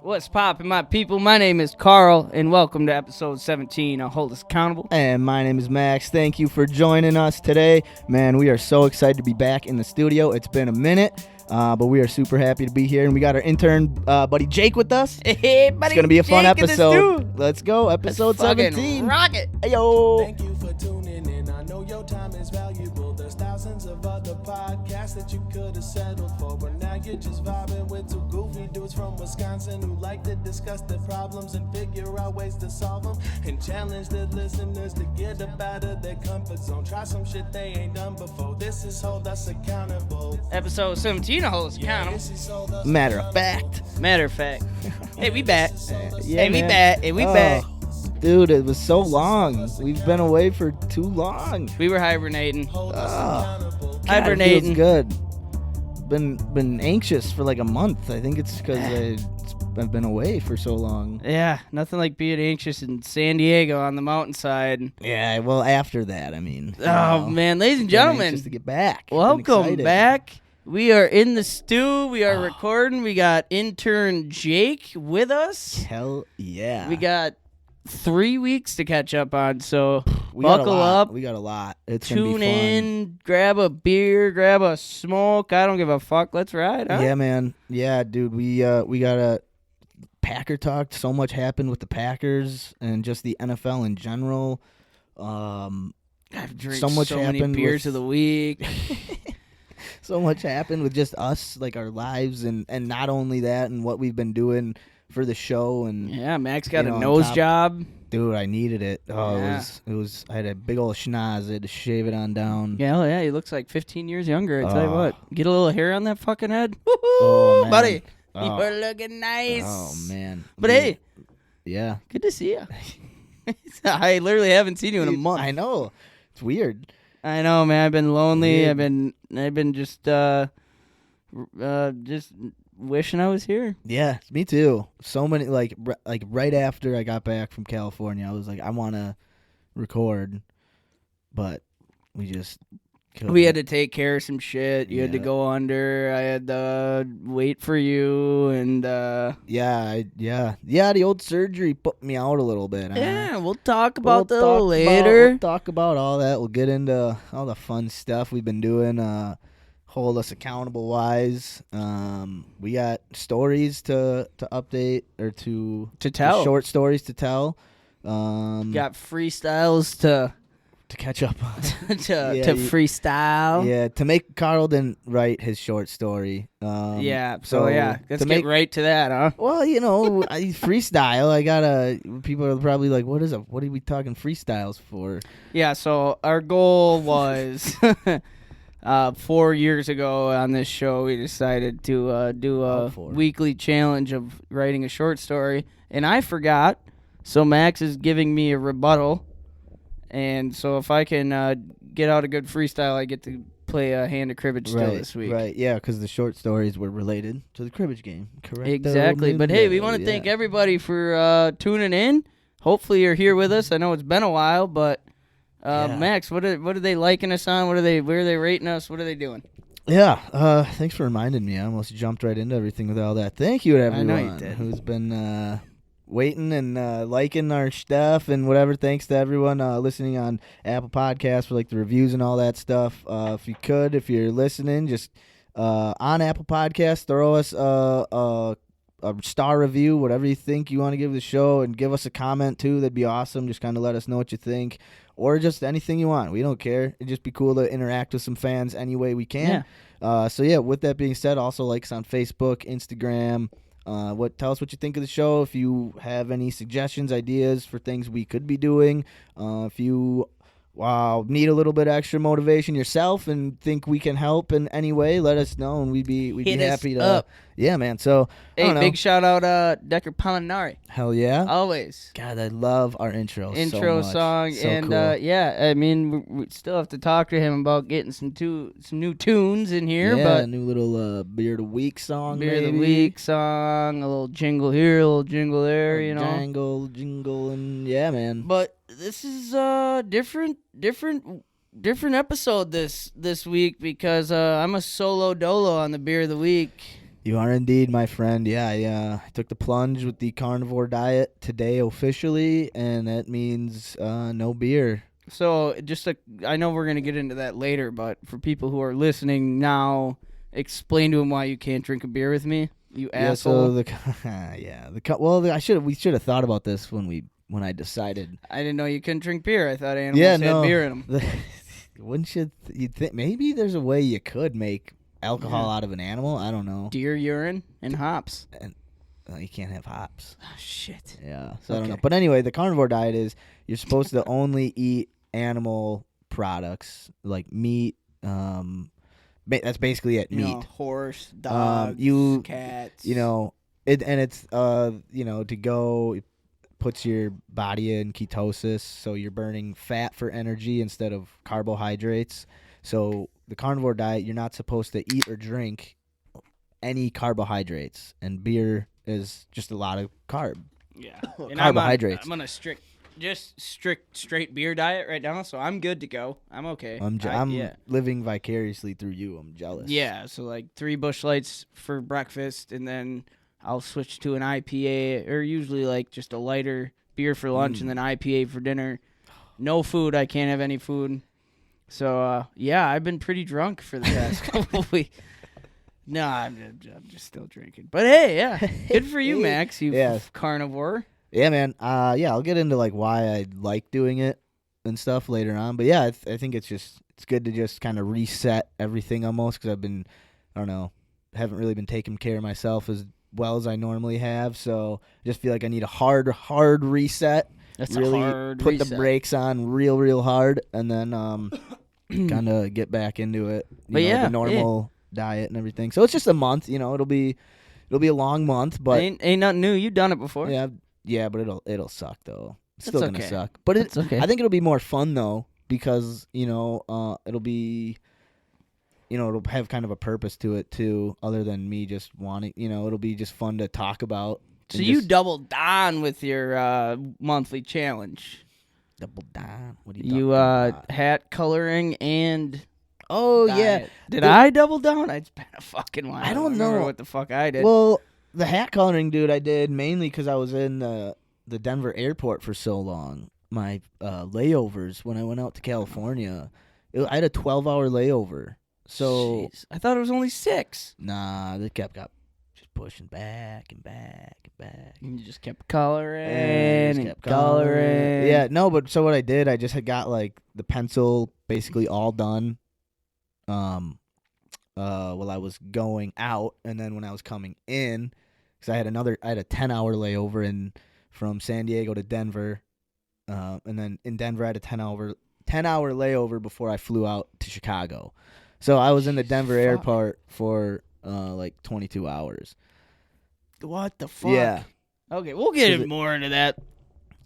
What's poppin', my people? My name is Kärel, and welcome to episode 17 of Hold Us Accountable. And my name is Max. Thank you for joining us today. Man, we are so excited to be back in the studio. It's been a minute, but we are super happy to be here. And we got our intern buddy Jake with us. Hey, buddy, It's going to be a fun Jake in the episode. stew. Let's go, episode Let's fucking 17. rock it. Hey, yo. Thank you for tuning in. I know your time is valuable. There's thousands of other podcasts that you could have settled for, but now you're just vibing with two goofy dudes from Wisconsin who like to discuss their problems and figure out ways to solve them and challenge the listeners to get up out of their comfort zone. Try some shit they ain't done before. This is Hold Us Accountable. Episode 17 of Hold Us Accountable. This is Hold Us Matter of fact. Matter of fact. Hey, we back. Yeah, Hey, we man. back. Hey, we back. Dude, it was so long. We've been away for too long. We were hibernating. Hold Us Accountable. God, it Hibernating. feels good. Been anxious for like a month. I think it's because I've been away for so long. Yeah, nothing like being anxious in San Diego on the mountainside. Yeah, well, after that, I mean. Oh, man. Ladies and gentlemen, just to get back. Been welcome excited. back. We are in the stew. We are recording. We got intern Jake with us. Hell yeah. We got 3 weeks to catch up on, so We got a buckle lot. up. We got a lot. It's gonna Tune be fun. in, grab a beer, grab a smoke. I don't give a fuck. Let's ride, huh? Yeah, man. Yeah, dude. We got a Packer talk. So much happened with the Packers and just the NFL in general. I've drank so much many happened beers with- of the week. So much happened with just us, like our lives, and not only that, and what we've been doing for the show. And Yeah, Max got You a know, on nose top- job. dude, I needed it. Oh, Yeah. it was. I had a big old schnoz. I had to shave it on down. Yeah, yeah, he looks like 15 years younger. I tell you Oh. what, get a little hair on that fucking head. Woohoo, Oh, man. buddy. Oh. You are looking nice. Oh man. But hey, Yeah. good to see you. I literally haven't seen you in a month. I know. It's weird. I know, man. I've been lonely. Weird. I've been just wishing I was here. Yeah, me too. So many like right after I got back from California, I was like, I want to record, but we just couldn't. We had to take care of some shit. You had to Yeah. go under. I had to wait for you, and Yeah. The old surgery put me out a little bit. Huh? yeah, we'll talk We'll about that talk later. We'll talk about all that. We'll get into all the fun stuff we've been doing. Hold us accountable wise. We got stories to update or to tell. short stories to tell. Got freestyles to catch up on. to Yeah, freestyle. Yeah, to make Carl didn't write his short story. Yeah, so so yeah, let's to get make- right to that, huh? Well, I freestyle. I gotta. People are probably like, "What are we talking freestyles for?" Yeah, so our goal was 4 years ago on this show, we decided to do a four. weekly challenge of writing a short story, and I forgot, so Max is giving me a rebuttal, and so if I can get out a good freestyle, I get to play a hand of cribbage still this week. Right, yeah, because the short stories were related to the cribbage game. Correct. Exactly, but hey, we want to thank everybody for tuning in. Hopefully you're here with us. I know it's been a while, but Yeah. Max, what are they liking us on? Where are they rating us? What are they doing? Yeah, thanks for reminding me. I almost jumped right into everything with all that. Thank you to I everyone know you did. who's been waiting and liking our stuff and whatever. Thanks to everyone listening on Apple Podcasts for like the reviews and all that stuff. If you're listening, just on Apple Podcasts, throw us a star review, whatever you think you want to give the show, and give us a comment too. That'd be awesome. Just kind of let us know what you think. Or just anything you want. We don't care. It'd just be cool to interact with some fans any way we can. With that being said, also like us on Facebook, Instagram. Tell us what you think of the show. If you have any suggestions, ideas for things we could be doing. If you need a little bit extra motivation yourself and think we can help in any way, let us know, and we'd be Hit us happy to. up. Yeah, man. So I Hey, don't know. big shout out Decker Palinari. Hell yeah. Always. God, I love our intro. so Intro much. song, So and cool. yeah, I mean we still have to talk to him about getting some new tunes in here, yeah, but a new little beer of the week song. Beer of the maybe. Week song, a little jingle here, a little jingle there, you know. Jingle, and yeah, man. But this is different episode this week because I'm a solo dolo on the Beer of the Week. You are indeed, my friend. Yeah, I took the plunge with the carnivore diet today officially, and that means no beer. So I know we're going to get into that later, but for people who are listening now, explain to them why you can't drink a beer with me, you asshole. We should have thought about this when I decided. I didn't know you couldn't drink beer. I thought animals had beer in them. You'd think maybe there's a way you could make alcohol out of an animal? I don't know. Deer urine and hops. And you can't have hops. Oh, shit. Yeah, so I don't know. But anyway, the carnivore diet is you're supposed to only eat animal products like meat. That's basically it. Meat, horse, dogs, cats. It's to go. It puts your body in ketosis, so you're burning fat for energy instead of carbohydrates. So the carnivore diet, you're not supposed to eat or drink any carbohydrates, and beer is just a lot of carb. Yeah, carbohydrates. I'm on a strict straight beer diet right now, so I'm good to go. I'm okay. I'm living vicariously through you. I'm jealous. Yeah, so like 3 Busch Lights for breakfast, and then I'll switch to an IPA, or usually like just a lighter beer for lunch, and then IPA for dinner. No food. I can't have any food. So, I've been pretty drunk for the past couple of weeks. No, I'm just still drinking. But hey, yeah, good for you, Max, you carnivore. Yeah, man. I'll get into like why I like doing it and stuff later on. But yeah, I think it's good to just kind of reset everything almost, because haven't really been taking care of myself as well as I normally have. So I just feel like I need a hard reset. That's really a hard put reset. The brakes on real hard, and then kind of get back into it. The normal diet and everything. So it's just a month. It'll be a long month, but ain't nothing new. You've done it before. Yeah, but it'll suck though. It's still gonna suck. But it's okay. I think it'll be more fun though, because it'll be. It'll have kind of a purpose to it too, other than me just wanting. It'll be just fun to talk about. So you doubled down with your monthly challenge. Double down. What are you talking about? Hat coloring and diet. Yeah. Did I double down? It's been a fucking while. I don't know what the fuck I did. Well, the hat coloring, dude, I did mainly because I was in the Denver airport for so long. My layovers when I went out to California, I had a 12-hour layover. So jeez. I thought it was only 6. Nah, they kept just pushing back and back and back. And you just kept coloring and coloring. Yeah, no, but so what I did, I just had got like the pencil basically all done. While I was going out, and then when I was coming in, because I had a 10-hour layover from San Diego to Denver, and then in Denver I had a 10-hour layover before I flew out to Chicago. So I was in the Denver airport for like 22 hours. What the fuck? Yeah. Okay, we'll get more into that,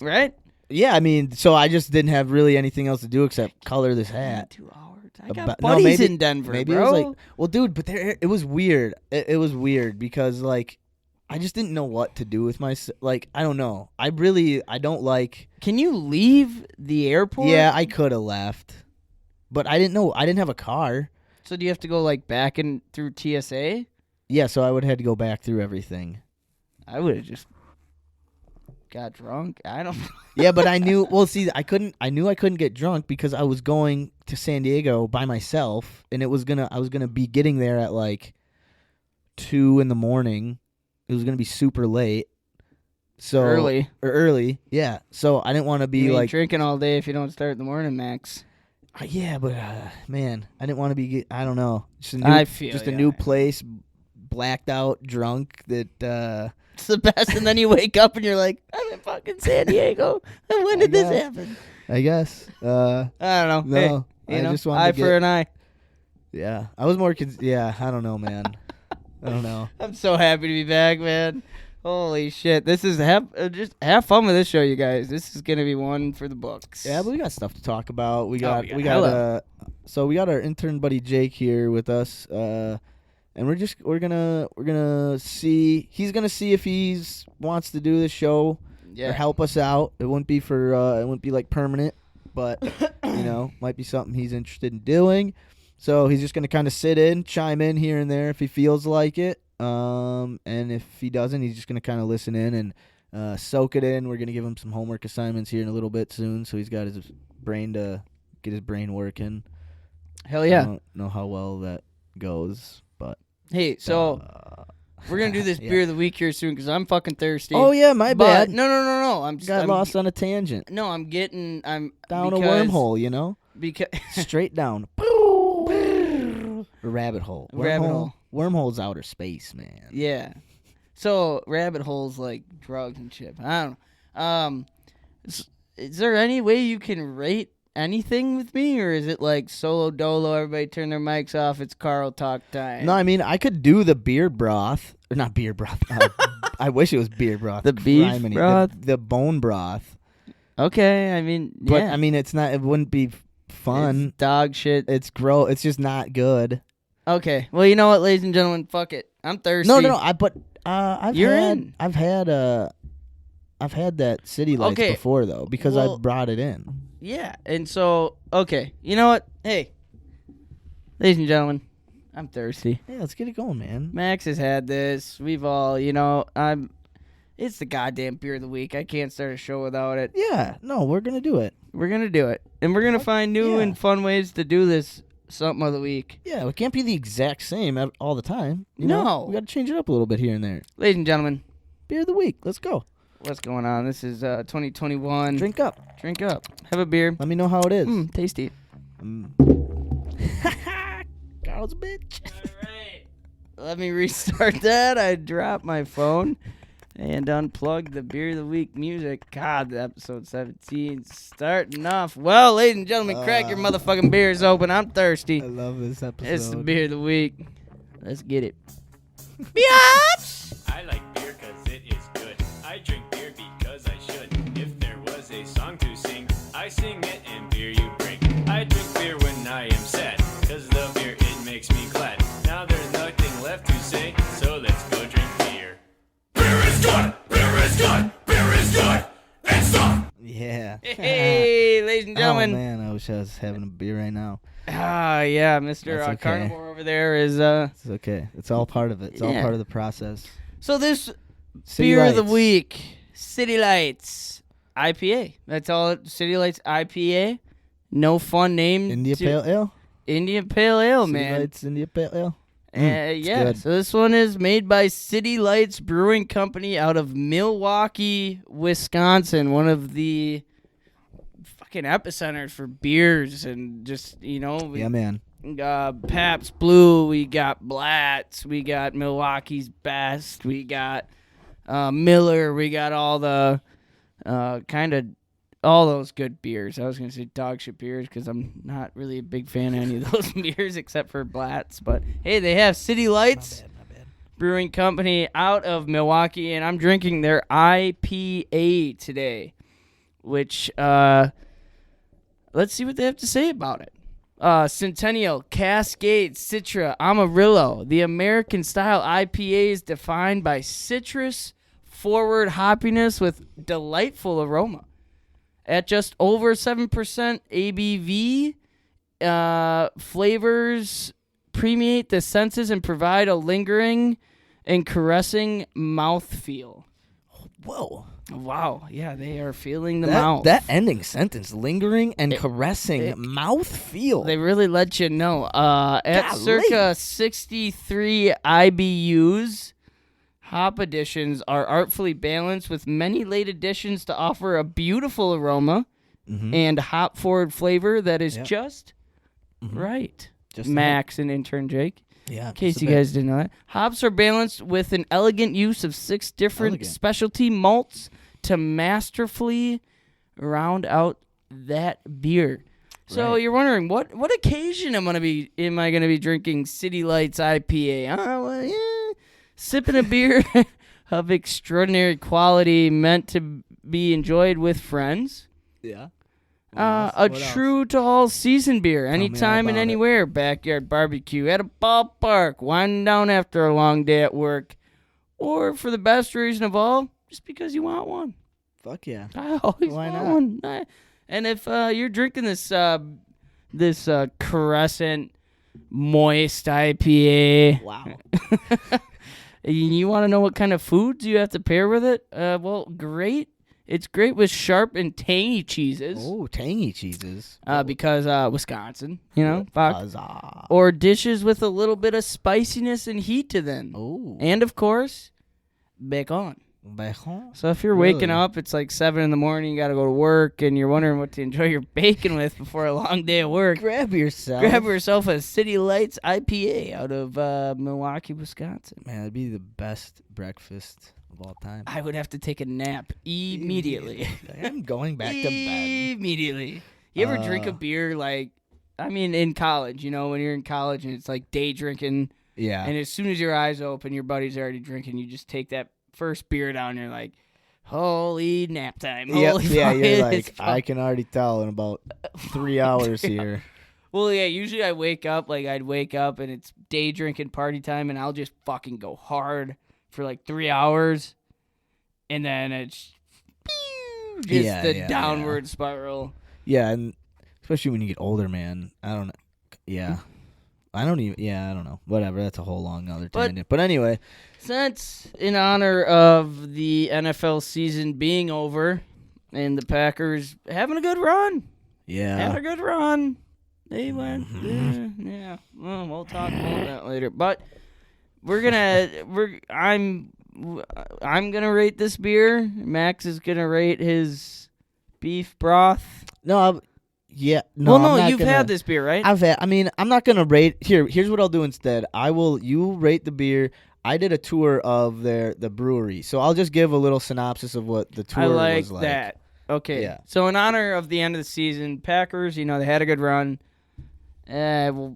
right? Yeah, I mean, so I just didn't have really anything else to do except color this hat. 2 hours. I got buddies in Denver, maybe bro. It was like, well, dude, but it was weird. It was weird because like I just didn't know what to do with myself. Like, I don't know. I don't like. Can you leave the airport? Yeah, I could have left, but I didn't know. I didn't have a car. So do you have to go like back in through TSA? Yeah, so I would have had to go back through everything. I would have just got drunk. I don't know. Yeah, but I knew. Well, see, I knew I couldn't get drunk because I was going to San Diego by myself, and I was gonna be getting there at like 2 a.m. It was gonna be super late. So early. Yeah. So I didn't want to be you ain't like drinking all day if you don't start in the morning, Max. Yeah, but man, I didn't want to be. I don't know. Just a new place, blacked out, drunk. That it's the best. And then you wake up and you're like, I'm in fucking San Diego. When did this happen? I guess. I don't know. No, hey, I just wanted eye for an eye. Yeah, I was more. Yeah, I don't know, man. I don't know. I'm so happy to be back, man. Holy shit! This is just have fun with this show, you guys. This is gonna be one for the books. Yeah, but we got stuff to talk about. We got our intern buddy Jake here with us, and we're gonna see. He's gonna see if he wants to do this show or help us out. It wouldn't be like permanent, but might be something he's interested in doing. So he's just gonna kind of sit in, chime in here and there if he feels like it. And if he doesn't, he's just gonna kind of listen in and soak it in. We're gonna give him some homework assignments here in a little bit soon, so he's got his brain to get his brain working. Hell yeah. I don't know how well that goes, but Hey, so we're gonna do this beer of the week here soon because I'm fucking thirsty. Oh yeah, my but bad. No. I'm lost on a tangent. No, I'm down a wormhole, you know, because straight down. A rabbit hole. Wormhole's outer space, man. Yeah. So rabbit holes like drugs and shit. I don't know. Is there any way you can rate anything with me, or is it like solo dolo? Everybody turn their mics off. It's Kärel talk time. No, I mean I could do the beer broth, or not beer broth. I wish it was beer broth. The beef broth, the bone broth. Okay, I mean, yeah. But I mean, it's not. It wouldn't be fun. It's dog shit. It's gross. It's just not good. Okay. Well, you know what, ladies and gentlemen, fuck it. I'm thirsty. No. I've had that City Lights before though, because I brought it in. Yeah, and so okay, you know what? Hey, ladies and gentlemen, I'm thirsty. Yeah, let's get it going, man. Max has had this. We've all, it's the goddamn beer of the week. I can't start a show without it. Yeah, no, we're gonna do it. We're gonna do it, and we're gonna find new and fun ways to do this. Something of the week. Yeah, it can't be the exact same all the time. You No. know? We got to change it up a little bit here and there. Ladies and gentlemen, beer of the week. Let's go. What's going on? This is 2021. Drink up. Drink up. Have a beer. Let me know how it is. Tasty. Kärel's a bitch. All right. Let me restart that. I dropped my phone and unplug the beer of the week music. God, episode 17 starting off. Well, ladies and gentlemen, crack your motherfucking beers open. I'm thirsty. I love this episode. It's the beer of the week. Let's get it. Biatch! I like beer because it is good. I drink beer because I should. If there was a song to sing, I sing it and beer you bring. I drink beer when I am sad, because the beer, it makes me glad. Now there's nothing left to say, so let's go drink beer. Beer is good! Beer is good! Beer is good! And stop! Yeah. Hey, ladies and gentlemen. Oh, man, I wish I was having a beer right now. Yeah, Mr. Okay. Carnivore over there is... It's okay. It's all part of it. It's all part of the process. So this City beer Lights. of the week, City Lights IPA. That's all. City Lights IPA. No fun name. India Pale Ale? Indian Pale Ale, City man. Lights India Pale Ale? Yeah, good. so this one is made by City Lights Brewing Company out of Milwaukee, Wisconsin. One of the fucking epicenters for beers and just, Yeah, man. Pabst Blue, we got Blatz, we got Milwaukee's Best, we got Miller, we got all the all those good beers. I was going to say dog shit beers because I'm not really a big fan of any of those beers except for Blatz. But hey, they have City Lights My bad. Brewing Company out of Milwaukee, and I'm drinking their IPA today, which let's see what they have to say about it. Centennial, Cascade, Citra, Amarillo. The American-style IPA is defined by citrus-forward hoppiness with delightful aroma. At just over 7% ABV, flavors permeate the senses and provide a lingering and caressing mouthfeel. Whoa. Wow, yeah, they are feeling the mouth. That ending sentence, lingering and caressing mouthfeel. They really let you know. At Golly. circa 63 IBUs, hop additions are artfully balanced with many late additions to offer a beautiful aroma and hop-forward flavor that is just right. Just Max and Intern Jake. Yeah. In case you guys didn't know that. Hops are balanced with an elegant use of 6 different specialty malts to masterfully round out that beer. So you're wondering what occasion am I gonna be drinking City Lights IPA? Well, yeah, sipping a beer of extraordinary quality meant to be enjoyed with friends. Yeah. A true to all season beer, anytime and about it. anywhere. Backyard barbecue, at a ballpark, winding down after a long day at work, or for the best reason of all, just because you want one. Fuck yeah. I always Why want not? one. And if you're drinking this Crescent Moist IPA, Wow. You want to know what kind of foods you have to pair with it? Well, great. It's great with sharp and tangy cheeses. Oh, tangy cheeses. Because Wisconsin, fuck. Huzzah. Or dishes with a little bit of spiciness and heat to them. Oh. And, of course, bacon. Bacon? So if you're waking up, it's like 7 in the morning, you got to go to work, and you're wondering what to enjoy your bacon with before a long day of work. Grab yourself a City Lights IPA out of Milwaukee, Wisconsin. Man, that'd be the best breakfast of all time. I would have to take a nap immediately. I'm going back to bed. Immediately. You ever drink a beer in college, when you're in college and it's like day drinking. Yeah. And as soon as your eyes open, your buddy's already drinking. You just take that first beer down and you're like, holy nap time. Holy yeah, fuck, you're it's like, I can already tell in about 3 hours here. Well, yeah, usually I'd wake up and it's day drinking party time and I'll just fucking go hard for like 3 hours. And then it's just downward spiral. Yeah, and especially when you get older, man. I don't know. Yeah. I don't know. Whatever, that's a whole long other tangent. But anyway. Since in honor of the NFL season being over and the Packers having a good run. Yeah. Having a good run. They went. Yeah. Well, we'll talk about that later. But I'm gonna rate this beer. Max is gonna rate his beef broth. No, you've had this beer, right? I'm not gonna rate. Here's what I'll do instead. You rate the beer. I did a tour of the brewery, so I'll just give a little synopsis of what the tour was like. That. Okay. Yeah. So in honor of the end of the season, Packers, they had a good run. The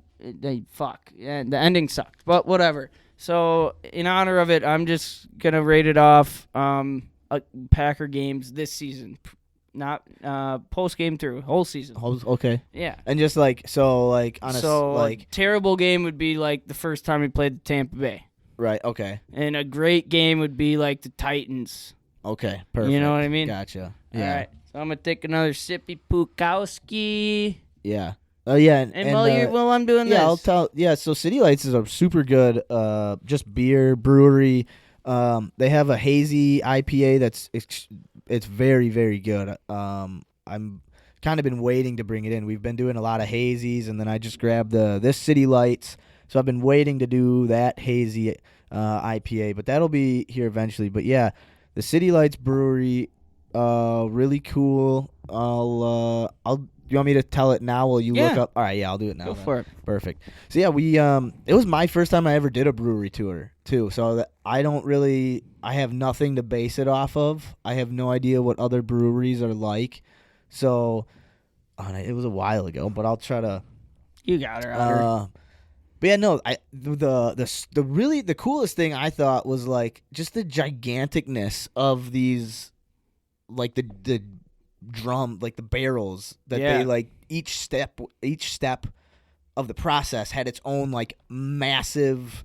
ending sucked, but whatever. So in honor of it, I'm just gonna rate it off Packer games this season. Not post game through whole season. Okay. Yeah. And just terrible game would be like the first time we played the Tampa Bay. Right. Okay. And a great game would be like the Titans. Okay. Perfect. You know what I mean? Gotcha. All Yeah. right. So I'm gonna take another sippy Pukowski. Yeah. Oh yeah. And while I'm doing this, I'll tell. Yeah. So City Lights is a super good just beer brewery. They have a hazy IPA that's it's very, very good. I'm kind of been waiting to bring it in. We've been doing a lot of hazies, and then I just grabbed this City Lights. So I've been waiting to do that hazy IPA, but that'll be here eventually. But yeah, the City Lights Brewery, really cool. You want me to tell it now while you look up? All right, yeah, I'll do it now. Go for it. Perfect. So yeah, it was my first time I ever did a brewery tour too. So I have nothing to base it off of. I have no idea what other breweries are like. So it was a while ago, but I'll try to. You got her. But yeah, no, the coolest thing I thought was like just the giganticness of these, like the drum, like the barrels that they like each step of the process had its own like massive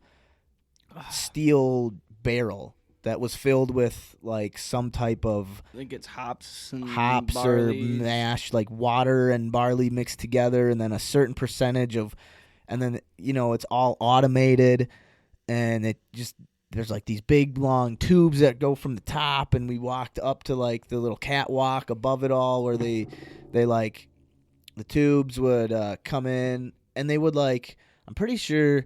steel barrel that was filled with like some type of I think it's hops or mash, like water and barley mixed together, and then a certain percentage of, and then it's all automated, and it just there's like these big long tubes that go from the top, and we walked up to like the little catwalk above it all where they like the tubes would come in, and they would like, I'm pretty sure,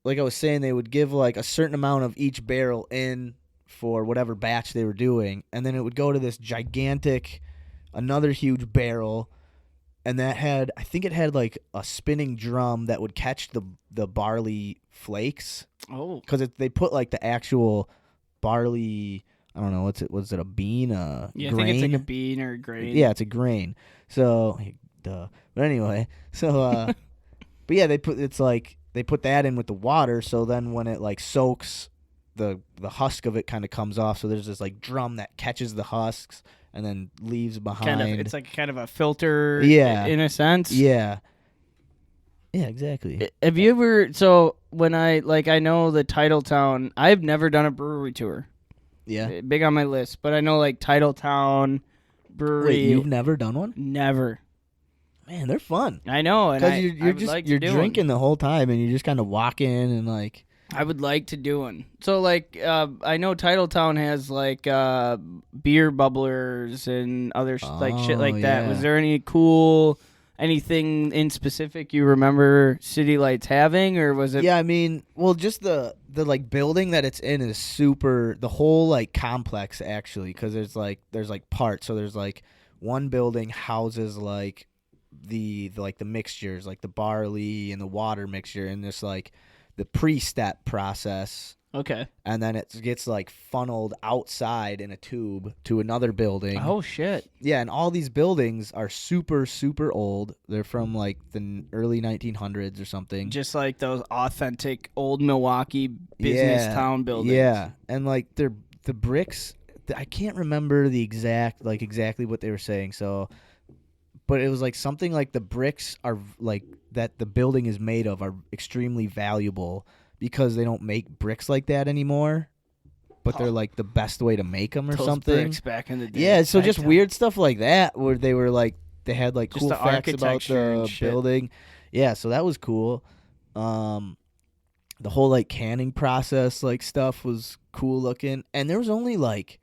like I was saying, they would give like a certain amount of each barrel in for whatever batch they were doing, and then it would go to this gigantic, another huge barrel, and that had, I think it had like a spinning drum that would catch the barley flakes. Oh, because they put like the actual barley. I don't know, was it a bean? Grain? I think it's like a bean or a grain. Yeah, it's a grain. So, duh. But anyway, so but yeah, they put that in with the water. So then when it like soaks, the husk of it kind of comes off. So there's this like drum that catches the husks and then leaves behind. It's like kind of a filter. Yeah, in a sense. Yeah. Yeah, exactly. Have you ever? So when I know the Titletown, I've never done a brewery tour. Yeah, big on my list, but I know like Titletown Brewery. Wait, you've never done one? Never. Man, they're fun. I know, and because you're drinking the whole time, and you're just kind of walking and like. I would like to do one. So, like, I know Titletown has, like, beer bubblers and other like shit like that. yeah. Was there anything in specific you remember City Lights having, or was it? Yeah, I mean, well, just the like building that it's in is super. The whole like complex actually, because there's like parts. So there's like one building houses like the mixtures, like the barley and the water mixture, and this like the pre-step process. Okay. And then it gets like funneled outside in a tube to another building. Oh, shit. Yeah, and all these buildings are super, super old. They're from like the early 1900s or something. Just like those authentic old Milwaukee business town buildings. Yeah, and like the bricks, I can't remember exactly what they were saying. So, but it was like something like the bricks are like that the building is made of are extremely valuable because they don't make bricks like that anymore. But they're like the best way to make them or those something. Bricks back in the day. Yeah, so just weird stuff like that where they were like they had like Just cool the facts about architecture and the shit. building. Yeah, so that was cool. The whole like canning process like stuff was cool looking, and there was only like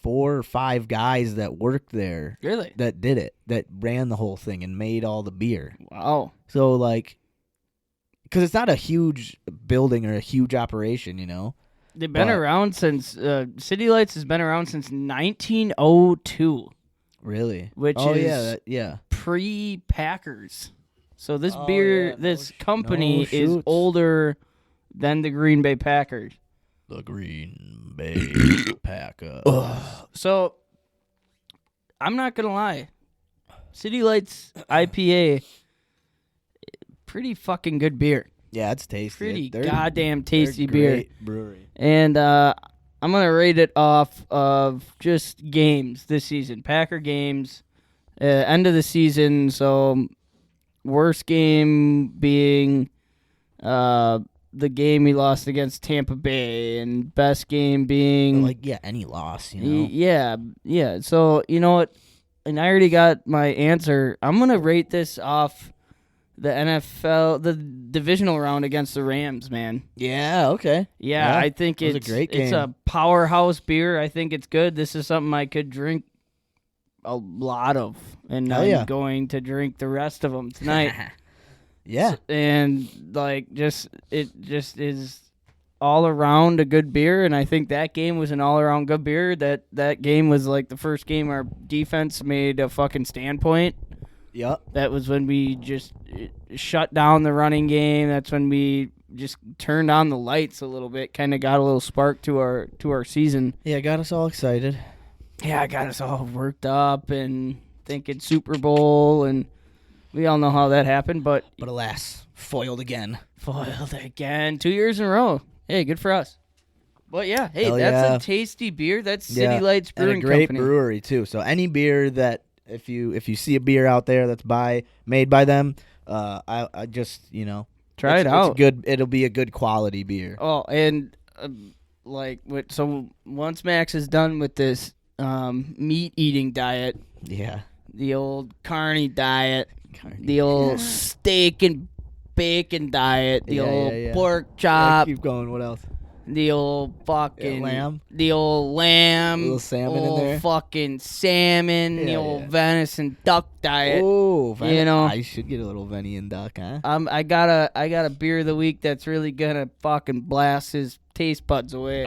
4 or 5 guys that worked there Really? that did it, that ran the whole thing and made all the beer. Wow. So like, because it's not a huge building or a huge operation, you know. They've been around since City Lights has been around since 1902. Really? Which is yeah. pre-Packers. So this Oh, beer, yeah. this No company is shoots. older than the Green Bay Packers. The Green Bay Packers. So I'm not gonna lie, City Lights IPA, pretty fucking good beer. Yeah, it's tasty. Pretty They're- goddamn they're tasty beer. great brewery. And I'm going to rate it off of just games this season. Packer games, end of the season. So worst game being the game we lost against Tampa Bay, and best game being... Like, yeah, any loss, you know? Yeah. So, you know what? And I already got my answer. I'm going to rate this off the NFL, the divisional round against the Rams, man. Yeah, okay. Yeah, I think was a it's great it's game. a powerhouse beer. I think it's good. This is something I could drink a lot of, and Hell I'm yeah. going to drink the rest of them tonight. Yeah. And like, it just is all around a good beer, and I think that game was an all around good beer. That game was like the first game our defense made a fucking standpoint. Yep. That was when we just shut down the running game. That's when we just turned on the lights a little bit, kind of got a little spark to our season. Yeah, got us all excited. Yeah, I got us all worked up and thinking Super Bowl, and we all know how that happened, but alas, foiled again. foiled again 2 years in a row. Hey, good for us. But yeah, hey, Hell that's yeah. a tasty beer. That's City Yeah, Lights And Brewing a great Company. brewery, too. So any beer that, if you see a beer out there that's made by them, I just, you know. Try it it's out. good. It'll be a good quality beer. Oh, and so once Max is done with this meat eating diet, Yeah. the old carny diet, the old steak and bacon diet, the old pork chop, Keep going. What else? the old fucking lamb. the old lamb, A little salmon in old there. fucking salmon, the Yeah, old yeah. venison duck diet. Oh, You know. I should get a little Venny and duck, huh? I got a beer of the week that's really gonna fucking blast his taste buds away.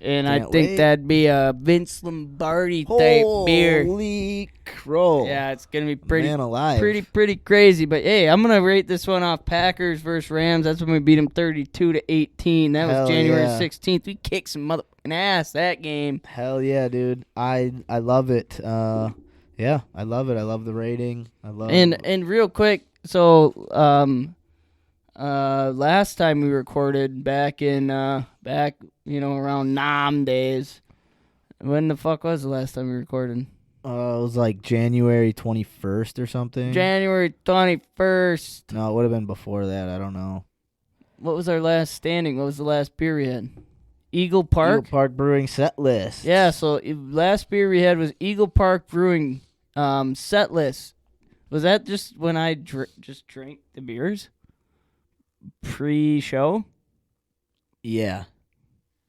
And I Can't think wait. that'd be a Vince Lombardi type beer. Holy crow! Yeah, it's gonna be pretty Man alive. pretty crazy. But hey, I'm gonna rate this one off Packers versus Rams. That's when we beat them 32-18. That Hell was January yeah. 16th. We kicked some motherfucking ass that game. Hell yeah, dude! I love it. Yeah, I love it. I love the rating. I love And real quick, so last time we recorded back around Nam days. When the fuck was the last time we recorded? It was like January 21st or something. January 21st. No, it would have been before that. I don't know. What was our last standing? What was the last beer we had? Eagle Park? Eagle Park Brewing set list. Yeah, so last beer we had was Eagle Park Brewing set list. Was that just when I just drank the beers? pre-show. Yeah.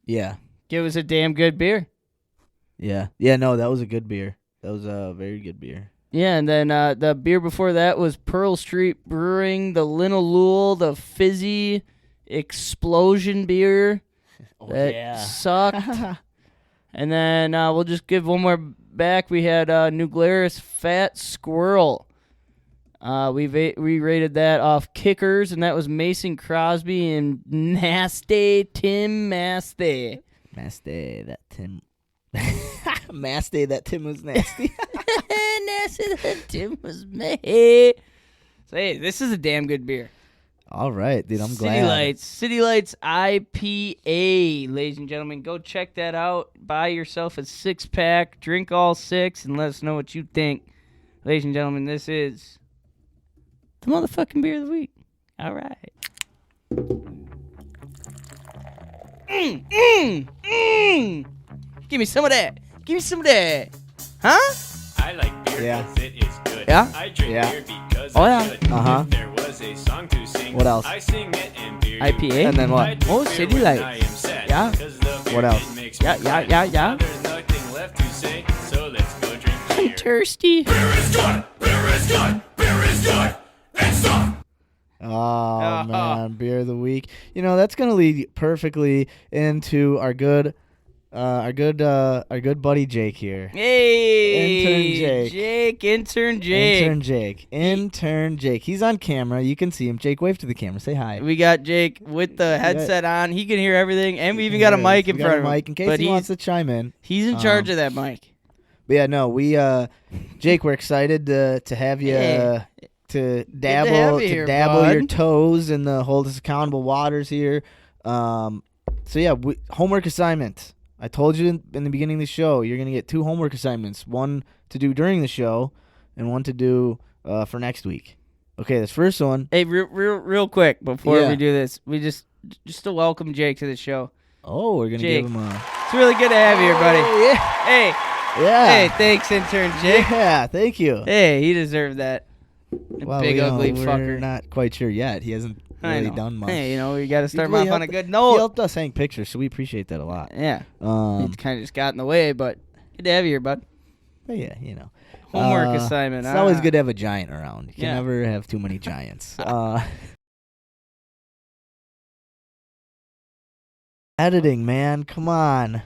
Yeah. It was a damn good beer. Yeah. Yeah, no, that was a good beer. That was a very good beer. Yeah, and then the beer before that was Pearl Street Brewing, the Linalool, the fizzy explosion beer. That sucked. And then we'll just give one more back. We had New Glarus Fat Squirrel. We rated that off Kickers, and that was Mason Crosby and Nasty Tim Masty. Masty, that Tim. Masty, that Tim was nasty. Nasty, that Tim was me. So, hey, this is a damn good beer. All right, dude, I'm glad. City Lights IPA, ladies and gentlemen. Go check that out. Buy yourself a 6-pack. Drink all 6 and let us know what you think. Ladies and gentlemen, this is the motherfucking beer of the week. All right. Give me some of that. Give me some of that. Huh? I like beer Yeah. because it is good. Yeah? I drink Yeah. beer because Oh, I yeah. should. Uh-huh. If there was a song to sing, What else? I sing it and beer you IPA? drink. And then what? I drink Oh, beer City when Lights. I am sad, Yeah. 'cause the beer, What else? it makes me Yeah. glad. Yeah. Now there's nothing left to say, so let's go drink I'm beer. thirsty. Beer is good. Beer is good. Beer is good. And stop. Oh, man, beer of the week. You know, that's gonna lead perfectly into our good buddy Jake here. Hey, Intern Jake. Intern Jake. He's on camera. You can see him. Jake, wave to the camera. Say hi. We got Jake with the headset on. He can hear everything, and we even got a mic in front of him. Mic in case but he wants to chime in. he's in charge of that mic. But yeah, no, Jake, we're excited to have you Hey. to have dabble you here, your bud. toes in the hold us accountable waters here. So yeah, homework assignment. I told you in the beginning of the show, you're gonna get 2 homework assignments, one to do during the show, and one to do for next week. Okay, this first one. Hey, real quick before Yeah. we do this, we just to welcome Jake to the show. Oh, we're gonna Jake. give him a. It's really good to have you here, buddy. Yeah. Hey, Yeah. hey, thanks, intern Jake. Yeah. Thank you. Hey, he deserved that. Well, Big ugly we're fucker. not quite sure yet. He hasn't I really know. done much. Hey, we got to start him He off on a helped- good He note. helped us hang pictures, so we appreciate that a lot. Yeah, he kind of just got in the way, but good to have you here, bud. But yeah, you know. Homework assignment. It's always good to have a giant around. You can Yeah. never have too many giants. Editing, man. Come on.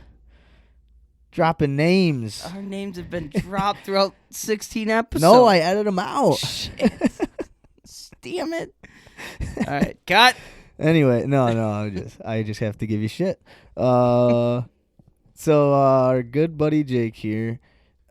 Dropping names. Our names have been dropped throughout 16 episodes. No, I edit them out. Shit. Damn it. All right, cut. Anyway, no, I just have to give you shit. So our good buddy Jake here.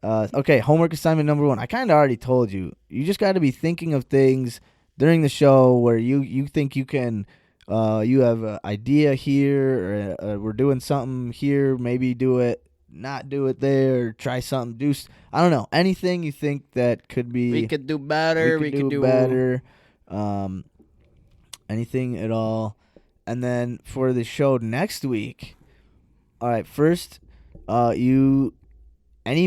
Okay, homework assignment number 1. I kind of already told you. You just got to be thinking of things during the show where you think you can. You have an idea here, or we're doing something here. Maybe do it, not do it there. Or try something. I don't know, anything you think that could be. We could do better. We could do better. Anything at all. And then for the show next week, all right, first, any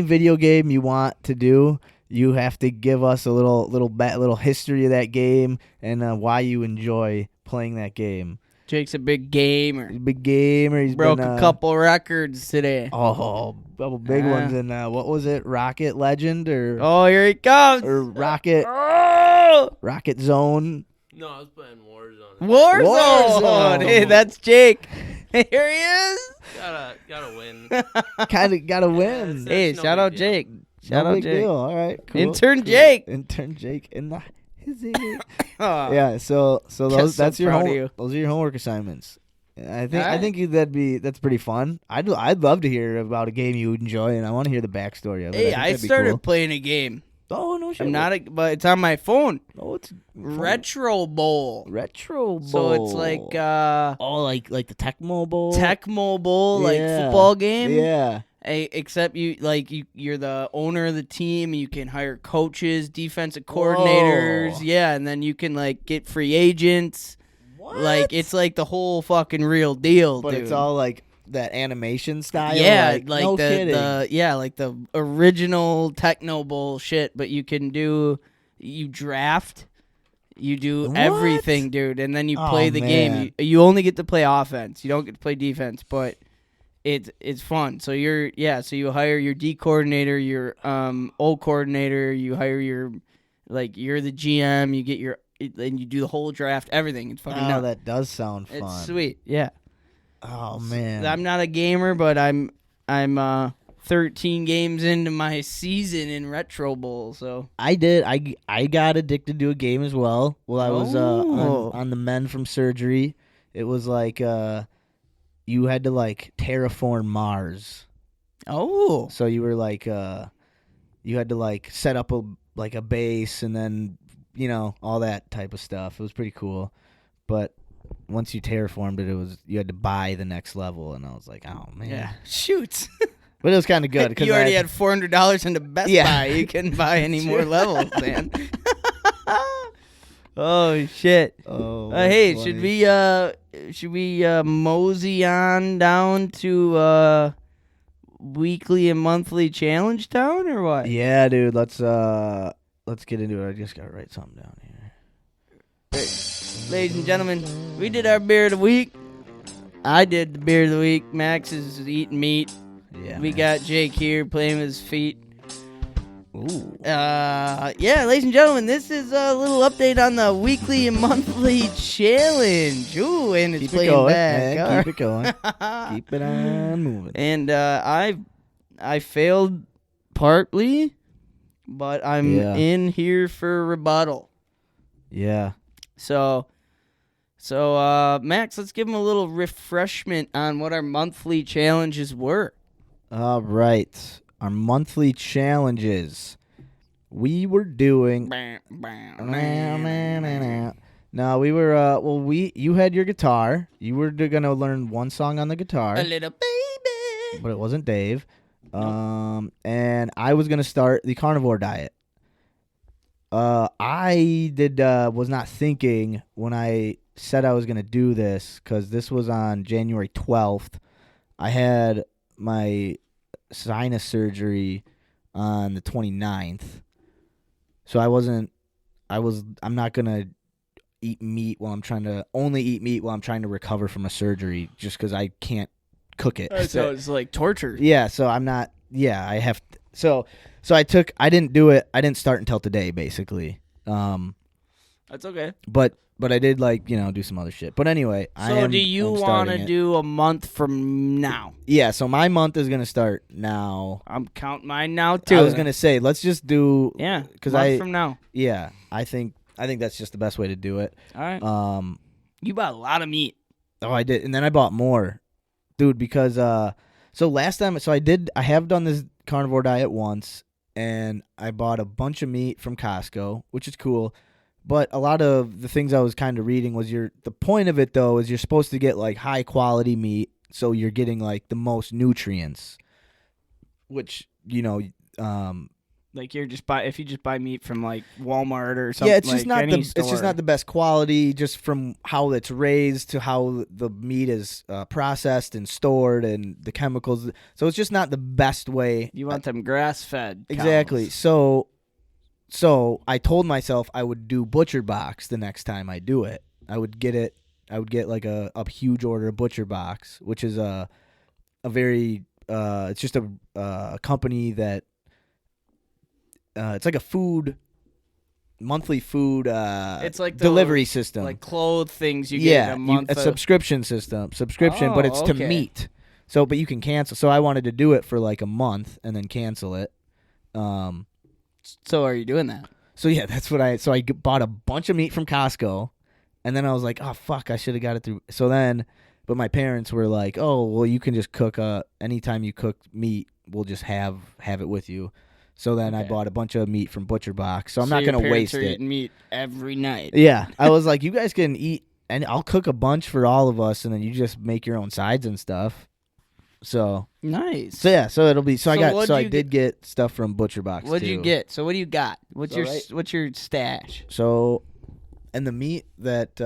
video game you want to do, you have to give us a little history of that game and why you enjoy playing that game. Jake's a big gamer. He's a big gamer. He's Broke been, a couple records today. Oh, couple big ones. And what was it? Rocket Legend or Oh, here he comes. Rocket Oh! Rocket Zone? No, I was playing Warzone. Warzone. Hey, that's Jake. Here he is. Gotta win. Kind of got to win. That's Hey, no shout big out deal. Jake. No Shout out big Jake. deal. All right. Cool. Intern Cool. Jake. Intern Jake in the Oh. yeah. So Just so that's your proud of you. those are your homework assignments. I think All right. that's pretty fun. I'd love to hear about a game you would enjoy, and I want to hear the backstory of it. Hey, think I that'd be started cool. playing a game. Oh no shit! I'm not, but it's on my phone. Oh, it's Retro Bowl. Retro Bowl. So it's like like the Tecmo Bowl. Tecmo Bowl, like Yeah. football game. Yeah. Except you're the owner of the team. You can hire coaches, defensive coordinators. Whoa. Yeah, and then you can like get free agents. What? Like it's like the whole fucking real deal, But dude. it's all like that animation style. yeah, like no kidding. like the original Techno Bowl shit. But you draft. You do What? everything, dude, and then you Oh, play the game. man. You only get to play offense. You don't get to play defense, but it's fun. So so you hire your D coordinator, your O coordinator. You hire you're the GM. You get and you do the whole draft, everything. It's fucking Oh, nuts. that does sound fun. It's sweet. Yeah. Oh man, I'm not a gamer, but I'm 13 games into my season in Retro Bowl, so I got addicted to a game as well. While I was on the mend from surgery. It was like you had to like terraform Mars. Oh. So you were like you had to like set up a base and then all that type of stuff. It was pretty cool, but once you terraformed it, you had to buy the next level, and I was like, oh man, Yeah. Shoot. But it was kind of good because You already had $400 into Best Yeah. Buy. You couldn't buy any more levels, man. Oh shit. Oh, Hey, that's should we mosey on down to weekly and monthly challenge town or what? Yeah, dude. Let's get into it. I just gotta write something down here. Ladies and gentlemen, we did our beer of the week. I did the beer of the week. Max is eating meat. Yeah. We got Jake here playing with his feet. Ooh. Ladies and gentlemen, this is a little update on the weekly and monthly challenge. Ooh, and it's Keep it playing going, back. man. All Keep it going. Keep it on moving. And I failed partly, but I'm Yeah. in here for rebuttal. Yeah. So Max, let's give him a little refreshment on what our monthly challenges were. All right. Our monthly challenges. We were doing. No, we were. You had your guitar. You were gonna learn one song on the guitar, A little baby. but it wasn't Dave. And I was gonna start the carnivore diet. I was not thinking when I said I was gonna do this, because this was on January 12th. I had my sinus surgery on the 29th, so I'm not gonna eat meat while I'm trying to recover from a surgery, just because I can't cook it. So it's like torture. Yeah, so I'm not. Yeah, I have. So I didn't do it. I didn't start until today, basically. That's okay. But I did do some other shit. But anyway, So do you want to do a month from now? Yeah, so my month is gonna start now. I'm counting mine now too. I was gonna say let's just do. Yeah, because month from now. Yeah, I think that's just the best way to do it. All right. You bought a lot of meat. Oh, I did, and then I bought more, dude. Because so last time, I have done this carnivore diet once, and I bought a bunch of meat from Costco, which is cool. But a lot of the things I was kind of reading was the point of it though is you're supposed to get like high quality meat, so you're getting like the most nutrients, which Like if you just buy meat from like Walmart or something. yeah, it's just like not the best quality, just from how it's raised to how the meat is processed and stored and the chemicals. So it's just not the best way. You want them grass fed. Exactly. So I told myself I would do Butcher Box the next time I do it. I would get like a huge order of Butcher Box, which is a very it's just a company that it's like a monthly food it's like delivery system, like clothes things you get in a month. A subscription, but it's to okay. meat. So, but you can cancel. So I wanted to do it for like a month and then cancel it. So are you doing that? So yeah, that's what I bought a bunch of meat from Costco, and then I was like, oh fuck, I should have got it through. So then, but my parents were like, oh well, you can just cook. Anytime you cook meat, we'll just have it with you. So then I bought a bunch of meat from Butcher Box. So I'm not gonna waste it. Eating meat every night. Yeah, I was like, you guys can eat, and I'll cook a bunch for all of us, and then you just make your own sides and stuff. So nice. So yeah, so it'll be. So I did get stuff from Butcher Box. What'd too. you get? So what do you got? What's your stash? So, and the meat that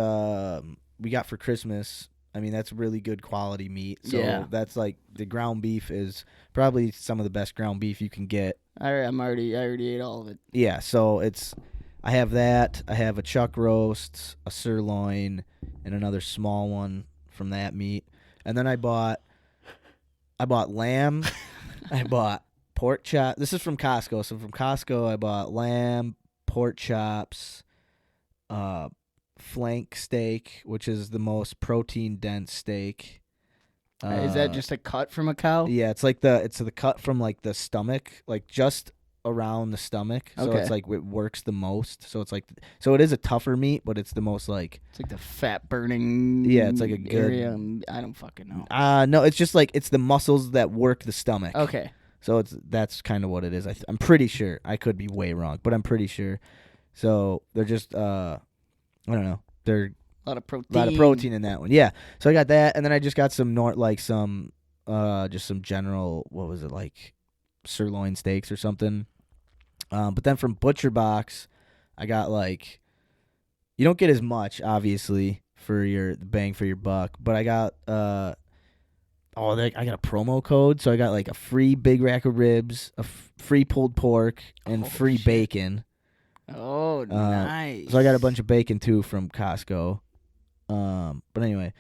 we got for Christmas, I mean, that's really good quality meat. So that's like the ground beef is probably some of the best ground beef you can get. I already ate all of it. Yeah, so it's I have that. I have a chuck roast, a sirloin, and another small one from that meat. And then I bought lamb. I bought pork chop. This is from Costco. So from Costco, I bought lamb, pork chops, flank steak, which is the most protein dense steak. Is that just a cut from a cow? Yeah, it's the cut from like the stomach, like just around the stomach. So Okay. it's like it works the most. So it's like it is a tougher meat, but it's the most like It's like the fat burning. Yeah, it's like a good- area. I don't fucking know. no, it's just like it's the muscles that work the stomach. Okay. So that's kind of what it is. I'm pretty sure. I could be way wrong, but I'm pretty sure. So they're just I don't know. They're A lot of protein. a lot of protein in that one. Yeah. So I got that, and then I just got some just some general, what was it, like sirloin steaks or something. But then from Butcher Box, I got like, you don't get as much obviously for the bang for your buck, but I got I got a promo code, so I got like a free big rack of ribs, a free pulled pork, and Oh, free shit. bacon. Oh, nice. So I got a bunch of bacon too from Costco. But anyway,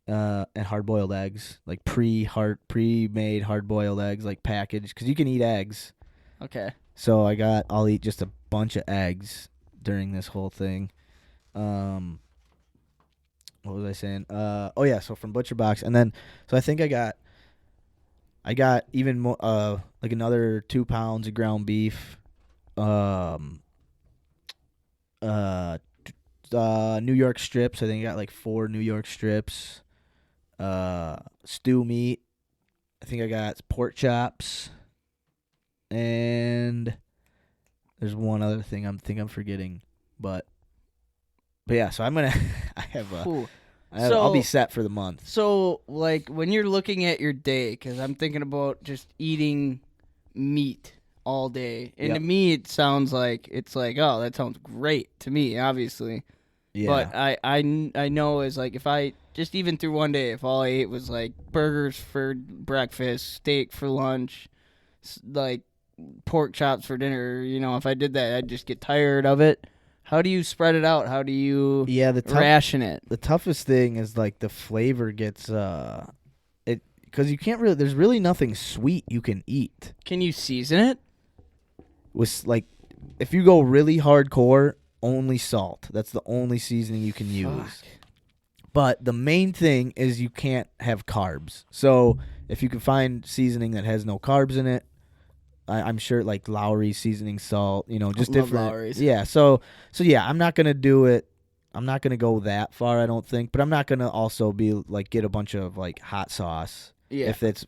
and hard-boiled eggs, like pre-made hard-boiled eggs, like packaged, because you can eat eggs. Okay. So I'll eat just a bunch of eggs during this whole thing. What was I saying? Oh yeah, so from Butcher Box, and then so I think I got even more, like another 2 pounds of ground beef. New York strips. I think I got like 4 New York strips. Stew meat. I think I got pork chops. And there's one other thing I'm forgetting, but yeah. So I'm gonna Ooh. I'll be set for the month. So, like, when you're looking at your day, because I'm thinking about just eating meat all day, and Yep. to me, it sounds like oh, that sounds great to me, obviously. Yeah. But I know is like if I just even through one day, if all I ate was like burgers for breakfast, steak for lunch, like pork chops for dinner, if I did that, I'd just get tired of it. How do you spread it out? How do you ration it? The toughest thing is like the flavor gets because you can't really. There's really nothing sweet you can eat. Can you season it? With like, if you go really hardcore, only salt. That's the only seasoning you can use. Fuck. But the main thing is you can't have carbs. So if you can find seasoning that has no carbs in it, I'm sure like Lowry's seasoning salt, just Love different. Lowry's. Yeah. So yeah, I'm not gonna do it. I'm not gonna go that far, I don't think. But I'm not gonna also be like get a bunch of like hot sauce. Yeah. If it's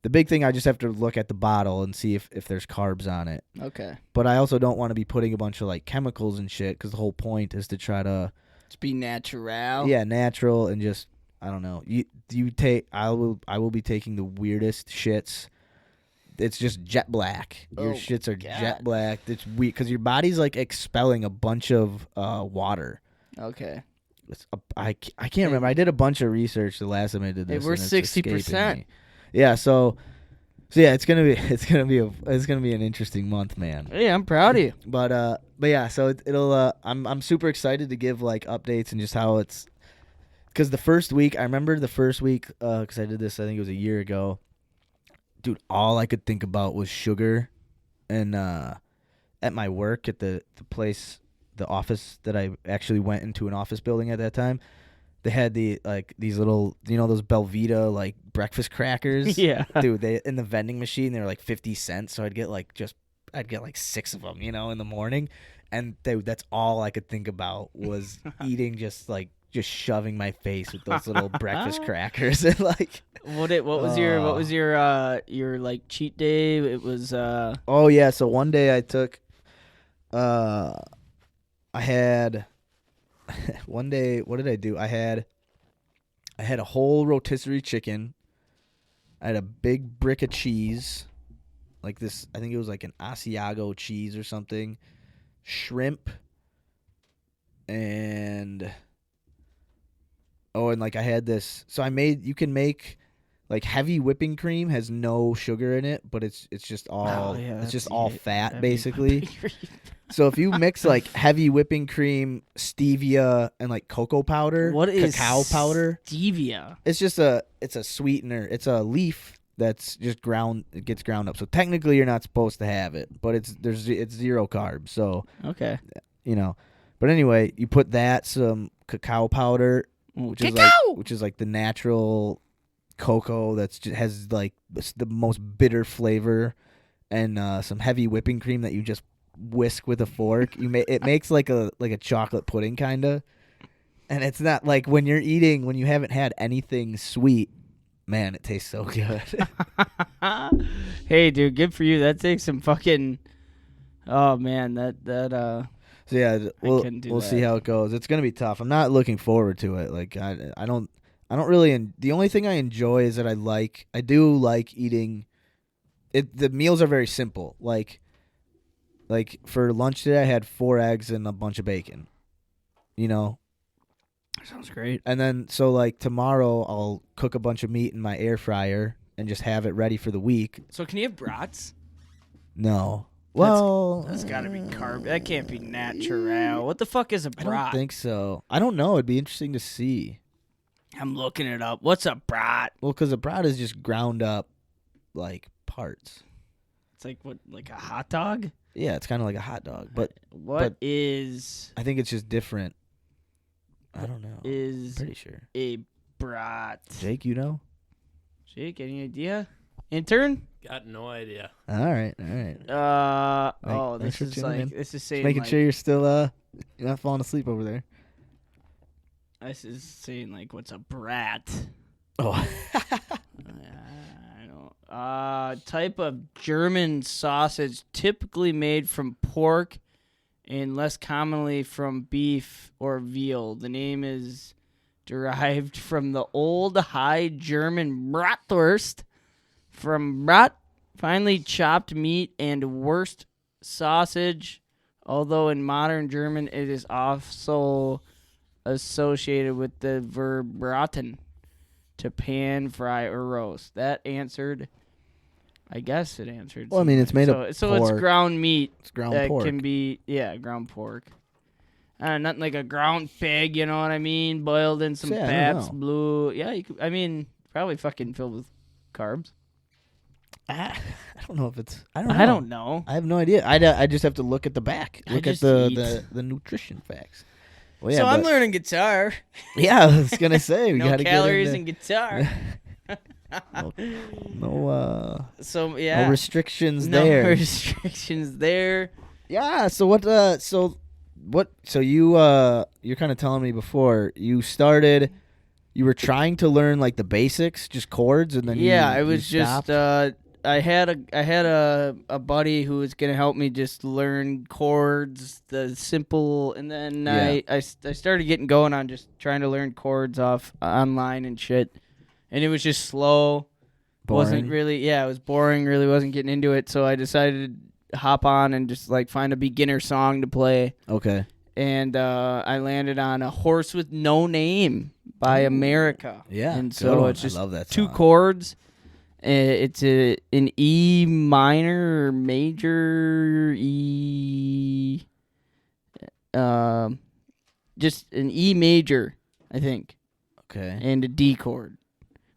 the big thing, I just have to look at the bottle and see if there's carbs on it. Okay. But I also don't want to be putting a bunch of like chemicals and shit, because the whole point is to try to Just be natural. yeah, natural, and just I don't know. I will be taking the weirdest shits. It's just jet black. Your Oh, shits are God. jet black. It's weird because your body's like expelling a bunch of water. Okay. I can't remember. I did a bunch of research the last time I did this. we're and it's escaping 60%. me. Yeah, so yeah, it's gonna be an interesting month, man. Hey, I'm proud of you. But yeah, so it'll I'm super excited to give like updates and just how it's, because I remember the first week because I did this, I think it was a year ago. Dude, all I could think about was sugar, and at my work at the place, the office that I actually went into, an office building at that time, they had these little, those Belvita like breakfast crackers. Yeah. Dude, they in the vending machine, they were like 50 cents, so I'd get like 6 of them, in the morning, and that's all I could think about was eating, just shoving my face with those little breakfast crackers, and like. What was your like cheat day? It was Oh yeah, so one day I took I had one day, what did I do? I had a whole rotisserie chicken. I had a big brick of cheese, like this, I think it was like an Asiago cheese or something, shrimp, and like I had this, so you can make like heavy whipping cream has no sugar in it, but it's just all it's just all fat basically. So if you mix like heavy whipping cream, stevia, and like cocoa powder, What is cacao powder? Stevia. It's a sweetener. It's a leaf that's just ground. It gets ground up. So technically, you're not supposed to have it, but it's 0 carbs. So Okay. But anyway, you put that, some cacao powder, which is like the natural cocoa has like the most bitter flavor, and some heavy whipping cream that you just whisk with a fork. It makes like a chocolate pudding kinda, and it's not like when you haven't had anything sweet. Man, it tastes so good. Hey, dude, good for you. That takes some fucking. Oh man, that. So yeah, couldn't do we'll see that. how it goes. It's gonna be tough. I'm not looking forward to it. Like I don't really. The only thing I enjoy is that I do like eating. The meals are very simple. Like for lunch today, I had 4 eggs and a bunch of bacon. Sounds great. And then so like tomorrow, I'll cook a bunch of meat in my air fryer and just have it ready for the week. So can you have brats? No. Well, That's got to be carb. That can't be natural. What the fuck is a I brat? don't think so. I don't know. It'd be interesting to see. I'm looking it up. What's a brat? Well, because a brat is just ground up, like, parts. It's like a hot dog? Yeah, it's kind of like a hot dog, but What is I think it's just different. I don't know. is Pretty sure. a brat? Jake, you know? Jake, any idea? Intern? Got no idea. All right. This for is tuning like in. this is saying Making like, sure you're still you're not falling asleep over there. this is saying like what's a brat? Oh. I don't. Type of German sausage typically made from pork and less commonly from beef or veal. The name is derived from the old High German Bratwurst, from brat, finely chopped meat, and wurst sausage, although in modern German it is also associated with the verb braten, to pan, fry, or roast. That answered. I guess it answered. Well, I mean, it's made of so it's pork. ground meat. It's ground that pork. can be ground pork. Nothing like a ground pig, you know what I mean? Boiled in some See, I don't Pabst know. Blue. Yeah, you could, I mean, probably fucking filled with carbs. I don't know if it's. I don't know. I don't know. I have no idea. I just have to look at the back. I Look at just the nutrition facts. Well, yeah, so I'm but- learning guitar. Yeah, I was gonna say we No gotta calories get in guitar. no So yeah, no restrictions no there. restrictions there. Yeah. So what? So you you're kind of telling me before you started. You were trying to learn like the basics, just chords, and then I you was just stopped? I had a buddy who was gonna help me just learn chords, the simple, and then Yeah. I started getting going on just trying to learn chords off online and shit, and it was just slow. Wasn't Boring? really it was boring. Really wasn't getting into it, so I decided to hop on and just like find a beginner song to play. Okay. And I landed on A Horse with No Name by America. Yeah. And good so one. it's just I love that 2 song. chords. It's an E minor or major E. Just an E major, I think, Okay. and a D chord.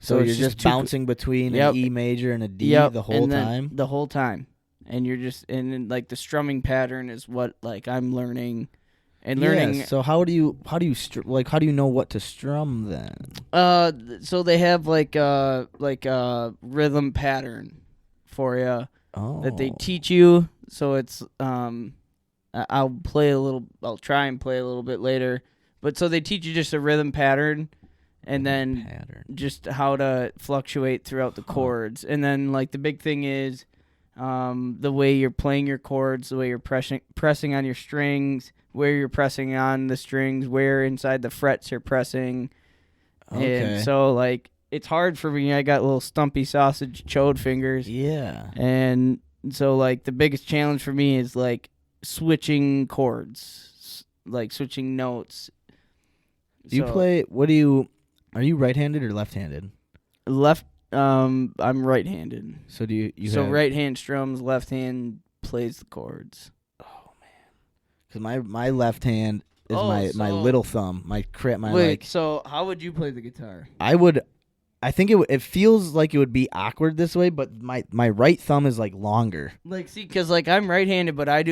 So it's you're just two bouncing between Yep. an E major and a D Yep, the whole and then time? The whole time. And you're just and then, like the strumming pattern is what like I'm learning. And learning. Yes. So how do you know what to strum then? So they have like a rhythm pattern for you Oh. that they teach you. So it's I'll try and play a little bit later. But so they teach you just a rhythm pattern, and then pattern. just how to fluctuate throughout the chords. And then like the big thing is the way you're playing your chords, the way you're pressing on your strings, where you're pressing on the strings, where inside the frets you're pressing. Okay. And so like it's hard for me. I got little stumpy sausage chode fingers. Yeah. And so like the biggest challenge for me is like switching chords, like switching notes. Do you So, play? Are you right-handed or left-handed? I'm right-handed. So do you So have, right hand strums, left hand plays the chords. Because my left hand is Oh, my so- little thumb. My Wait, like. so how would you play the guitar? I think it feels like it would be awkward this way, but my right thumb is like longer. Like, see, because like I'm right-handed, but I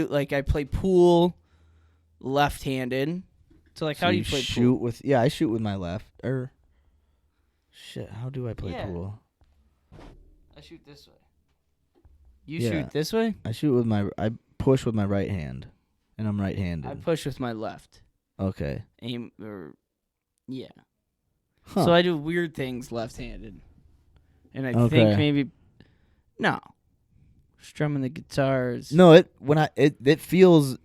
play pool left-handed. So like, So how do you play shoot pool? with? Yeah, I shoot with my left. Shit, how do I play Yeah. pool? I shoot this way. You Yeah. shoot this way? I push with my right hand, and I'm right-handed. I push with my left. Okay. Yeah. Huh. So I do weird things left-handed, and I Okay. think maybe strumming the guitars. No, it feels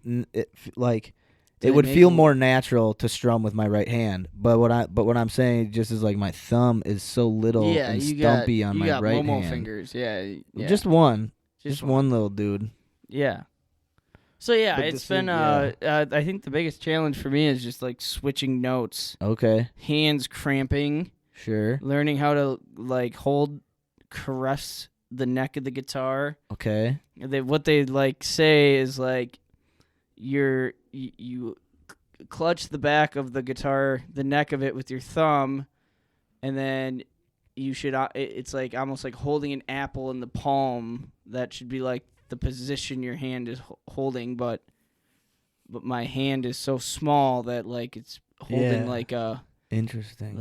like Did it it would make feel a- more natural to strum with my right hand. But what I'm saying just is like my thumb is so little Yeah, and you got stumpy on you my got right Momo hand. fingers. Yeah. Just one. Just Just one little dude. Yeah. So yeah, But it's this been. is- I think the biggest challenge for me is just like switching notes, Okay. hands cramping, Sure. learning how to like caress the neck of the guitar. Okay. What they like say is like you clutch the back of the guitar, the neck of it with your thumb, and then you should. It's like almost like holding an apple in the palm. That should be like the position your hand is holding, but my hand is so small that like it's holding Yeah. like a Interesting.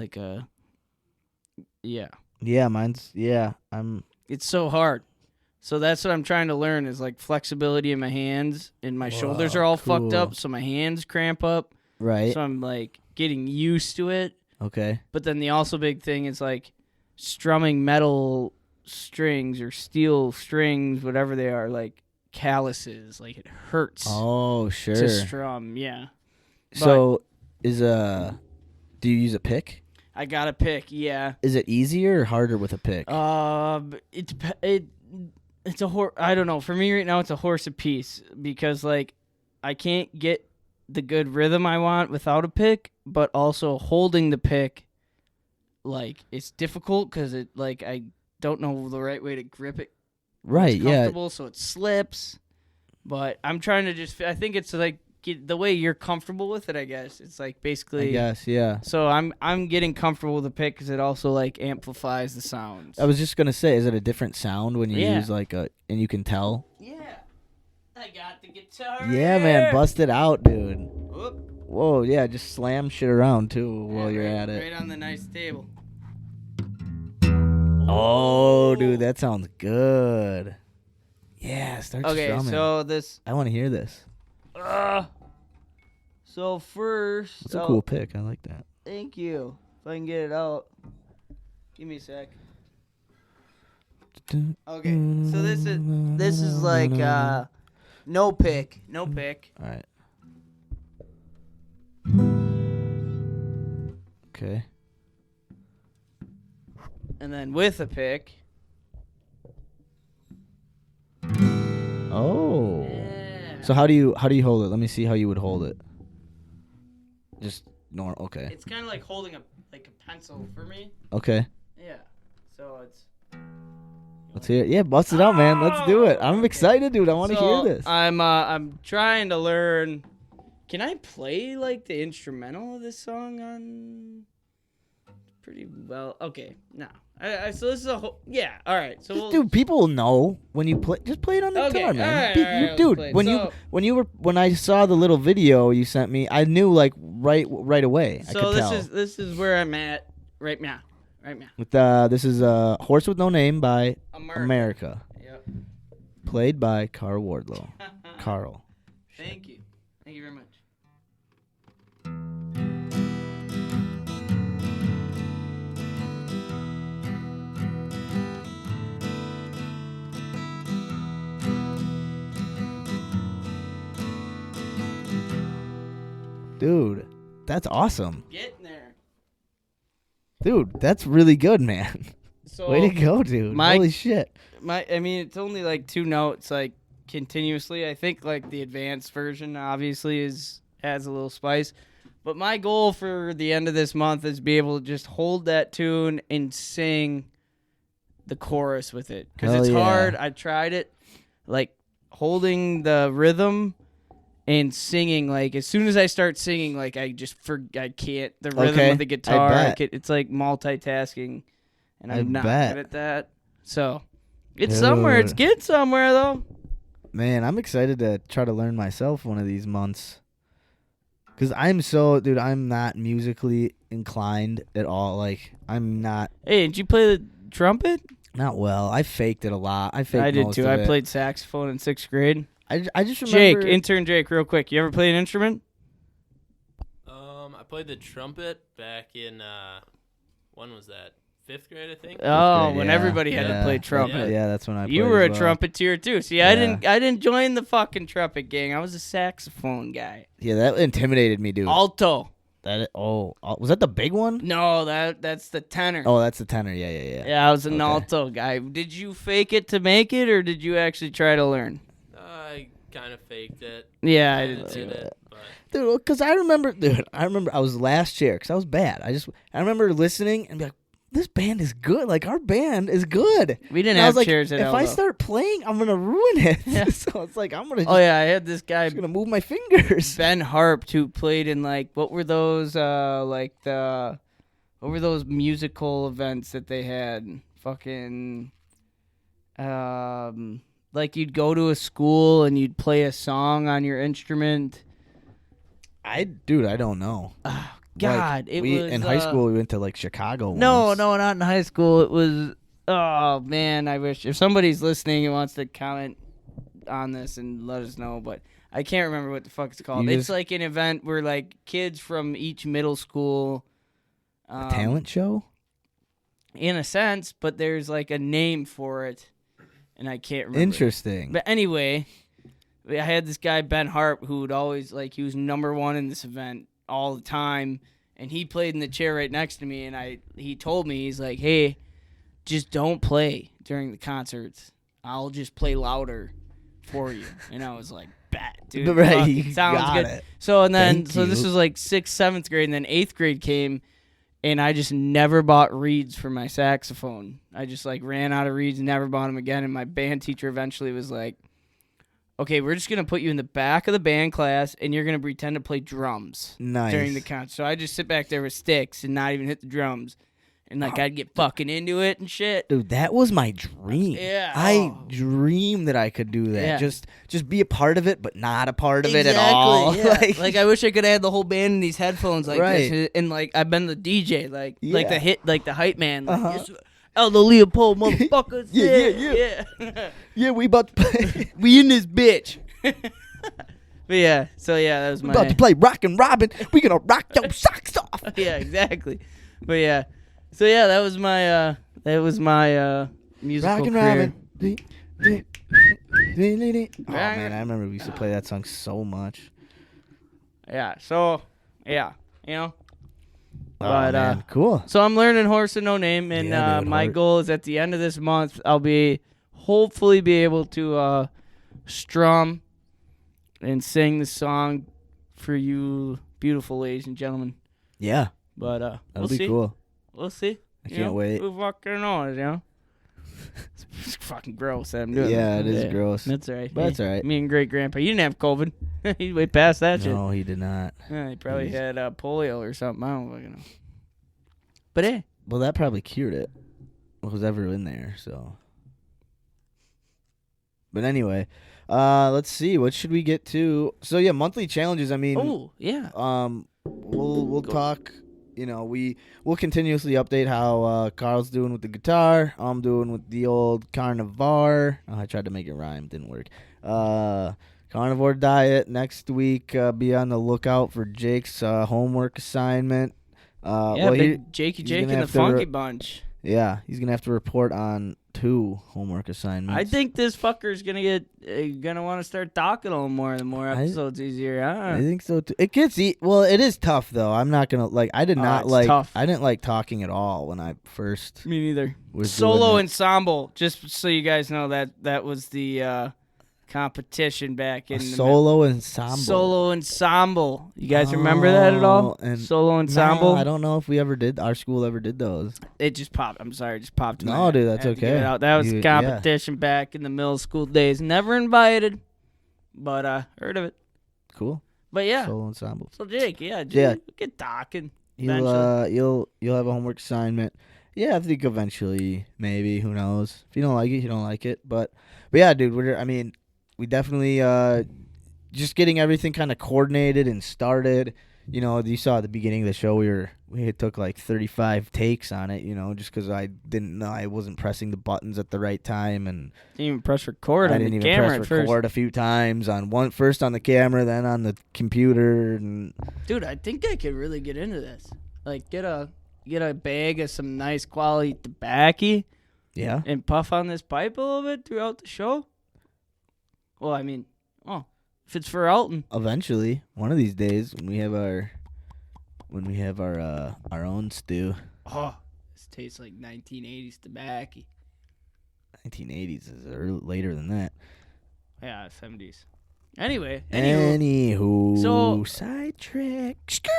yeah. Yeah, It's so hard. So that's what I'm trying to learn is like flexibility in my hands, and my shoulders Whoa, are all fucked cool. up, so my hands cramp up. right. So I'm like getting used to it. Okay. But then the also big thing is like strumming metal strings or steel strings, whatever they are, like calluses. Like it hurts Oh, sure. to strum. Yeah. So do you use a pick? I got to pick. Yeah. Is it easier or harder with a pick? It's a horse. I don't know. For me right now, it's a horse apiece because like I can't get the good rhythm I want without a pick, but also holding the pick, like it's difficult because it like I don't know the right way to grip it. right, It's yeah. comfortable, so it slips. But I'm trying to just. I think it's like get the way you're comfortable with it. I guess it's like I basically. guess, yeah. So I'm getting comfortable with the pick because it also like amplifies the sounds. I was just going to say, is it a different sound when you Yeah. use like and you can tell? Yeah, I got the guitar. Yeah, man, bust it out, dude. Whoop. Whoa, yeah, just slam shit around too while you're right, at it. Right on the nice table. Oh, dude, that sounds good. Yeah, start Okay, strumming. so this. I want to hear this. So first. It's a cool pick. I like that. Thank you. If I can get it out. Give me a sec. Okay, so this is like no pick. All right. Okay. And then with a pick. Oh. Yeah. So how do you hold it? Let me see how you would hold it. Just normal. Okay. It's kind of like holding a pencil for me. Okay. Yeah. So it's. Let's hear it. Yeah, bust it out, man. Let's do it. I'm Okay. excited, dude. I want to hear this. I'm trying to learn. Can I play like the instrumental of this song on? Pretty well. Okay. No. So this is a whole. Yeah. All right. So we'll, Dude, people will know when you play. Just play it on the Okay, guitar, man. alright, Be- alright, you- let's dude, play it. when I saw the little video you sent me, I knew like right away. I So could this tell. is where I'm at right now. Right now. With this is Horse with No Name by America, Yep. played by Carl Wardlow. Carl. Thank you. Thank you very much. Dude, that's awesome. Getting there. Dude, that's really good, man. So Way to go, dude. my- Holy shit. I mean, it's only like 2 notes, like continuously. I think like the advanced version obviously has a little spice, but my goal for the end of this month is be able to just hold that tune and sing the chorus with it because Hell it's yeah. hard. I tried it, like holding the rhythm and singing. Like as soon as I start singing, like I can't the rhythm Okay, of the guitar. bet. It's like multitasking, and I'm not bet. good at that. So it's somewhere. It's Dude. getting somewhere though. Man, I'm excited to try to learn myself one of these months. Because I'm not musically inclined at all. Like, I'm not Hey, did you play the trumpet? well. I faked it a lot. I faked I did most too. of I it. played saxophone in 6th grade. I just Jake, remember. intern Jake, real quick. You ever play an instrument? I played the trumpet back in when was that? 5th grade, I think. Oh, grade, when yeah. everybody had to play trumpet. Yeah, that's when I played You were a as well. trumpeter too. See, Yeah. I didn't join the fucking trumpet gang. I was a saxophone guy. Yeah, that intimidated me, dude. Alto. Was that the big one? No, that's the tenor. Oh, that's the tenor. Yeah. Yeah, I was an Okay. alto guy. Did you fake it to make it, or did you actually try to learn? I kind of faked it. Yeah, I Kinda did too. it, but Dude, because I remember I was last year because I was bad. I remember listening and be like, this band is good. Like, our band is good. We didn't And I have was like, chairs at if I Elbow. start playing, I'm going to ruin it. Yeah. So it's like, I'm going to Oh yeah, I had this guy just going to move my fingers. Ben Harp who played in like what were those musical events that they had? Fucking like you'd go to a school and you'd play a song on your instrument. I don't know. God, Like, it we was in high school. We went to like Chicago. No, once. no, not in high school. It was. Oh man, I wish if somebody's listening and wants to comment on this and let us know, but I can't remember what the fuck it's called. You It's just- like an event where like kids from each middle school. A talent show. in a sense, but there's like a name for it, and I can't remember. Interesting. But anyway, I had this guy Ben Harp who would always he was number one in this event all the time, and he played in the chair right next to me, and he told me, he's like, hey, just don't play during the concerts. I'll just play louder for you. And I was like, bet, dude. Right, fuck, you sounds got good. it. So and then Thank this you. was like 6th, 7th grade, and then 8th grade came, and I just never bought reeds for my saxophone. I just ran out of reeds and never bought them again. And my band teacher eventually was like, okay, we're just going to put you in the back of the band class, and you're going to pretend to play drums Nice. during the concert. So I just sit back there with sticks and not even hit the drums. And I'd get fucking into it and shit. Dude, that was my dream. Yeah. I dreamed that I could do that. Yeah. Just be a part of it, but not a part of it at all. Yeah. like, I wish I could have had the whole band in these headphones like Right. this, and I've been the DJ, like Yeah. the hype man, Uh-huh. yes, Aldo Leopold, motherfuckers, Yeah. yeah, we about to play. we in this bitch. But yeah, so yeah, that was we my about to play Rock and Robin. We gonna rock your socks off. yeah, exactly. But yeah, so yeah, that was my musical Rock and career. Robin. Oh man, I remember we used to play that song so much. Yeah, so yeah, you know. Oh, But man. Cool. so I'm learning Horse and No Name, and Yeah, dude, my Horse. goal is at the end of this month I'll hopefully be able to strum and sing the song for you beautiful ladies and gentlemen. Yeah, But that'll we'll be see. cool. We'll see. I You can't know, wait. Who fucking knows, you know? It's fucking gross that I'm doing Yeah, this. it is gross. That's all right. But that's all right. Me and great grandpa, you didn't have COVID. He way past that shit. No, he did not. Yeah, he probably had polio or something. I don't fucking know. But hey, Well, that probably cured it. What was ever in there, so. But anyway, let's see. What should we get to? So yeah, monthly challenges. I mean, oh yeah. we'll talk. You know, we'll continuously update how Carl's doing with the guitar. I'm doing with the old carnivore. Oh, I tried to make it rhyme, didn't work. Carnivore diet next week. Be on the lookout for Jake's homework assignment. Yeah, well, big Jakey he's Jake gonna and the have to Funky Bunch. yeah, he's gonna have to report on 2 homework assignments. I think this fucker's gonna want to start talking a little more. The more episodes he's here. I think so too. It gets well. It is tough though. I'm not gonna I did not it's like. tough. I didn't like talking at all when I first Me neither. was Solo doing it. ensemble. Just so you guys know that was the competition back in the solo ensemble. Solo ensemble. You guys remember that at all? And Solo ensemble. No, I don't know if we ever did. Our school ever did those. It just popped. I'm sorry, it just popped in my No, head. dude, I that's had to get okay. it out. That was You- competition back in the middle school days. Never invited, but heard of it. Cool. But yeah. Solo ensemble. So Jake, yeah, Yeah. we'll get talking. You'll have a homework assignment. Yeah, I think eventually, maybe. Who knows? If you don't like it, you don't like it. But yeah, dude. We definitely just getting everything kind of coordinated and started. You know, you saw at the beginning of the show we took like 35 takes on it. You know, just because I didn't know I wasn't pressing the buttons at the right time, and Didn't even press record I on didn't the even camera press at record first. a few times first on the camera, then on the computer, and Dude, I think I could really get into this. Like, get a bag of some nice quality tobacco yeah. and puff on this pipe a little bit throughout the show. Well, I mean, if it's for Alton. Eventually, one of these days, when we have our own stew. Oh, this tastes like 1980s tobacco. 1980s is later than that. Yeah, 70s. Anyway. Anywho, So- sidetrack. Skirt.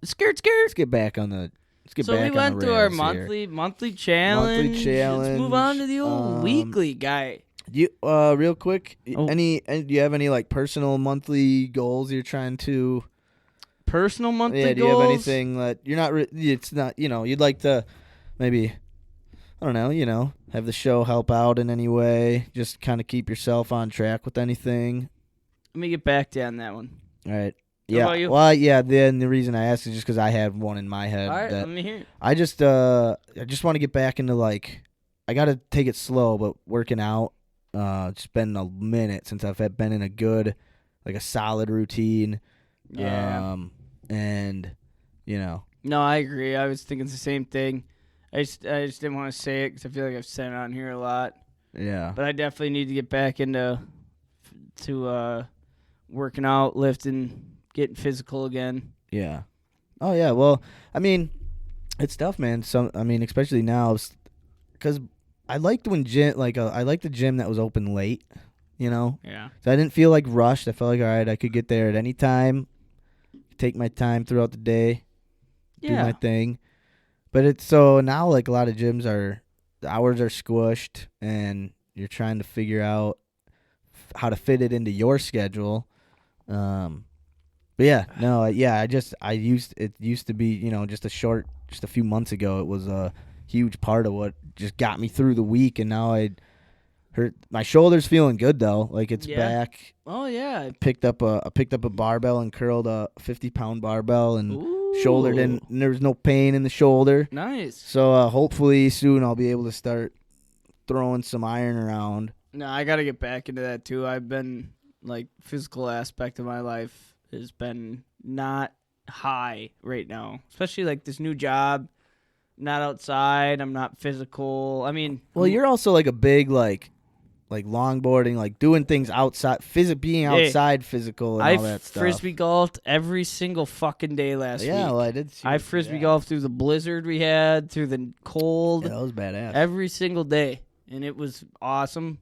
Let's get back on the. Let's get So back we on went the through our rails here. monthly challenge. Let's move on to the old weekly guy. You real quick. Oh. Do you have any like personal monthly goals you're trying to? Personal monthly Yeah. Do goals. you have anything that you're not? It's not. You'd like to, maybe. I don't know. Have the show help out in any way. Just kind of keep yourself on track with anything. Let me get back to you on that one. All right. How Yeah. about you? Well, yeah. Then the reason I asked is just because I had one in my head. All right, that let me hear it. I just want to get back into like, I got to take it slow, but working out. It's been a minute since I've been in a solid routine. Yeah. And No, I agree. I was thinking the same thing. I just didn't want to say it because I feel like I've said it on here a lot. yeah. But I definitely need to get back into working out, lifting, getting physical again. Yeah. Oh yeah. Well, I mean, it's tough, man. Especially now, because I liked when I liked the gym that was open late. So Yeah. I didn't feel like rushed. I felt like all right, I could get there at any time, take my time throughout the day, do my thing. But it's so now like a lot of gyms the hours are squished, and you're trying to figure out how to fit it into your schedule. But yeah, no, it used to be, just a few months ago, it was a huge part of what just got me through the week, and now my shoulder's feeling good though, like it's back. Oh yeah. I picked up a barbell and curled a 50-pound barbell, and Ooh. there was no pain in the shoulder. Nice. So hopefully soon I'll be able to start throwing some iron around. No, I got to get back into that too. I've been like physical aspect of my life has been not high right now, especially like this new job. Not outside. I'm not physical. I mean, Well, you're also like a big like longboarding, like doing things outside, being outside physical and all that stuff. frisbee golfed every single fucking day last week. Yeah, well, I did see I frisbee golfed through the blizzard we had, through the cold, Yeah, that was badass. every single day, and it was awesome.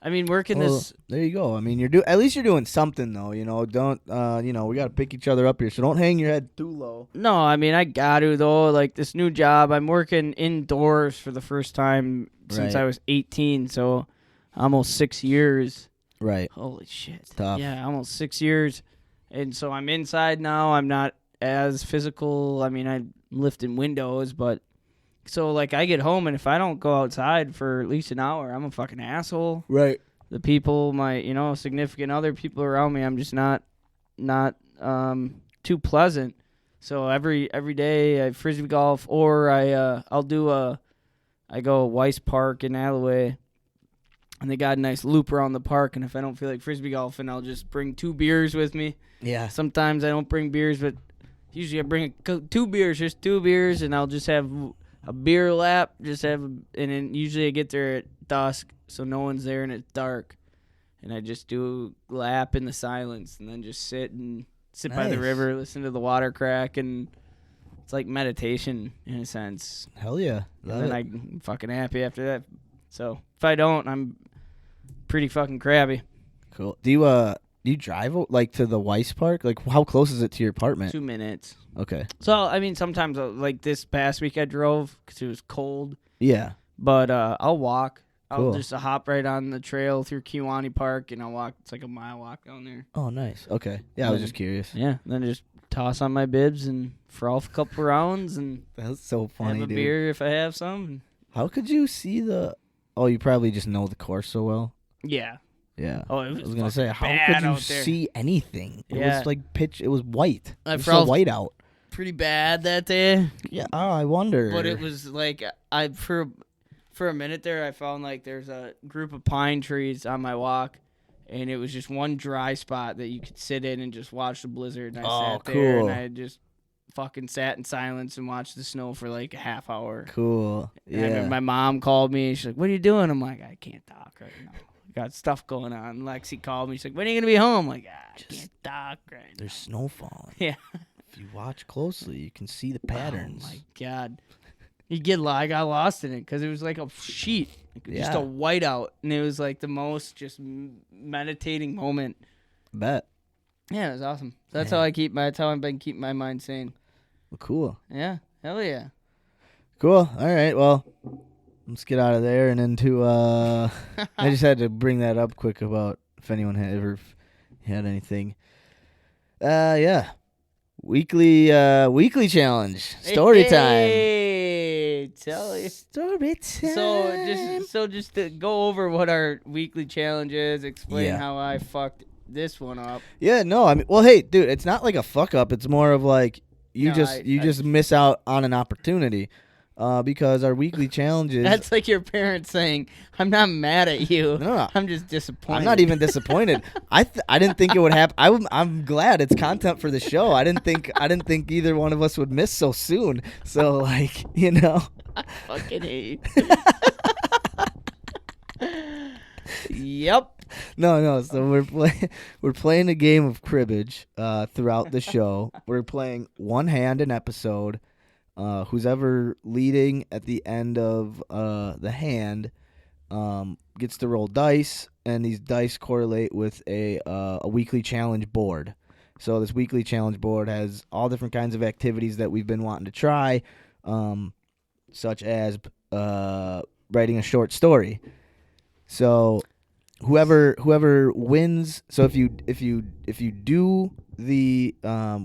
I mean, working this. There you go. I mean, at least you're doing something though. Don't we got to pick each other up here, so don't hang your head too low. No, I mean I got to though. Like this new job, I'm working indoors for the first time since Right. I was 18, so almost 6 years. Right. Holy shit. Tough. Yeah, almost 6 years. And so I'm inside now. I'm not as physical. I mean, I'm lifting windows, but so like I get home and if I don't go outside for at least an hour, I'm a fucking asshole. Right. The people, my significant other people around me, I'm just not too pleasant. So every day I frisbee golf, or I go Weiss Park in Alloway. And they got a nice loop around the park, and if I don't feel like frisbee golfing, I'll just bring 2 beers with me. Yeah. Sometimes I don't bring beers, but usually I bring 2 beers, and I'll just have a beer lap, and then usually I get there at dusk, so no one's there and it's dark. And I just do a lap in the silence, and then just sit by the Nice. river, listen to the water crack, and it's like meditation in a sense. Hell yeah. And then I'm fucking happy after that. So if I don't, I'm pretty fucking crabby. Cool. Do you drive like to the Weiss Park? Like, how close is it to your apartment? 2 minutes. Okay. So, I mean, sometimes, like this past week I drove because it was cold. Yeah. But I'll walk. Cool. I'll just hop right on the trail through Kiwani Park, and I'll walk. It's like a mile walk down there. Oh, nice. Okay. Yeah, I was just curious. Yeah, then I just toss on my bibs and froth a couple rounds and That's so funny, have a dude. beer if I have some. How could you see the... Oh, you probably just know the course so well. Yeah. Yeah. Oh, it I was was going to say, how bad could you out there. see anything? It Yeah. was like pitch... It was white. I It was so froze white out. pretty bad that day. Yeah. Oh, I wonder. But it was like for a minute there, I found like there's a group of pine trees on my walk, and it was just one dry spot that you could sit in and just watch the blizzard. And I sat there cool. and I just fucking sat in silence and watched the snow for like a half hour. Cool. And I remember Yeah. my mom called me. She's like, "What are you doing?" I'm like, "I can't talk right now. Got stuff going on." Lexi called me. She's like, "When are you gonna be home?" I'm like, I can't talk right now. There's snow falling. Yeah. If you watch closely, you can see the patterns. Oh my god. I got lost in it because it was like a sheet, just Yeah. a whiteout, and it was like the most just meditating moment. Bet. Yeah, it was awesome. So that's Man. That's how I've been keeping my mind sane. Well, cool. Yeah, hell yeah. Cool. All right. Well, let's get out of there and into. I just had to bring that up quick about if anyone had ever had anything. Yeah. Weekly challenge. Story time. Hey, tell you. Story time. So just to go over what our weekly challenge is, explain Yeah. how I fucked this one up. Yeah. No. I mean, well, hey, dude, it's not like a fuck up. It's more of like you No, just miss out on an opportunity. Because our weekly challenges. That's like your parents saying, "I'm not mad at you. No. I'm just disappointed." I'm not even disappointed. I didn't think it would happen. I'm glad it's content for the show. I didn't think either one of us would miss so soon. So like, you know. I fucking hate you. Yep. No. So we're playing a game of cribbage throughout the show. We're playing one hand an episode. Who's ever leading at the end of the hand gets to roll dice, and these dice correlate with a weekly challenge board. So this weekly challenge board has all different kinds of activities that we've been wanting to try, such as writing a short story. So whoever wins. So if you do the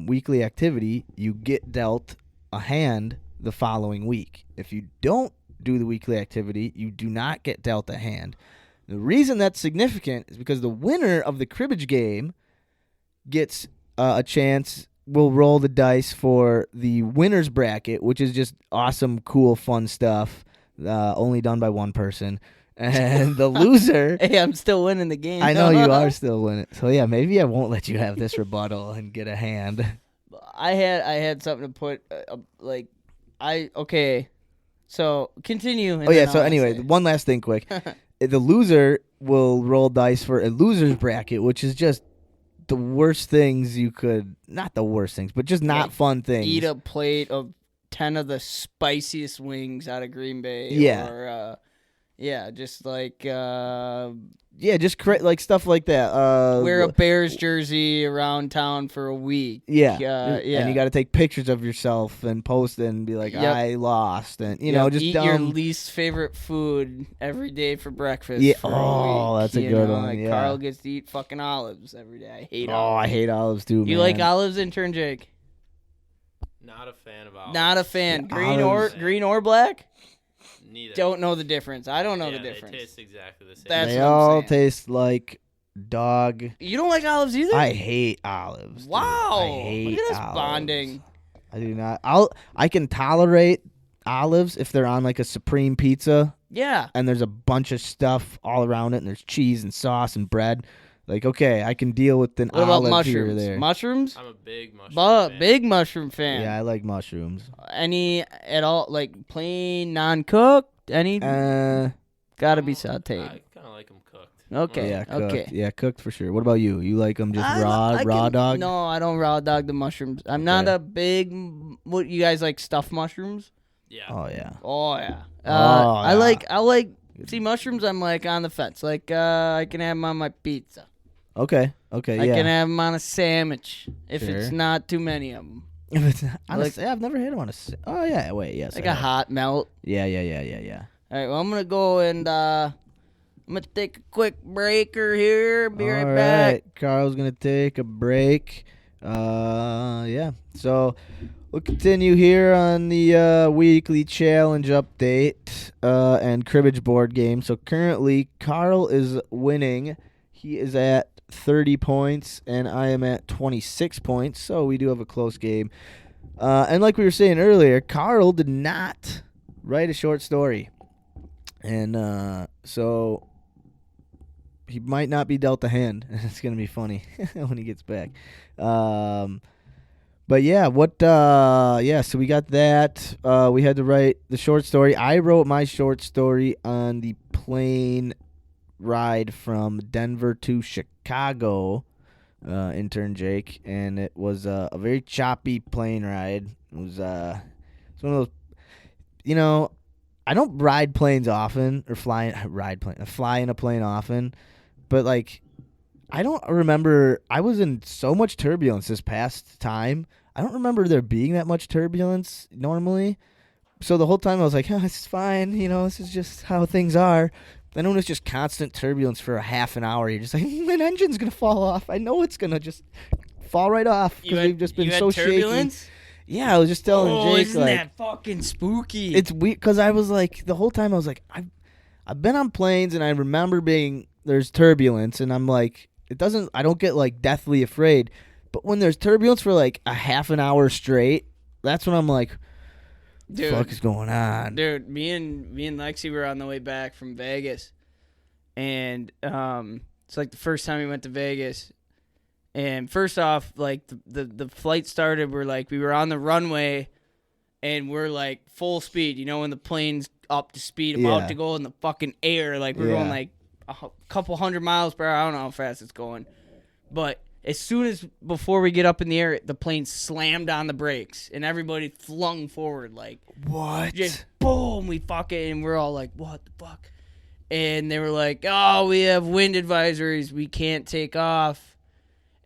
weekly activity, you get dealt a hand the following week. If you don't do the weekly activity, you do not get dealt a hand. The reason that's significant is because the winner of the cribbage game gets a chance. We'll roll the dice for the winner's bracket, which is just awesome, cool, fun stuff, only done by one person. And the loser... Hey, I'm still winning the game. I know you are still winning. So yeah, maybe I won't let you have this rebuttal and get a hand. I had something to put okay. So continue. and Oh yeah. then So I'll anyway, say. one last thing, quick. The loser will roll dice for a loser's bracket, which is just the worst things you could. Not the worst things, but just not fun things. Eat a plate of 10 of the spiciest wings out of Green Bay. Yeah. Or just like Yeah, just like stuff like that. wear a Bears jersey around town for a week. Yeah. Yeah. And you got to take pictures of yourself and post it and be like, Yep. I lost, and you know, just eat dumb. your least favorite food every day for breakfast. Yeah. For a Oh, week, that's a you good know, one, Like yeah. Carl gets to eat fucking olives every day. I hate Oh, olives. I hate olives too, man. You like olives, Intern Jake? Not a fan of olives. Not a fan. Yeah, olives. Green or black? Neither. Don't know the difference. I don't know yeah, the difference. They taste exactly the same. That's They what I'm all saying. taste like dog. You don't like olives either? I hate olives. dude. Wow. I hate Look at us olives. bonding. I do not. I can tolerate olives if they're on like a supreme pizza Yeah. and there's a bunch of stuff all around it and there's cheese and sauce and bread. Like, okay, I can deal with an What about olive here or mushrooms? there. Mushrooms? I'm a big mushroom fan. Big mushroom fan. Yeah, I like mushrooms. Any at all, like plain, non-cooked? Any? Gotta be sauteed. I kind of like them cooked. Okay. Yeah, cooked. Okay. Yeah, cooked for sure. What about you? You like them just I raw can- dog? No, I don't raw dog the mushrooms. I'm not Okay. a big. What you guys like? Stuffed mushrooms? Yeah. Oh yeah. Oh yeah. Oh, I yeah. like. See mushrooms. I'm like on the fence. Like I can have them on my pizza. Okay, I yeah. can have them on a sandwich if it's Sure. not too many of them. If it's not, Like- I've never had them on oh yeah, wait, yes. Like I a have. hot melt. Yeah. All right, well, I'm going to go and I'm going to take a quick breaker here. Be right back. Carl's gonna take a break. Yeah. So we'll continue here on the weekly challenge update and cribbage board game. So currently, Carl is winning. He is at 30 points, and I am at 26 points. So we do have a close game. And like we were saying earlier, Carl did not write a short story, and so he might not be dealt a hand. It's gonna be funny when he gets back. But yeah, so we got that. We had to write the short story. I wrote my short story on the plane ride from Denver to Chicago, Intern Jake, and it was a very choppy plane ride. It was it's one of those, I don't ride planes often or fly in a plane often, but like I don't remember. I was in so much turbulence this past time. I don't remember there being that much turbulence normally. So the whole time I was like, oh, this is fine. This is just how things are. Then when it's just constant turbulence for a half an hour, you're just like, my engine's going to fall off. I know it's going to just fall right off because we've just been so turbulence? shaky. Yeah, I was just telling Jake, isn't like, that fucking spooky? it's weird because I was like, the whole time I was like, I've been on planes and I remember there's turbulence and I'm like, I don't get like deathly afraid. But when there's turbulence for like a half an hour straight, that's when I'm like, Dude, fuck is going on? Dude, me and Lexi were on the way back from Vegas, and it's like the first time we went to Vegas. And first off, like the flight started, we were on the runway, and we're like full speed. When the plane's up to speed, about to go in the fucking air, like we're going like a couple 100 miles per hour. I don't know how fast it's going, but as soon as before we get up in the air, the plane slammed on the brakes and everybody flung forward like What? just boom. We fucking and we're all like, what the fuck? And they were like, oh, we have wind advisories, we can't take off.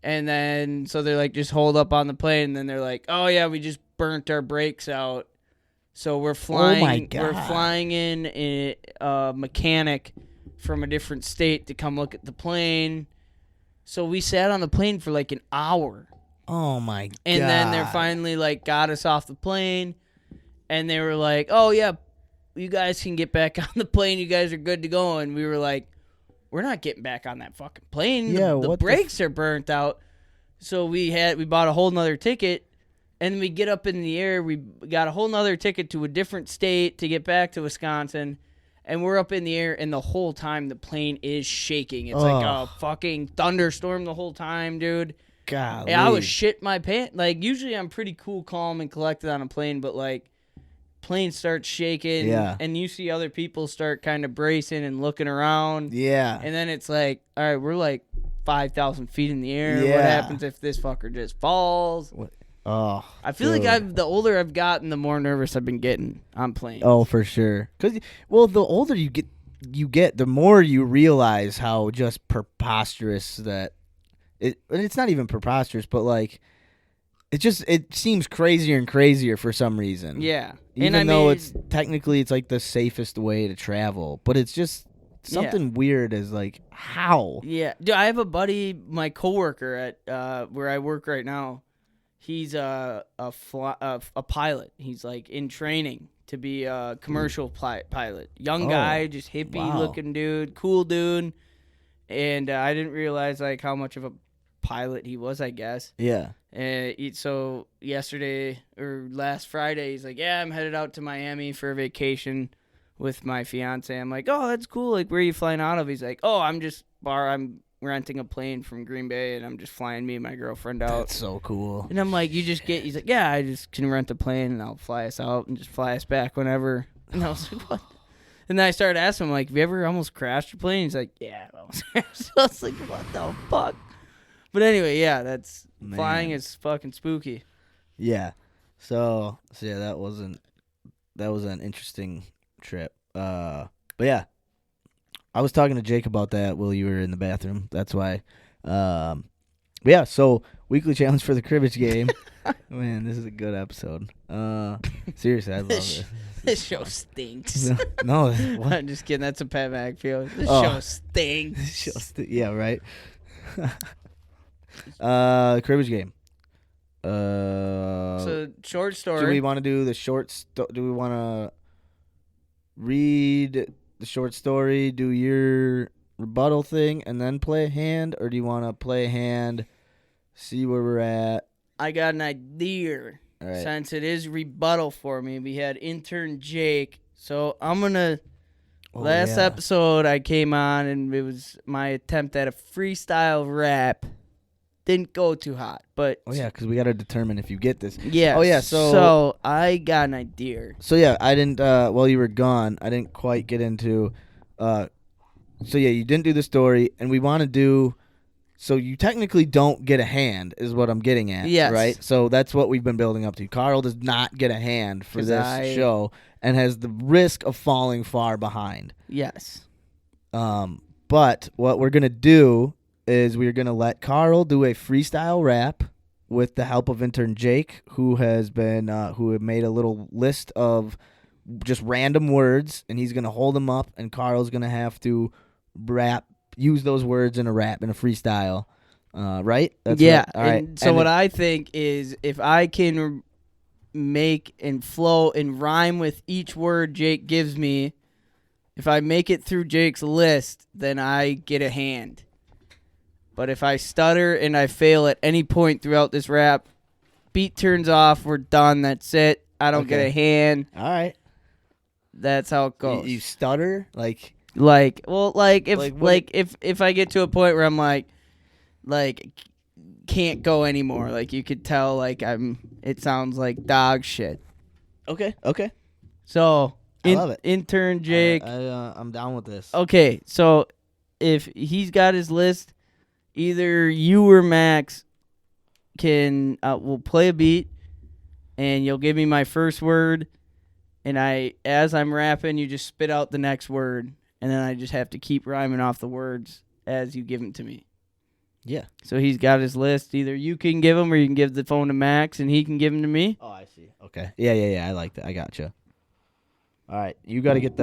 And then so they're like, just hold up on the plane. And then they're like, oh yeah, we just burnt our brakes out. So we're flying. Oh my God. We're flying in a mechanic from a different state to come look at the plane. So we sat on the plane for like an hour. Oh my God. And then they finally like got us off the plane. And they were like, oh yeah, you guys can get back on the plane. You guys are good to go. And we were like, we're not getting back on that fucking plane. Yeah, the brakes are burnt out. So we bought a whole nother ticket. And we get up in the air. We got a whole nother ticket to a different state to get back to Wisconsin. And we're up in the air, and the whole time the plane is shaking. It's like a fucking thunderstorm the whole time, dude. Golly. And I was shit my pants. Like, usually I'm pretty cool, calm, and collected on a plane, but, like, plane starts shaking. Yeah. And you see other people start kind of bracing and looking around. Yeah. And then it's like, all right, we're, like, 5,000 feet in the air. Yeah. What happens if this fucker just falls? Oh, I feel dude. like the older I've gotten, the more nervous I've been getting on planes. Oh, for sure. The older you get, the more you realize how just preposterous that it. And it's not even preposterous, but like, it seems crazier and crazier for some reason. Yeah, Even though it's technically like the safest way to travel, but it's just something weird. Is like how. Yeah, dude, I have a buddy, my coworker at where I work right now. He's a pilot. He's like in training to be a commercial pilot. Young guy, just hippie looking dude, cool dude. And I didn't realize like how much of a pilot he was, I guess. Yeah. And so yesterday or last Friday, he's like, yeah, I'm headed out to Miami for a vacation with my fiance. I'm like, oh, that's cool. Like, where are you flying out of? He's like, oh, I'm renting a plane from Green Bay, and I'm just flying me and my girlfriend out. That's so cool. And I'm like, he's like, yeah, I just can rent a plane, and I'll fly us out and just fly us back whenever. And I was like, what? And then I started asking him, like, have you ever almost crashed your plane? He's like, yeah, I almost crashed. So I was like, what the fuck? But anyway, yeah, flying is fucking spooky. Yeah. So yeah, that was an interesting trip. But yeah, I was talking to Jake about that while you were in the bathroom. That's why Yeah, so weekly challenge for the cribbage game. Man, this is a good episode. Seriously, I love it. This show stinks. No, what? I'm just kidding. That's a Pat McAfee. This Oh. show stinks. Yeah, right. Cribbage game. So short story. Do we want to do the do we want to read the short story, do your rebuttal thing, and then play a hand? Or do you want to play a hand, see where we're at? I got an idea. All right. Since it is rebuttal for me, we had Intern Jake. So I'm going to... Last episode I came on, and it was my attempt at a freestyle rap. Didn't go too hot, but... Oh, yeah, because we got to determine if you get this. Yeah. Oh, yeah, So I got an idea. So, yeah, I didn't... while you were gone, I didn't quite get into... so, yeah, you didn't do the story, and we want to do... So you technically don't get a hand, is what I'm getting at, Yes. right? So that's what we've been building up to. Kärel does not get a hand for 'Cause this show and has the risk of falling far behind. Yes. But what we're going to do is we're going to let Kärel do a freestyle rap with the help of Intern Jake, who has been who have made a little list of just random words, and he's going to hold them up, and Kärel's going to have to use those words in a rap, in a freestyle, right? That's yeah. All right. And so what I think is if I can make and flow and rhyme with each word Jake gives me, if I make it through Jake's list, then I get a hand. But if I stutter and I fail at any point throughout this rap, beat turns off, we're done, that's it. I don't get a hand. All right. That's how it goes. You stutter? Like if I get to a point where I'm like can't go anymore, like you could tell it sounds like dog shit. Okay. So I love it. Intern Jake. I'm down with this. Okay, so if he's got his list, either you or Max can will play a beat, and you'll give me my first word, and as I'm rapping, you just spit out the next word. And then I just have to keep rhyming off the words as you give them to me. Yeah. So he's got his list. Either you can give him or you can give the phone to Max and he can give them to me. Oh, I see. Okay. Yeah. I like that. I gotcha. All right. You got to get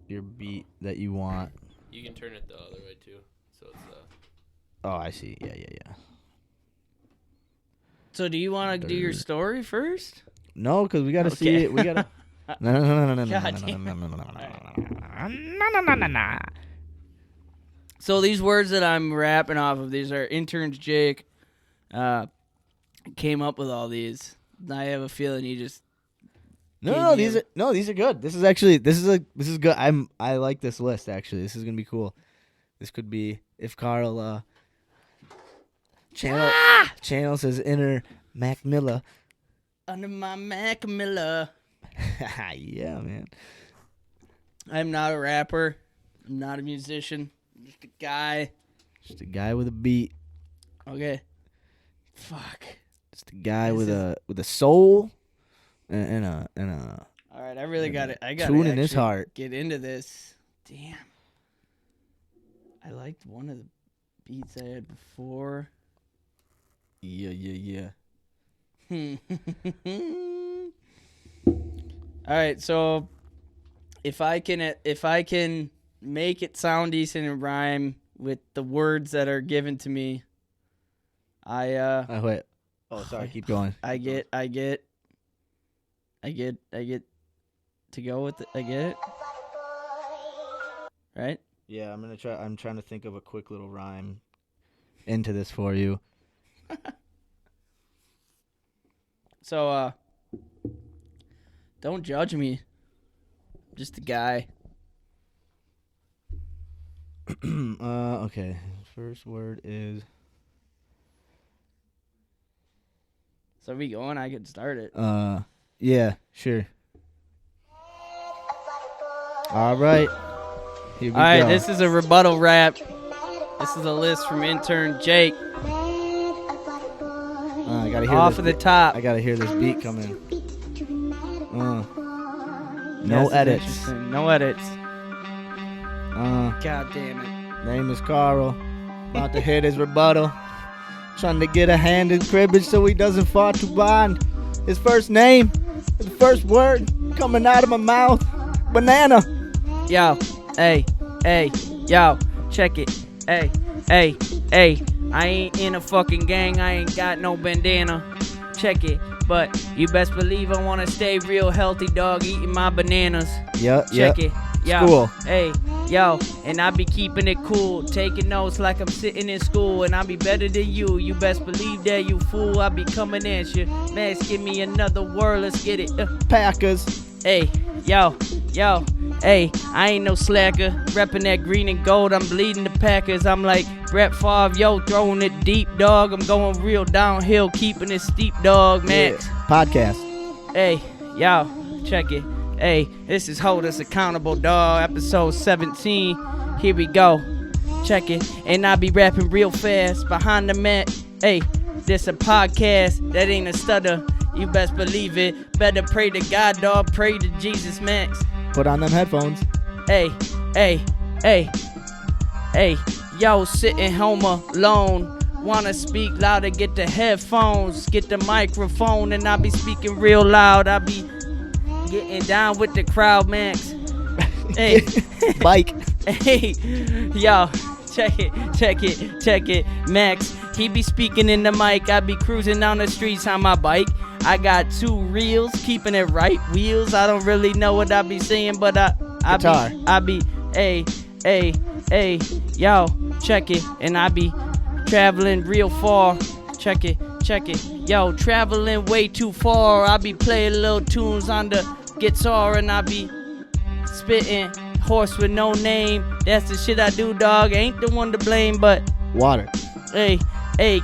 your beat that you want. You can turn it the other way too. So it's Oh, I see. Yeah. So do you want to do your story first? No, because we got to see Okay. it. We got to... No. God damn it. So these words that I'm rapping off of, these are Interns Jake came up with all these. I have a feeling he just No, these are good. This is good. I like this list actually. This is gonna be cool. This could be if Kärel channels his inner Mac Miller. under my Mac Miller. Yeah, man. I'm not a rapper. I'm not a musician. I'm just a guy. Just a guy with a beat. Okay. Fuck. Just a guy with a soul and a All right, I really got it. I got tune in his heart. Get into this. Damn. I liked one of the beats I had before. Yeah. All right, so if I can make it sound decent and rhyme with the words that are given to me, Oh, wait. Oh, sorry. Keep going. I get to go with it. I get it. Right? Yeah, I'm trying to think of a quick little rhyme into this for you. So don't judge me. I'm just a guy. Okay. First word is So are we going? I could start it. yeah, sure. All right. Here we All right, go. this is a rebuttal rap. This is a list from Intern Jake. I gotta hear Off this of the beat. top. I gotta hear this beat come in. Yes, No it's edits. interesting. No edits. Uh, God damn it. name is Kärel. About to hit his rebuttal. Trying to get a hand in cribbage so he doesn't fall to blind. His first name, the first word coming out of my mouth, banana. Yo, hey, yo, check it. Hey, I ain't in a fucking gang, I ain't got no bandana. Check it, but you best believe I wanna stay real healthy, dog, eating my bananas. Check it. Yo, School. hey, yo, and I be keeping it cool, taking notes like I'm sitting in school, and I be better than you. You best believe that, you fool. I be coming at you. Max, give me another word, let's get it. Packers. Hey, yo, hey, I ain't no slacker. Reppin' that green and gold, I'm bleeding the Packers. I'm like Brett Favre, yo, throwing it deep, dog. I'm going real downhill, keeping it steep, dog, Max. Yeah. Podcast. Hey, yo, check it. Hey, this is Hold Us Accountable, dog, episode 17. Here we go. Check it. And I be rapping real fast behind the mat. Hey, this a podcast that ain't a stutter. You best believe it. Better pray to God, dog. Pray to Jesus, Max. Put on them headphones. Hey, yo, sitting home alone. Wanna speak louder, get the headphones, get the microphone, and I be speaking real loud. I be getting down with the crowd, Max. Hey, Bike. hey, yo, check it, Max. He be speaking in the mic. I be cruising down the streets on my bike. I got 2 reels, keeping it right. Wheels, I don't really know what I be saying, but I be, hey, yo, check it, and I be traveling real far. Check it, yo, traveling way too far. I be playing little tunes on the guitar, and I be spitting horse with no name. That's the shit I do, dog. Ain't the one to blame, but Water. hey,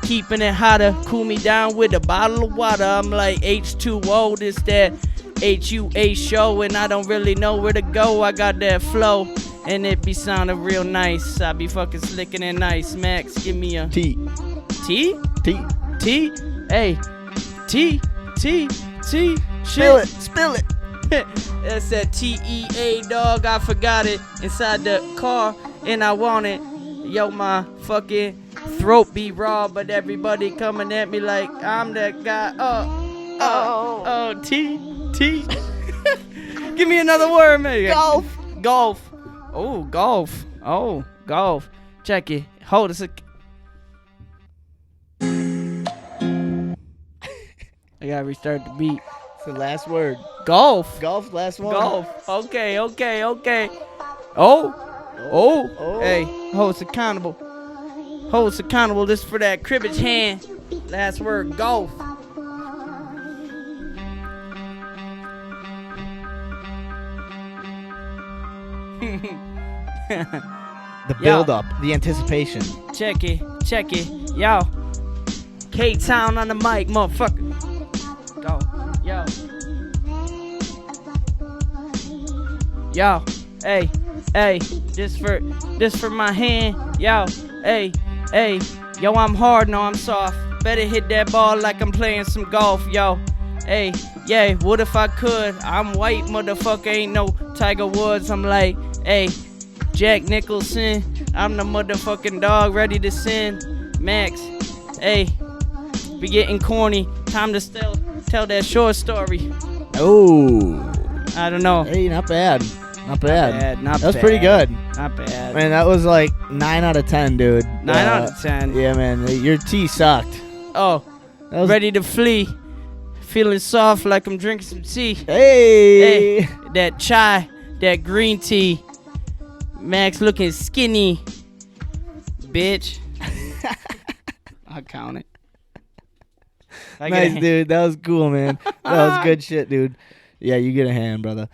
keeping it hotter. Cool me down with a bottle of water. I'm like H2O, this that HUA show, and I don't really know where to go. I got that flow, and it be sounding real nice. I be fucking slicking and nice. Max, give me a T. T? T. T? Hey, T. Spill it. That's that TEA, dog. I forgot it inside the car, and I want it. Yo, my fucking throat be raw, but everybody coming at me like I'm that guy. T. Give me another word, man. Golf. Oh, golf. Check it. Hold us. I gotta restart the beat. It's the last word. Golf. Last one. Golf. Okay. Hey, hold us accountable. This is for that cribbage hand. Last word, golf. The build up, the anticipation. Check it. Yo. K-Town on the mic, motherfucker. Go. Yo. Hey. This for my hand. Yo. Hey. Yo, I'm hard, no, I'm soft. Better hit that ball like I'm playing some golf, yo. Hey, yeah, what if I could? I'm white, motherfucker, ain't no Tiger Woods. I'm like, hey, Jack Nicholson. I'm the motherfucking dog ready to sin. Max, hey, be getting corny. Time to tell that short story. Oh. I don't know. Hey, not bad. That was bad. pretty good. Not bad. Man, that was like 9 out of 10, dude. 9 out of 10. Yeah, man. Your tea sucked. Oh, That was- ready to flee. Feeling soft like I'm drinking some tea. Hey. That chai, that green tea. Max looking skinny. Bitch. I'll count it. Nice, dude. That was cool, man. That was good shit, dude. Yeah, you get a hand, brother.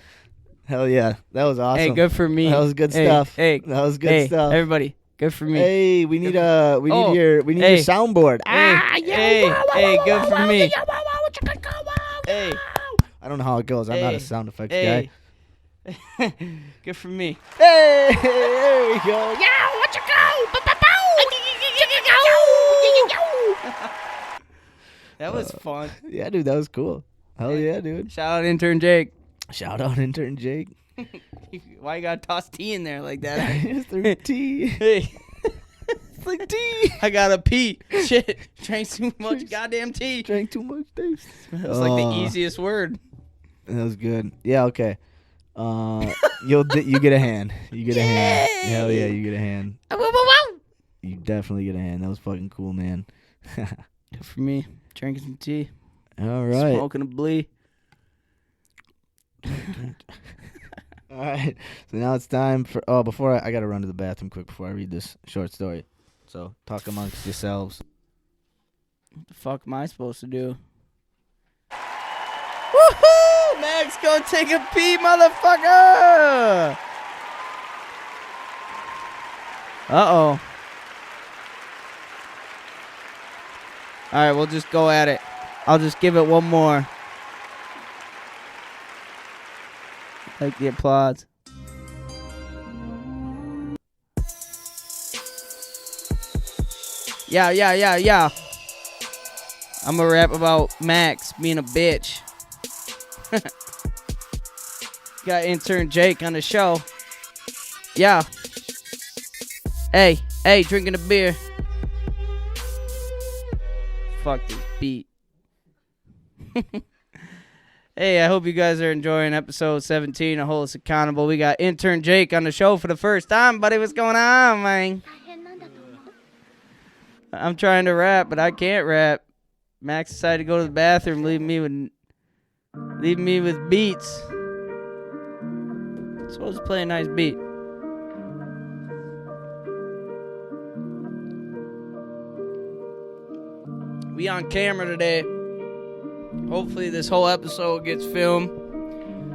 Hell yeah. That was awesome. Hey, good for me. That was good stuff. Hey, that was good stuff. Everybody, good for me. Hey, we need your soundboard. Hey, good for me. Hey, I don't know how it goes. I'm not a sound effects guy. Good for me. Hey, there we go. That was fun. Yeah, dude, that was cool. Hell yeah, dude. Shout out Intern Jake. Shout out Intern Jake. Why you gotta toss tea in there like that? Through tea. Hey. It's like tea. I gotta pee. Shit. Drank too much goddamn tea. Drank too much tea. It's like the easiest word. That was good. Yeah, okay. You get a hand. You get a hand. Hell yeah, you get a hand. You definitely get a hand. That was fucking cool, man. For me, drinking some tea. All right. Smoking a blee. All right. So now it's time for. Oh, before I got to run to the bathroom quick before I read this short story. So talk amongst yourselves. What the fuck am I supposed to do? Woohoo! Max, go take a pee, motherfucker! Uh-oh. All right, we'll just go at it. I'll just give it one more. Like the applause. Yeah. I'm gonna rap about Max being a bitch. Got intern Jake on the show. Yeah. Hey, drinking a beer. Fuck this beat. Hey, I hope you guys are enjoying episode 17 of Hold Us Accountable. We got intern Jake on the show for the first time. Buddy, what's going on, man? I'm trying to rap, but I can't rap. Max decided to go to the bathroom, leave me with beats. Supposed to play a nice beat. We on camera today. Hopefully this whole episode gets filmed.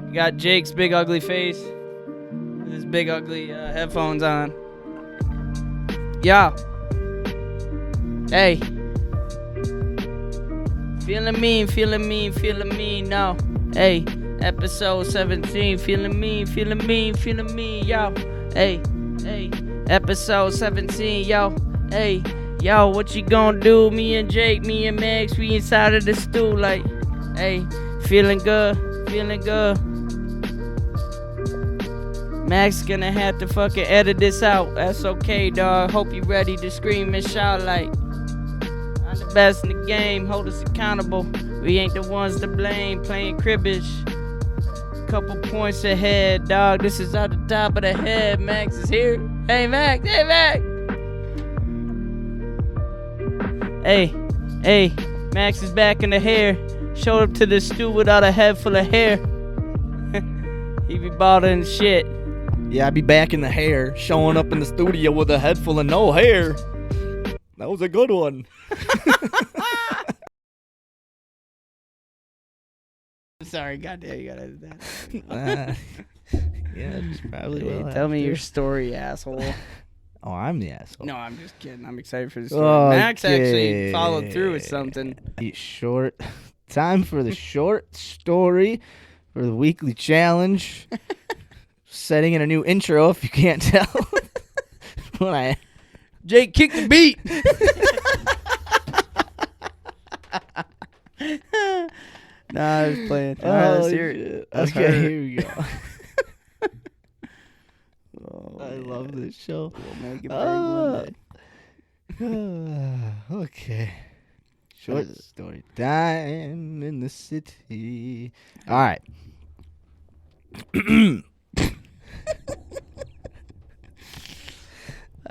We got Jake's big ugly face with his big ugly headphones on. Yeah. Hey. Feeling mean, no. Hey, episode 17, feeling mean, yo. Hey, episode 17, yo. Hey, yo, what you gonna do? Me and Jake, me and Max, we inside of the stool, like, hey, feeling good. Max gonna have to fucking edit this out. That's okay, dog. Hope you ready to scream and shout like, I'm the best in the game, hold us accountable. We ain't the ones to blame, playing cribbage. Couple points ahead, dog. This is at the top of the head. Max is here. Hey, Max. Hey, Max is back in the hair. Showed up to the stew without a head full of hair. He be bothering shit. Yeah, I be back in the hair, showing up in the studio with a head full of no hair. That was a good one. Sorry, goddamn, you gotta edit that. Yeah, probably will. Tell me your story, asshole. Oh, I'm the asshole. No, I'm just kidding. I'm excited for the story. Max actually followed through with something. Time for the short story for the weekly challenge. Setting in a new intro, if you can't tell. Jake, kick the beat. Nah, I was playing. All right, let's hear it. Okay, here we go. I love this show. We'll make it big one day. Okay. Short story time in the city. All right.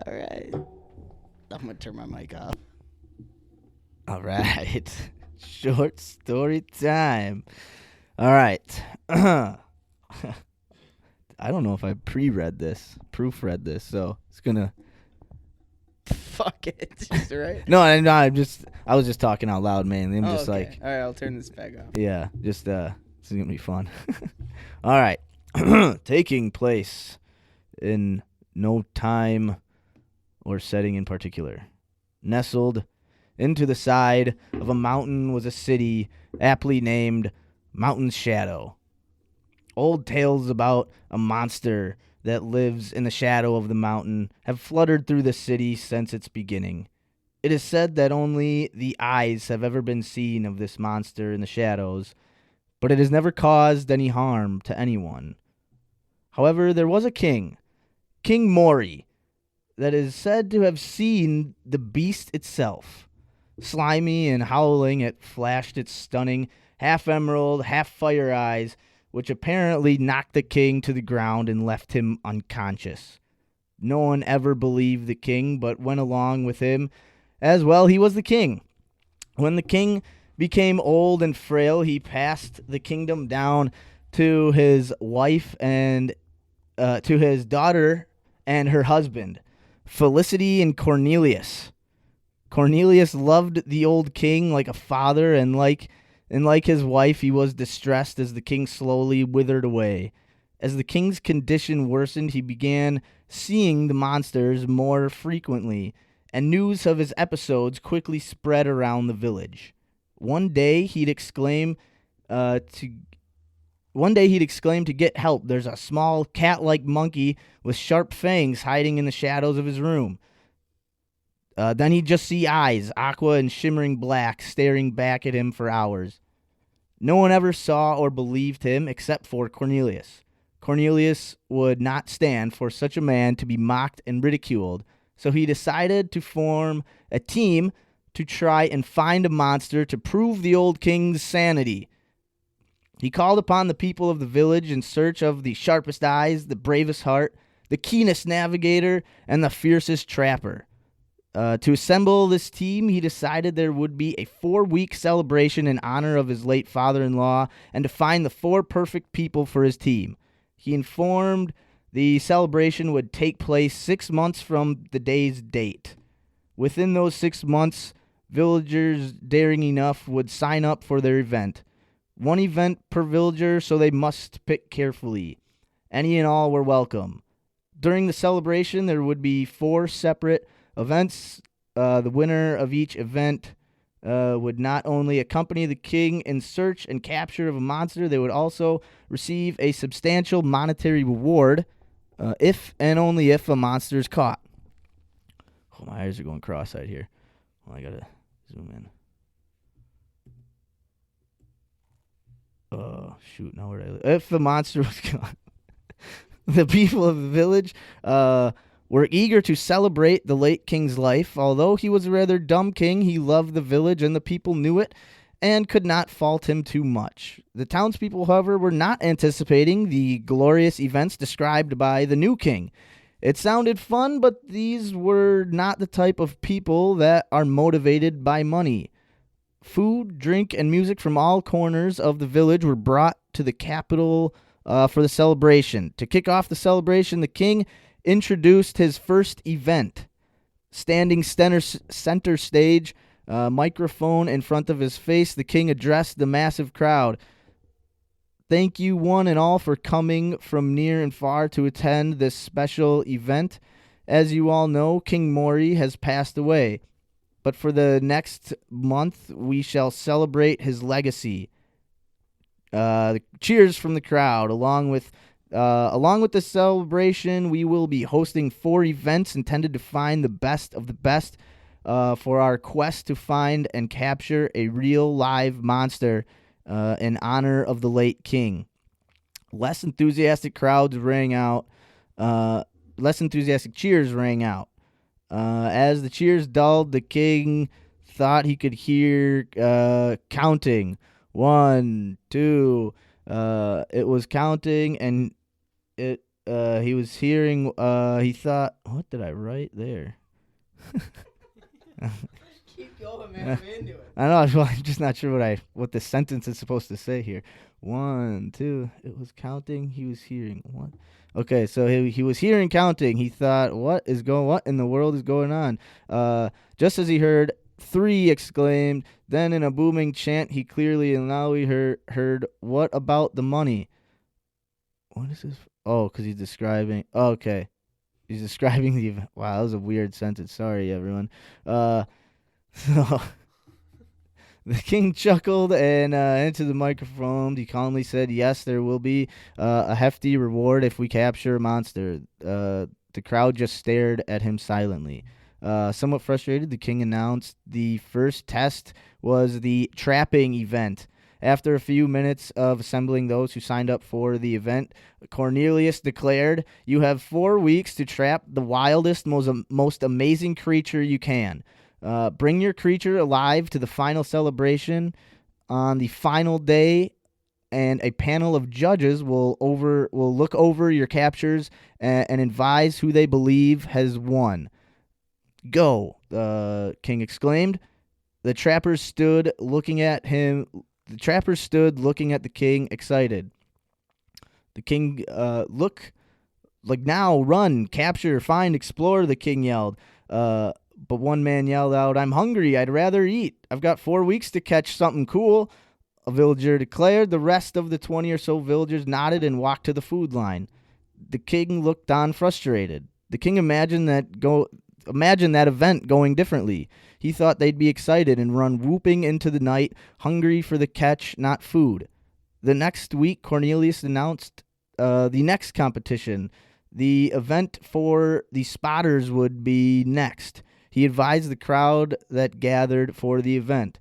All right. I'm going to turn my mic off. All right. Short story time. All right. I don't know if I proofread this, so it's gonna. Fuck it. Right? No, I was just talking out loud, man. I'm just okay. like. All right, I'll turn this back off. Yeah, just this is gonna be fun. All right. Taking place in no time or setting in particular. Nestled into the side of a mountain was a city aptly named Mountain's Shadow. Old tales about a monster that lives in the shadow of the mountain have fluttered through the city since its beginning. It is said that only the eyes have ever been seen of this monster in the shadows, but it has never caused any harm to anyone. However, there was a king, King Mori, that is said to have seen the beast itself. Slimy and howling, it flashed its stunning half-emerald, half-fire eyes, which apparently knocked the king to the ground and left him unconscious. No one ever believed the king, but went along with him as well. He was the king. When the king became old and frail, he passed the kingdom down to his wife and to his daughter and her husband, Felicity and Cornelius. Cornelius loved the old king like a father, and like his wife, he was distressed as the king slowly withered away. As the king's condition worsened, he began seeing the monsters more frequently, and news of his episodes quickly spread around the village. One day he'd exclaim to get help. There's a small cat-like monkey with sharp fangs hiding in the shadows of his room. Then he'd just see eyes, aqua and shimmering black, staring back at him for hours. No one ever saw or believed him except for Cornelius. Cornelius would not stand for such a man to be mocked and ridiculed, so he decided to form a team to try and find a monster to prove the old king's sanity. He called upon the people of the village in search of the sharpest eyes, the bravest heart, the keenest navigator, and the fiercest trapper. To assemble this team, he decided there would be a 4-week celebration in honor of his late father-in-law and to find the 4 perfect people for his team. He informed the celebration would take place 6 months from the day's date. Within those 6 months, villagers daring enough would sign up for their event. 1 event per villager, so they must pick carefully. Any and all were welcome. During the celebration, there would be 4 separate events. The winner of each event would not only accompany the king in search and capture of a monster, they would also receive a substantial monetary reward if and only if a monster is caught. Oh, my eyes are going cross-eyed here. Well, I gotta zoom in. Oh, shoot, now where did I live? If the monster was caught. The people of the village were eager to celebrate the late king's life. Although he was a rather dumb king, he loved the village, and the people knew it and could not fault him too much. The townspeople, however, were not anticipating the glorious events described by the new king. It sounded fun, but these were not the type of people that are motivated by money. Food, drink, and music from all corners of the village were brought to the capital for the celebration. To kick off the celebration, the king introduced his first event. Standing center stage, microphone in front of his face, the king addressed the massive crowd. Thank you one and all for coming from near and far to attend this special event. As you all know, King Maury has passed away, but for the next month we shall celebrate his legacy. Cheers from the crowd. Along with the celebration, we will be hosting 4 events intended to find the best of the best for our quest to find and capture a real live monster in honor of the late king. Less enthusiastic cheers rang out. As the cheers dulled, the king thought he could hear counting. 1, 2. It was counting, and he was hearing. He thought, "What did I write there?" Keep going, man. I'm into it. I know. I'm just not sure what the sentence is supposed to say here. 1, 2. It was counting. He was hearing. What? Okay, so he was hearing counting. He thought, "What in the world is going on?" Just as he heard 3 exclaimed, then in a booming chant, he clearly and loudly heard, "What about the money?" What is this? Oh, because he's describing. Oh, okay. He's describing the event. Wow, that was a weird sentence. Sorry, everyone. So the king chuckled and into the microphone. He calmly said, "Yes, there will be a hefty reward if we capture a monster." The crowd just stared at him silently. Somewhat frustrated, the king announced the first test was the trapping event. After a few minutes of assembling those who signed up for the event, Cornelius declared, "You have 4 weeks to trap the wildest, most amazing creature you can. Bring your creature alive to the final celebration on the final day, and a panel of judges will look over your captures and advise who they believe has won." "Go," the king exclaimed. The trappers stood looking at him. The trappers stood looking at the king, excited. The king, look, like now, run, capture, find, explore, the king yelled. But one man yelled out, "I'm hungry. I'd rather eat. I've got 4 weeks to catch something cool," a villager declared. The rest of the 20 or so villagers nodded and walked to the food line. The king looked on frustrated. The king imagined that event going differently. He thought they'd be excited and run whooping into the night, hungry for the catch, not food. The next week, Cornelius announced the next competition. The event for the spotters would be next. He advised the crowd that gathered for the event.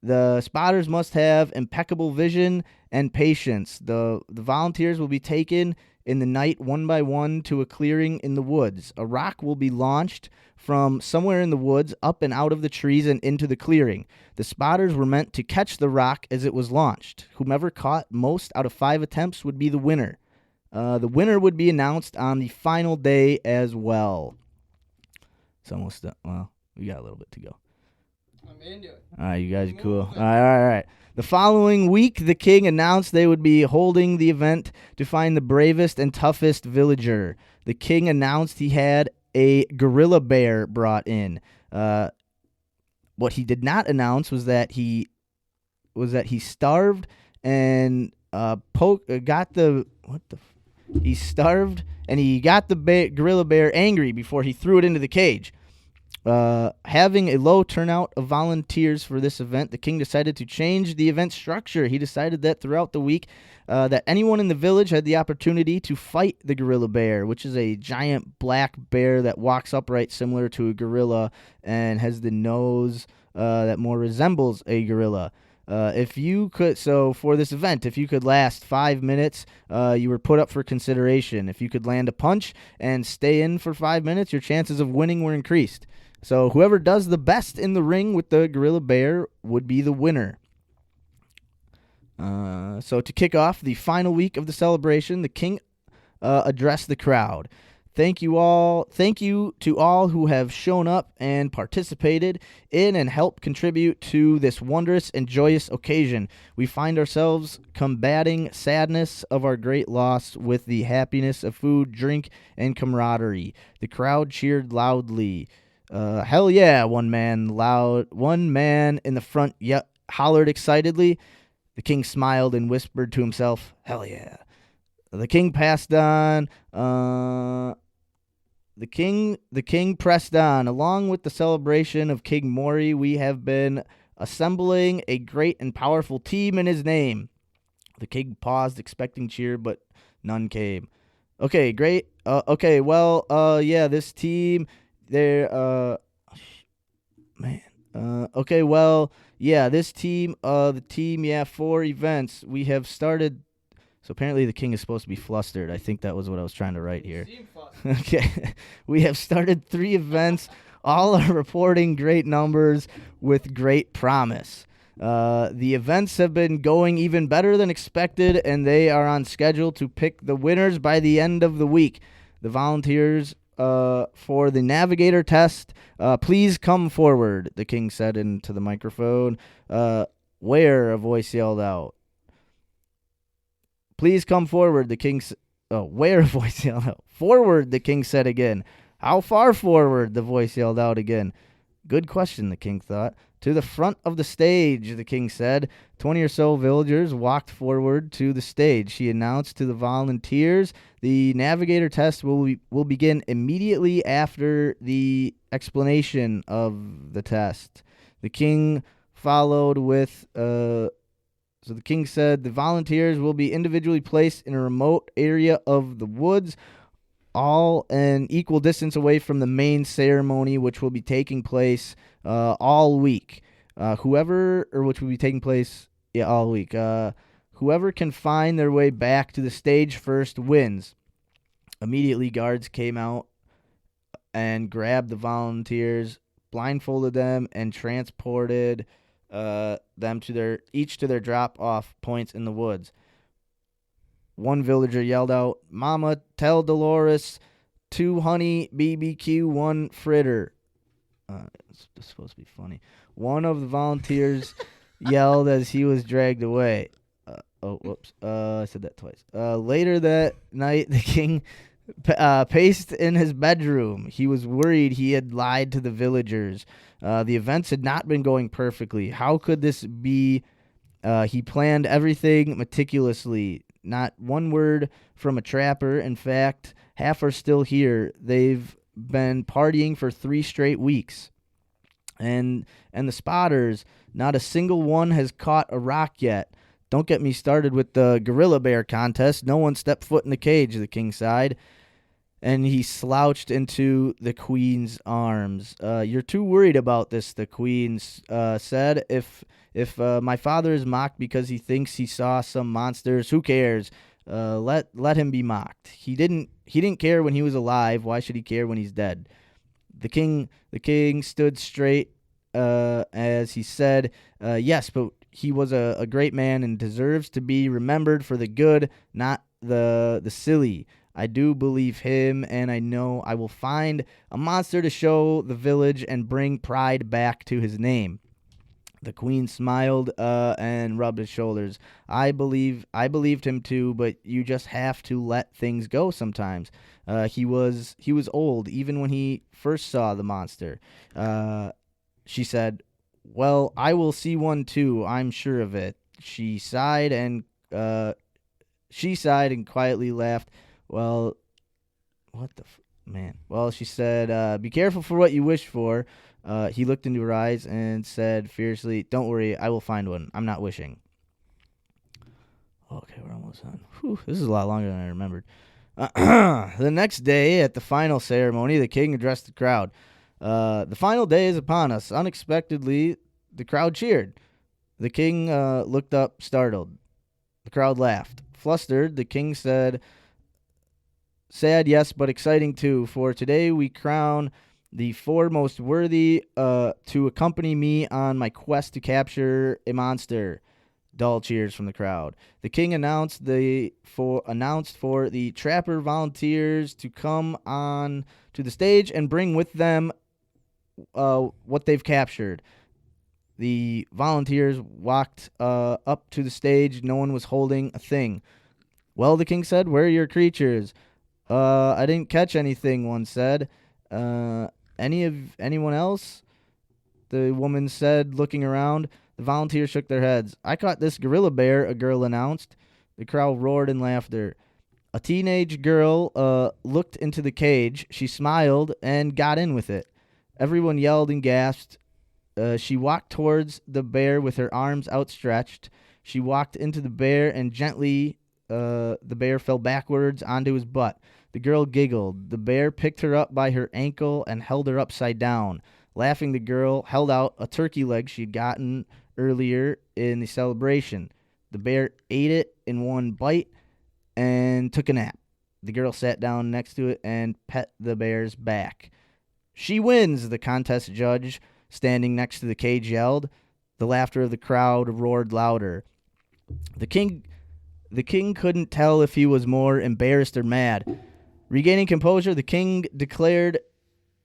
The spotters must have impeccable vision and patience. The volunteers will be taken in the night one by one to a clearing in the woods. A rock will be launched from somewhere in the woods up and out of the trees and into the clearing. The spotters were meant to catch the rock as it was launched. Whomever caught most out of 5 attempts would be the winner. The winner would be announced on the final day as well. It's almost done. Well, we got a little bit to go. I'm into it. All right, you guys are cool. All right. The following week, the king announced they would be holding the event to find the bravest and toughest villager. The king announced he had a gorilla bear brought in. What he did not announce was that he starved and he starved and he got the gorilla bear angry before he threw it into the cage. Having a low turnout of volunteers for this event, the king decided to change the event structure. He decided that throughout the week, that anyone in the village had the opportunity to fight the gorilla bear, which is a giant black bear that walks upright similar to a gorilla and has the nose that more resembles a gorilla. For this event, if you could last 5 minutes, you were put up for consideration. If you could land a punch and stay in for 5 minutes, your chances of winning were increased. So whoever does the best in the ring with the gorilla bear would be the winner. So to kick off the final week of the celebration, the king addressed the crowd. Thank you to all who have shown up and participated in and helped contribute to this wondrous and joyous occasion. We find ourselves combating sadness of our great loss with the happiness of food, drink, and camaraderie. The crowd cheered loudly. Hell yeah, one man in the front hollered excitedly. The king smiled and whispered to himself, "Hell yeah." The king passed on. The king pressed on. Along with the celebration of King Mori, we have been assembling a great and powerful team in his name. The king paused, expecting cheer, but none came. Okay, great. This team, the team, 4 events. We have started. So apparently the king is supposed to be flustered. I think that was what I was trying to write here. Okay. We have started 3 events. All are reporting great numbers with great promise. The events have been going even better than expected, and they are on schedule to pick the winners by the end of the week. The volunteers for the navigator test, please come forward, the king said into the microphone. Where? A voice yelled out. Please come forward, the king where? A voice yelled out. Forward, the king said again. How far forward? The voice yelled out again. Good question, the king thought. To the front of the stage, the king said. 20 or so villagers walked forward to the stage. He announced to the volunteers, the navigator test will begin immediately after the explanation of the test. The king followed with... So the king said the volunteers will be individually placed in a remote area of the woods, all an equal distance away from the main ceremony, which will be taking place all week. Which will be taking place Yeah, all week. Whoever can find their way back to the stage first wins. Immediately, guards came out and grabbed the volunteers, blindfolded them, and transported them to their drop-off points in the woods. One villager yelled out, "Mama, tell Dolores 2 honey BBQ, 1 fritter." It's supposed to be funny. One of the volunteers yelled as he was dragged away. Whoops. I said that twice. Later that night, the king paced in his bedroom. He was worried he had lied to the villagers. The events had not been going perfectly. How could this be? He planned everything meticulously. Not one word from a trapper. In fact, half are still here. They've been partying for 3 straight weeks. And the spotters, not a single one has caught a rock yet. Don't get me started with the gorilla bear contest. No one stepped foot in the cage, the king sighed. And he slouched into the queen's arms. You're too worried about this, the queen said. If my father is mocked because he thinks he saw some monsters, who cares? Let him be mocked. He didn't care when he was alive. Why should he care when he's dead? The king stood straight as he said, "Yes, but he was a great man and deserves to be remembered for the good, not the silly. I do believe him, and I know I will find a monster to show the village and bring pride back to his name." The queen smiled and rubbed his shoulders. I believed him too, but you just have to let things go sometimes. He was old even when he first saw the monster. She said, "Well, I will see one too. I'm sure of it." She sighed and quietly laughed. Well, what the man? Well, she said, "Be careful for what you wish for." He looked into her eyes and said fiercely, "Don't worry, I will find one. I'm not wishing." Okay, we're almost done. Whew, this is a lot longer than I remembered. The next day, at the final ceremony, the king addressed the crowd. The final day is upon us. Unexpectedly, the crowd cheered. The king looked up, startled. The crowd laughed. Flustered, the king said, "Sad, yes, but exciting too, for today we crown the 4 most worthy to accompany me on my quest to capture a monster." Dull cheers from the crowd. The king announced for the trapper volunteers to come on to the stage and bring with them what they've captured. The volunteers walked up to the stage. No one was holding a thing. "Well," the king said, "where are your creatures?" I didn't catch anything," one said. Anyone else?" the woman said, looking around. The volunteers shook their heads. "I caught this gorilla bear," a girl announced. The crowd roared in laughter. A teenage girl looked into the cage. She smiled and got in with it. Everyone yelled and gasped. She walked towards the bear with her arms outstretched. She walked into the bear and gently the bear fell backwards onto his butt. The girl giggled. The bear picked her up by her ankle and held her upside down. Laughing, the girl held out a turkey leg she'd gotten earlier in the celebration. The bear ate it in one bite and took a nap. The girl sat down next to it and pet the bear's back. "She wins," the contest judge standing next to the cage yelled. The laughter of the crowd roared louder. The king couldn't tell if he was more embarrassed or mad. Regaining composure, the king declared,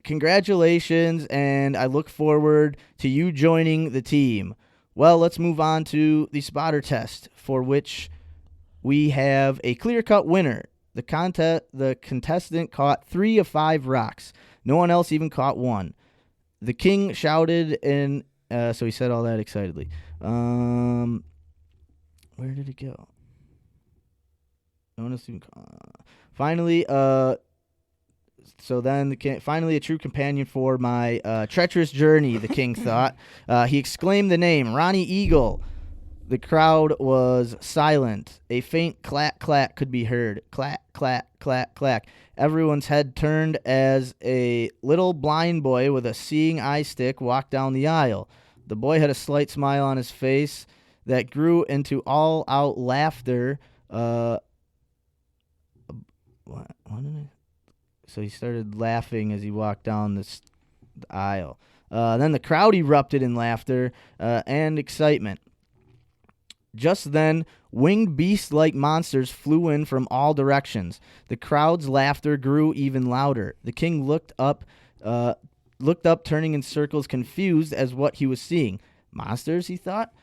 "Congratulations, and I look forward to you joining the team. Well, let's move on to the spotter test, for which we have a clear-cut winner. The contestant caught 3 of 5 rocks. No one else even caught one." The king shouted, and so he said all that excitedly. Where did it go? No one else even finally, so then finally a true companion for my treacherous journey, the king thought. He exclaimed the name, Ronnie Eagle. The crowd was silent. A faint clack, clack could be heard. Clack, clack, clack, clack. Everyone's head turned as a little blind boy with a seeing eye stick walked down the aisle. The boy had a slight smile on his face. that grew into all-out laughter. So he started laughing as he walked down the aisle. Then the crowd erupted in laughter and excitement. Just then, winged beast-like monsters flew in from all directions. The crowd's laughter grew even louder. The king looked up, turning in circles, confused as what he was seeing. Monsters, he thought.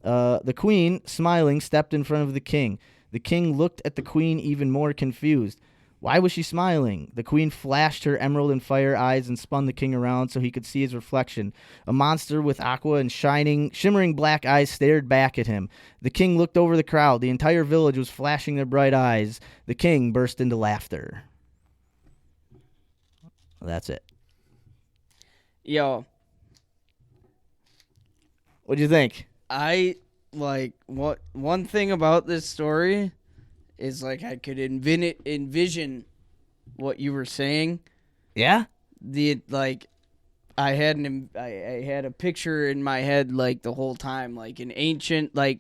The queen, smiling, stepped in front of the king. The king looked at the queen even more confused. Why was she smiling? The queen flashed her emerald and fire eyes and spun the king around so he could see his reflection. A monster with aqua and shimmering black eyes stared back at him. The king looked over the crowd. The entire village was flashing their bright eyes. The king burst into laughter. Well, that's it. Yo, What'd you think? one thing about this story is like I could envision what you were saying. Yeah? I had a picture in my head like the whole time, like an ancient Cool.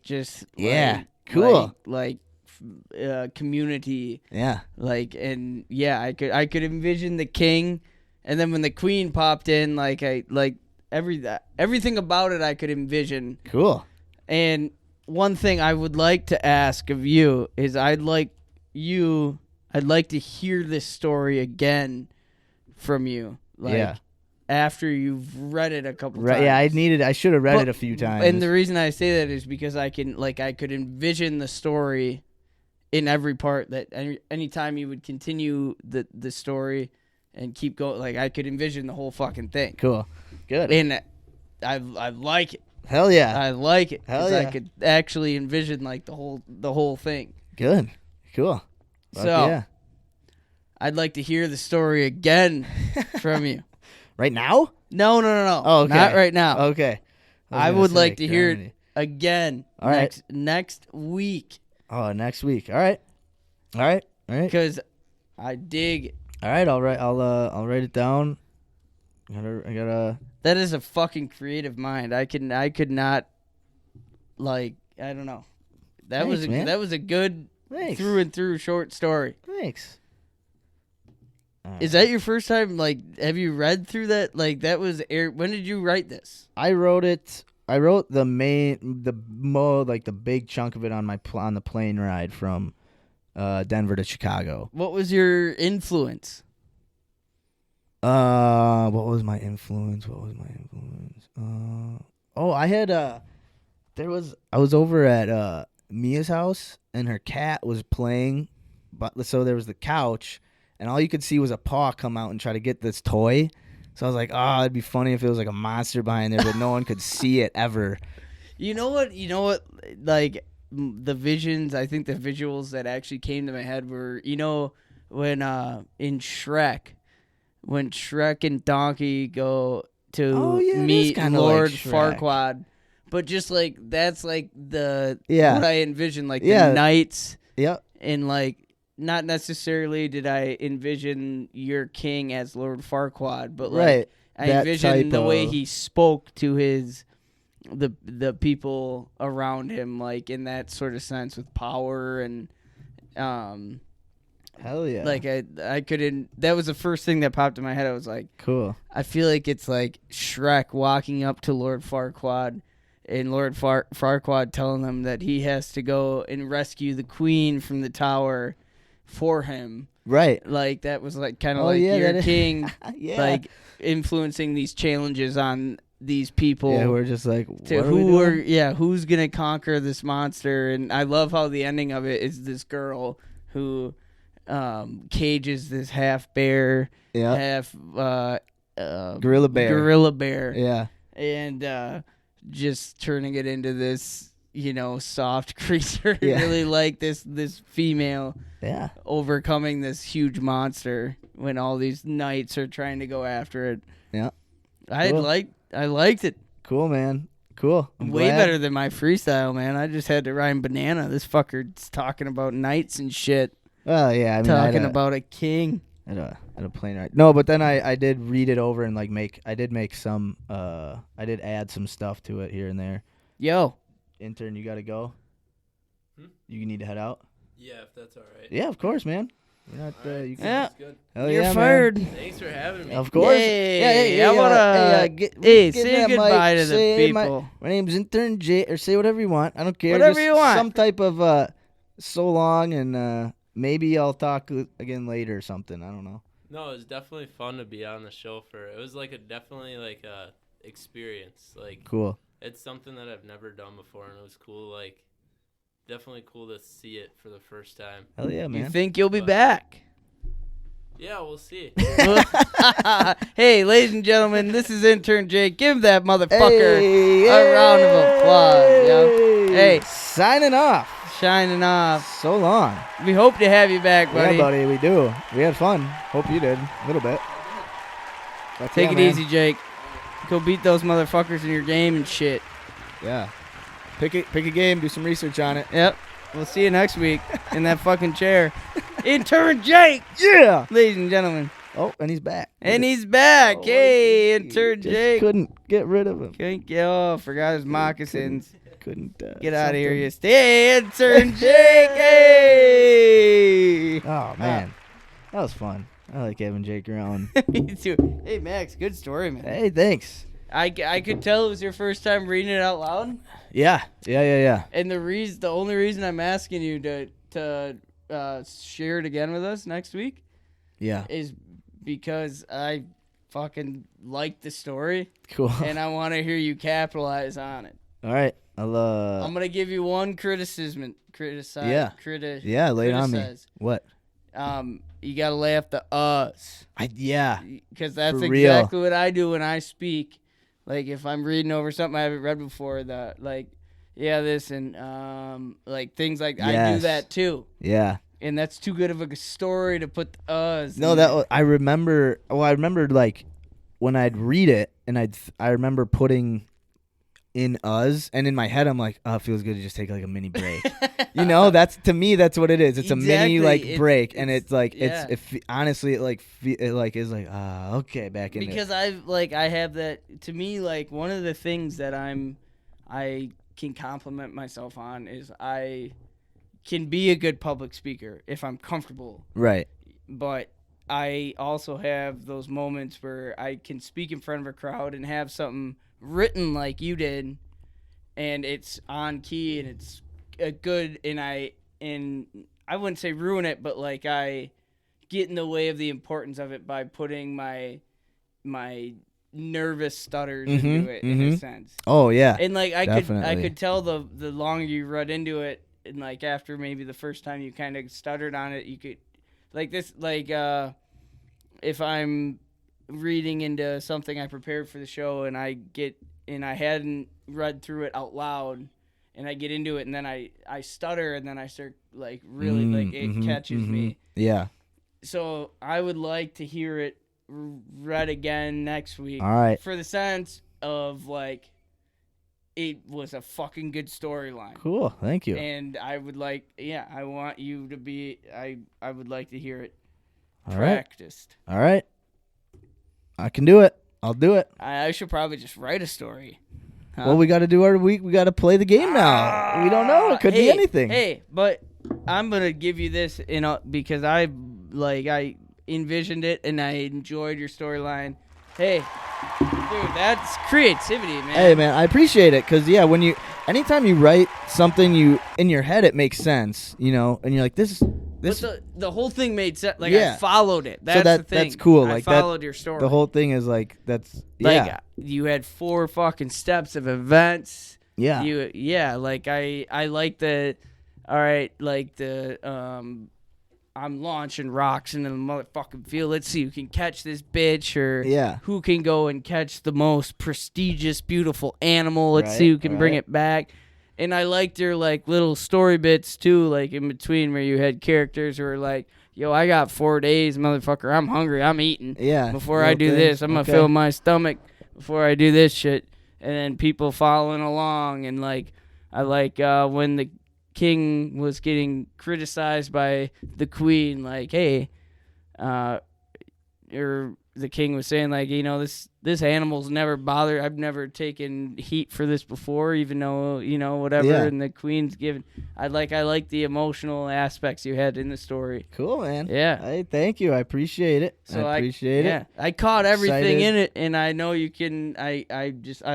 Community. Yeah. I could envision the king, and then when the queen popped in, everything about it I could envision. Cool. And one thing I would like to ask of you is I'd like to hear this story again from you. After you've read it a couple times. Yeah, I should have read it a few times. And the reason I say that is because I could envision the story in every part, that anytime you would continue the story and keep going, I could envision the whole fucking thing. Cool. Good. And I like it. Hell yeah. I like it. Hell 'cause yeah. I could actually envision the whole thing. Good. Cool. Fuck So yeah. I'd like to hear the story again from you. Right now? No. Oh, okay. Not right now. Okay. I would like to hear it again All right. next week. Oh, next week. All right. Because I dig it. All right. I'll write it down. I gotta. That is a fucking creative mind. I could not, I don't know. That Thanks, man. that was a good Thanks. through and through short story. Thanks. Is that your first time? Have you read through that? That was when did you write this? I wrote it. I wrote the big chunk of it on on the plane ride from Denver to Chicago. What was your influence? What was my influence? I was over at Mia's house and her cat was playing, but so there was the couch and all you could see was a paw come out and try to get this toy. So I was like, oh, it'd be funny if it was like a monster behind there, but no one could see it ever. You know what? The visions, I think the visuals that actually came to my head were, when in Shrek, when Shrek and Donkey go to meet Lord Farquaad. But just that's what I envisioned, the knights. Yep. And not necessarily did I envision your king as Lord Farquaad, but right. I envisioned the way he spoke to the people around him, in that sort of sense with power and hell yeah. I couldn't. That was the first thing that popped in my head. I was like, cool. I feel like it's like Shrek walking up to Lord Farquaad, and Lord Farquaad telling him that he has to go and rescue the queen from the tower for him. Right. That was kind of your king, yeah. Influencing these challenges on these people. Yeah, we're just like, who's gonna conquer this monster? And I love how the ending of it is this girl who cages this half bear, half gorilla bear. Yeah. And just turning it into this, soft creature. Yeah. Really like this female. Yeah. Overcoming this huge monster when all these knights are trying to go after it. Yeah. I liked it. Cool, man. Cool. I'm Way glad. better than my freestyle, man. I just had to rhyme banana. This fucker's talking about knights and shit. Well, yeah. I mean, talking about a king. I had a plane ride. No, but then I did read it over and I did add some stuff to it here and there. Yo, Intern, you got to go? Hmm? You need to head out? Yeah, if that's all right. Yeah, of course, man. We're not, All right. you can, Yeah. That's good. Hell You're yeah, fired. Man. Thanks for having me. Of course. Hey, yeah, I wanna. Hey, get say that goodbye mic, to the say, "Hey, people. My name's Intern Jake," or say whatever you want. I don't care. Whatever Just you want. Some type of so long, and maybe I'll talk again later or something. I don't know. No, it was definitely fun to be on the show it was like definitely like a experience. Like Cool. it's something that I've never done before, and it was cool. Like definitely cool to see it for the first time. Hell yeah, You man. think you'll be But- back? Yeah, we'll see. Hey, ladies and gentlemen, this is Intern Jake. Give that motherfucker Hey, a round of applause, yo. Hey. Signing off. shining off. So long. We hope to have you back, buddy. Yeah, buddy, we do. We had fun. Hope you did. A little bit. But Take yeah, it man. easy, Jake. Go beat those motherfuckers in your game and shit. Yeah. Pick a game, do some research on it. Yep. We'll see you next week in that fucking chair. Intern Jake, Yeah. ladies and gentlemen. Oh, and he's back. And he's back. Oh, Hey, he Intern just Jake. Couldn't get rid of him. Forgot his moccasins. Couldn't. Get out of here, something. you stay, Intern Jake. Hey. Oh man, that was fun. I like having Jake around. Me too. Hey, Max, good story, man. Hey, thanks. I could tell it was your first time reading it out loud. Yeah. And the only reason I'm asking you to share it again with us next week Yeah. is because I fucking like the story Cool. and I want to hear you capitalize on it. All right. I'm gonna give you one criticism. Yeah. Lay it on me. criticize. What? You gotta laugh the uhs. Yeah. Because that's For real. exactly what I do when I speak. Like if I'm reading over something I haven't read before, this and like things like I do Yes. that too. Yeah. And that's too good of a story to put the uhs. No, in that there. was, I remember. Well, I remember like when I'd read it, and I remember putting in us, and in my head I'm like, oh, it feels good to just take like a mini break. You know, that's to me that's what it is. It's a mini Exactly. like It's- break, and it's like yeah. honestly it is like okay, back in Because I have that. To me, like one of the things that I can compliment myself on is I can be a good public speaker if I'm comfortable. right. But I also have those moments where I can speak in front of a crowd and have something written like you did, and it's on key and it's a good, and I wouldn't say ruin it, but like I get in the way of the importance of it by putting my nervous stutters into it in a sense. Oh yeah. And like I Definitely. could tell the longer you read into it, and like after maybe the first time you kind of stuttered on it, you could like this if I'm reading into something I prepared for the show and I hadn't read through it out loud and I get into it and then I stutter and then I start like really like it catches me. Yeah. So I would like to hear it read again next week. All right. For the sense of like it was a fucking good storyline. Cool. Thank you. And I would like I want you to be I would like to hear it All right. practiced. All right. I can do it. I'll do it. I should probably just write a story. Huh? Well, we got to do our week. We got to play the game now. We don't know. It could be anything. Hey, but I'm gonna give you this because I envisioned it and I enjoyed your storyline. Hey, dude, that's creativity, man. Hey, man, I appreciate it because anytime you write something, in your head it makes sense, and you're like this. But the whole thing made sense. Like Yeah. I followed it. That's that- the thing. that's cool. I Like, that- followed your story. The whole thing is like that's like you had 4 fucking steps of events. yeah. I like the all right, like the I'm launching rocks into the motherfucking field. Let's see who can catch this bitch or Yeah. who can go and catch the most prestigious, beautiful animal. Let's see Right, who can bring right. it back. And I liked your like little story bits too, like in between where you had characters who were like, yo, I got 4 days, motherfucker. I'm hungry. I'm eating. Yeah, Before I little do things. this, I'm going to Okay. fill my stomach before I do this shit. And then people following along. And like, I like when the king was getting criticized by the queen, like, hey, or the king was saying, like, you know, this animal's never bothered. I've never taken heat for this before, even though, you know, whatever. Yeah. And the queen's given. I like the emotional aspects you had in the story. Cool, man. Yeah. Hey, thank you. I appreciate it. So I appreciate it. Yeah, I caught everything Excited. in it, and I know you can. I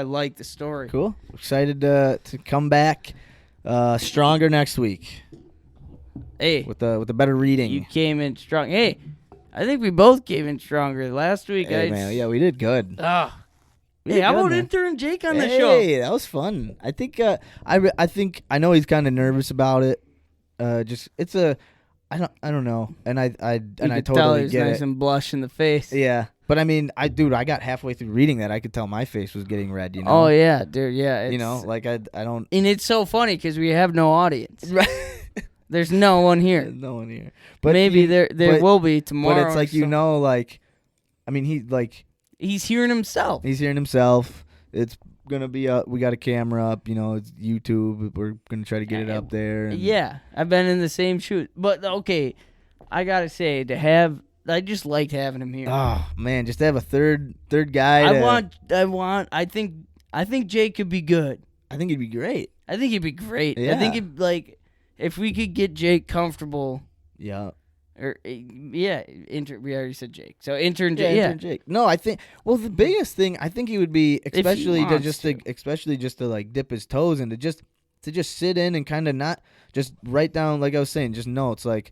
like the story. Cool. Excited to come back stronger next week Hey, with the better reading. you came in strong. Hey, I think we both came in stronger last week. Hey, man. Yeah, we did good. Hey, how about Intern Jake on the show? Hey, that was fun. I think I know he's kind of nervous about it. I don't know, and I Could tell totally he was get nice it. and blush in the face. Yeah, but I mean, I got halfway through reading that, I could tell my face was getting red. You know? Oh yeah, dude. Yeah. You know, like I don't. And it's so funny because we have no audience. Right. There's no one here. There's no one here. But Maybe there will be tomorrow. But it's like, you know, like, I mean, he's hearing himself. he's hearing himself. It's gonna be we got a camera up. You know, it's YouTube. We're gonna try to get it up there. And Yeah, I've been in the same shoot. But okay, I gotta say I just liked having him here. Oh man, just to have a third guy. I think Jake could be good. I think he'd be great. I think he'd be great. Yeah. I think it'd, like, if we could get Jake comfortable, Yeah. or we already said Jake. So Intern Yeah, Jake. Yeah. Intern Jake. No, I think. Well, the biggest thing I think he would be, especially to like dip his toes into just sit in and kind of not just write down, like I was saying, just notes. Like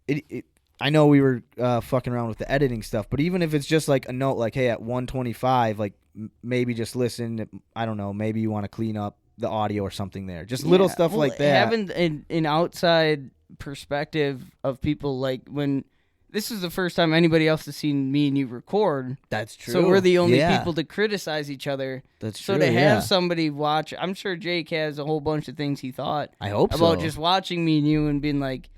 it I know we were fucking around with the editing stuff, but even if it's just like a note, like, hey, at 1:25, like maybe just listen. I don't know. Maybe you want to clean up the audio or something there. Just little stuff like that. Having an outside perspective of people, like, when this is the first time anybody else has seen me and you record. That's true. So we're the only Yeah. people to criticize each other. That's so true. to yeah. have somebody watch, I'm sure Jake has a whole bunch of things he thought I hope about so. just watching me and you and being like,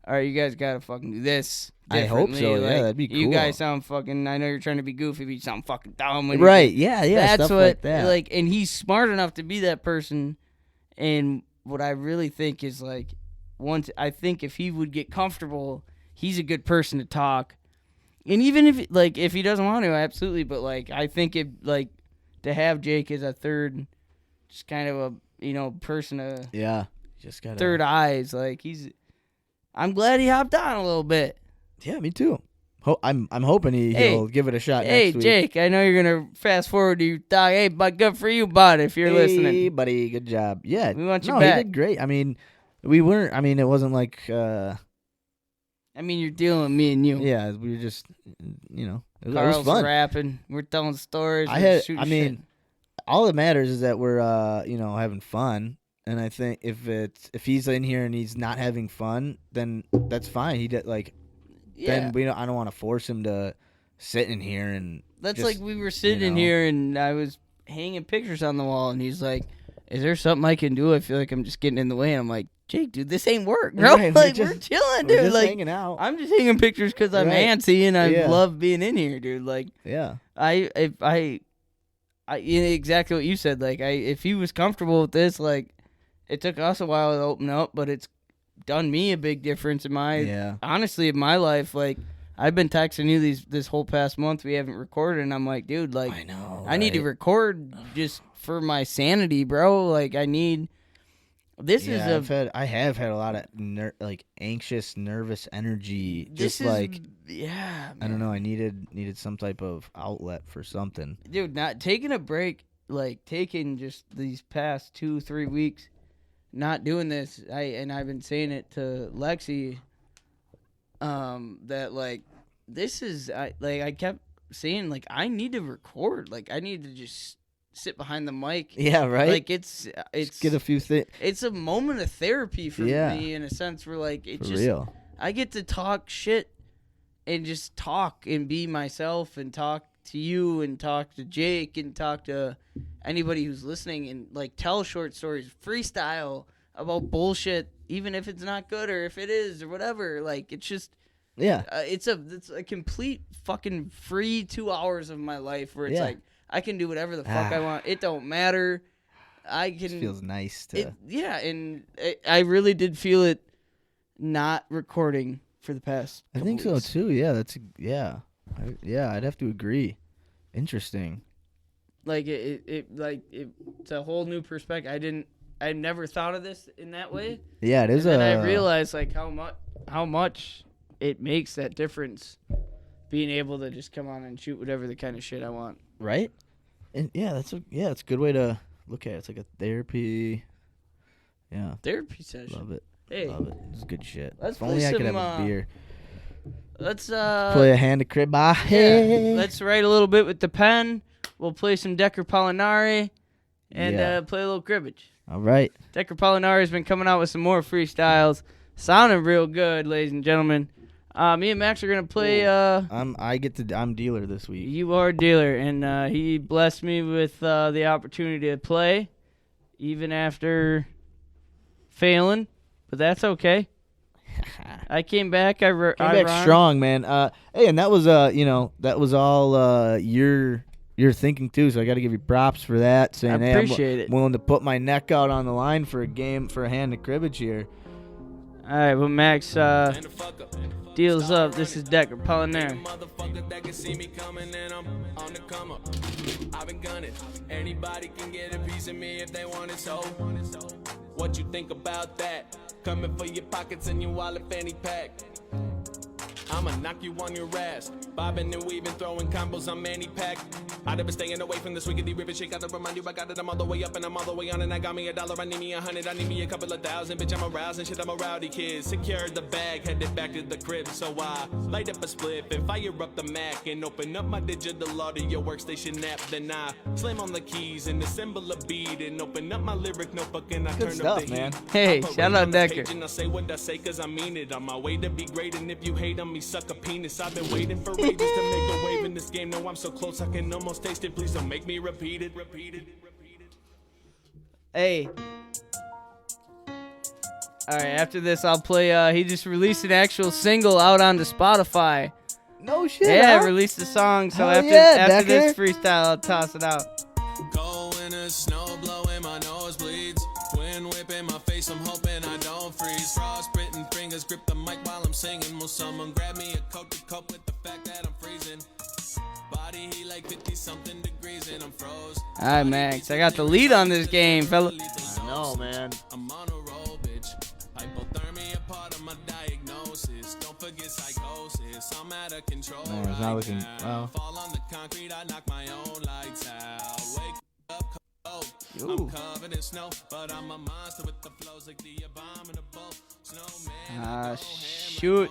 all right, you guys gotta fucking do this. I hope so. differently. Yeah, Like, that'd be You cool. guys sound fucking. I know you're trying to be goofy, but you sound fucking dumb. When you- Right. Yeah. Yeah. That's stuff what like that. like, and he's smart enough to be that person. And what I really think is, like, I think if he would get comfortable, he's a good person to talk. And even if he doesn't want to, absolutely. But, like, I think to have Jake as a third, just kind of a person to Yeah. Just got third eyes, like, I'm glad he hopped on a little bit. Yeah, me too. I'm hoping he'll give it a shot Hey, next week. Jake, I know you're gonna fast forward to your dog. Hey, but good for you, bud. If you're Hey, listening, buddy, good job. Yeah, we want you no, back. he did great. I mean, we weren't. I mean, it wasn't like. I mean, you're dealing with me and you. Yeah, we were just. It was Carl's fun. rapping. We're telling stories. we're shooting shit. All that matters is that we're having fun. And I think if he's in here and he's not having fun, then that's fine. He did Yeah. Then I don't want to force him to sit in here and. That's just, like we were sitting in here and I was hanging pictures on the wall and he's like, "Is there something I can do? I feel like I'm just getting in the way." And I'm like, "Jake, dude, this ain't work, bro. Right, we're just chilling, dude. just Like, hanging out. I'm just hanging pictures because I'm Right. antsy and I Yeah. love being in here, dude. Like, Yeah. Exactly what you said. Like, if he was comfortable with this, like, it took us a while to open up, but it's done me a big difference in honestly, in my life. Like, I've been texting you this whole past month. We haven't recorded, and I'm like, dude, like, I know. I need to record just for my sanity, bro. Like, I need. I have had a lot of anxious, nervous energy. Yeah, I don't know. I needed some type of outlet for something. dude. Not taking a break, like taking just these past 2-3 weeks, not doing this. I've been saying it to Lexi. That like this is I kept saying, like, I need to record. Like, I need to just sit behind the mic. Yeah, right. Like it's Just get a few things. It's a moment of therapy for me, in a sense, where, like, For real. I get to talk shit and just talk and be myself and talk to you and talk to Jake and talk to anybody who's listening and, like, tell short stories, freestyle about bullshit, even if it's not good or if it is or whatever. Like, it's just Yeah. it's a complete fucking free 2 hours of my life where it's like I can do whatever the fuck I want. It don't matter. I can. It feels nice to. And I really did feel it not recording for the past. I think so weeks. too. Yeah, I'd have to agree. Interesting. Like it's a whole new perspective. I never thought of this in that way. Yeah, it is. And then I realized like how much it makes that difference, being able to just come on and shoot whatever the kind of shit I want. Right. And it's a good way to look at it. It's like a therapy. Yeah. Therapy session. Love it. Hey, Love it. It's good shit. Let's if only play I could some, have a beer. let's Play a hand of cribbage. yeah, let's write a little bit with the pen. We'll play some Decker Pollinari and play a little cribbage. All right. Decker Pollinari has been coming out with some more freestyles, sounding real good, ladies and gentlemen. Me and Max are gonna play. I'm dealer this week. You are dealer, and he blessed me with the opportunity to play, even after failing, but that's okay. I came back. I Came back strong, man. Hey, and that was that was all your thinking too. So I got to give you props for that. Saying, I appreciate it. I'm willing to put my neck out on the line for a hand of cribbage here. All right, well, Max deals up. This is Decker Pollinari. Motherfucker that can see me coming and I'm on the come up. I've been gunning. Anybody can get a piece of me if they want it. So, what you think about that? Coming for your pockets and your wallet fanny pack. I'ma knock you on your ass. Bobbing and weaving, throwing combos on Manny Pack. I'd have been staying away from this wickedy ribbon shit. Gotta remind you, I got it. I'm all the way up and I'm all the way on. And I got me $1. I need me 100. I need me a couple of thousand. Bitch, I'm arousing shit. I'm a rowdy kid. Secured the bag, headed back to the crib. So I light up a spliff and fire up the Mac and open up my digital audio workstation app. Then I slam on the keys and assemble a beat and open up my lyric notebook and I Good turn stuff, up the man. heat. Hey, I put shout words out on the Decker. page and I say what I say cause I mean it. On my way to be great and if you hate on me, suck a penis. I've been waiting for ages to make a wave in this game. No, I'm so close I can almost taste it. Please don't make me repeat it. Hey. All right, after this, I'll play. He just released an actual single out onto Spotify. No shit. Yeah, huh? released a song. So Hell after yeah, this Decker. freestyle, I'll toss it out. Cold winter, snow blowing, my nose bleeds. Wind whipping my face, I'm hoping I don't freeze. Frostbitten fingers grip the mic while I'm singing. Will someone grab me a coat to cope with the fact that I'm freezing? Body heat like 50-something degrees and I'm froze. All right, Max. I got the lead on this game, fella. No, man. I'm on a roll, bitch. Hypothermia, part of my diagnosis. Don't forget psychosis. I'm out of control. Man, it's not looking. Well. Fall on the concrete, I knock my own lights out. Wake up cold. Ooh. I'm covered in snow, but I'm a monster with the flows like the abominable snowman. Shoot.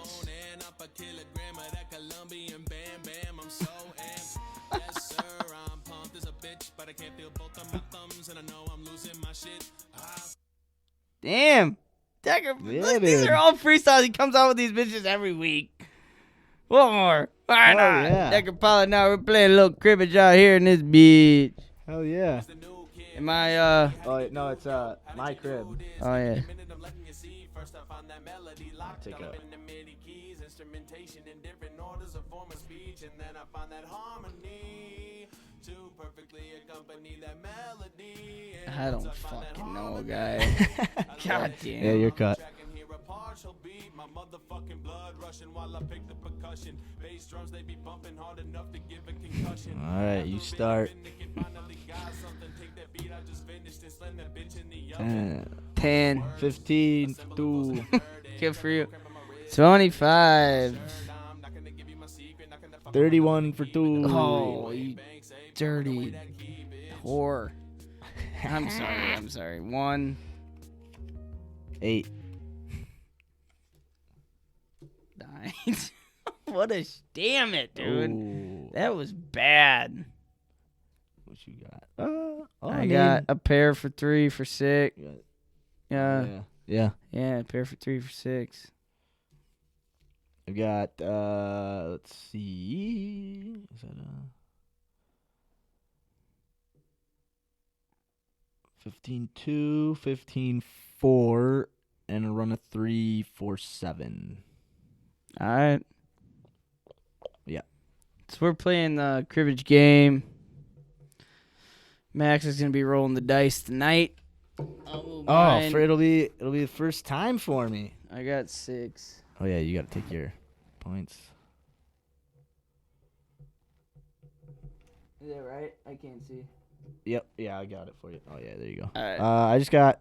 Up a kilogram of that Colombian bam bam. I'm so amped. Yes, sir, I'm pumped as a bitch, but I can't feel both of my thumbs, and I know I'm losing my shit. Damn. Decker, Yeah, look, these dude. are all freestyles. He comes out with these bitches every week. One more. Why Oh, not? yeah. Decker Polly, now we're playing a little cribbage out here in this bitch. Hell yeah. Am I, Oh no, it's my crib. oh, yeah. First I found that melody locked Take up a- in the MIDI keys, instrumentation in different orders of form of speech, and then I found that harmony to perfectly accompany that melody. And I once don't found that fucking know, harmony, guy. I God love damn. Yeah, you're cut. track and hear a partial beat, my motherfucking blood rushing while I pick the percussion. Bass drums, they be bumping hard enough to give a concussion. All right, you start. 10. 15, 2. Good for you. 25. 31 for 2. Oh, you dirty whore. I'm sorry. 1. 8. 9. What a damn it, dude. Ooh. That was bad. What you got? I got a pair for 3 for 6. Yeah. Yeah, a pair for 3 for 6. I got let's see. Is that 15-2, 15-4, and a run of 3 for 7. All right. Yeah. So we're playing the cribbage game. Max is gonna be rolling the dice tonight. It'll be the first time for me. I got 6. Oh yeah, you got to take your points. Is that right? I can't see. Yep. Yeah, I got it for you. Oh yeah, there you go. All right. I just got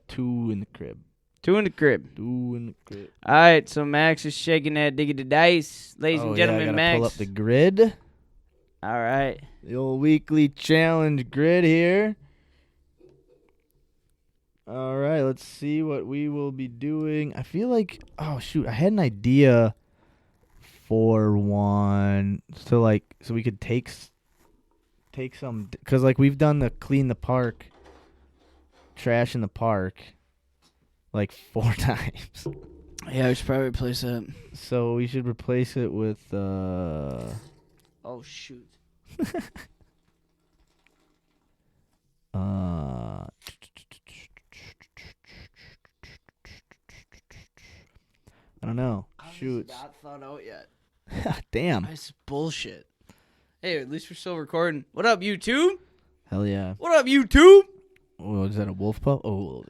2 in the crib. 2 in the crib. 2 in the crib. All right, so Max is shaking that diggity dice. Ladies and I gentlemen, gotta Max. pull up the grid. All right. The old weekly challenge grid here. All right, let's see what we will be doing. I feel like, oh shoot, I had an idea for one. So we could take some, because like we've done the clean the park, trash in the park, like 4 times. Yeah, we should probably replace that. So we should replace it with Oh, shoot. I don't know. Shoot. Not thought out yet. Damn. That's bullshit. Hey, at least we're still recording. What up, YouTube? Hell yeah. What up, YouTube? Oh, is that a wolf pup? Oh.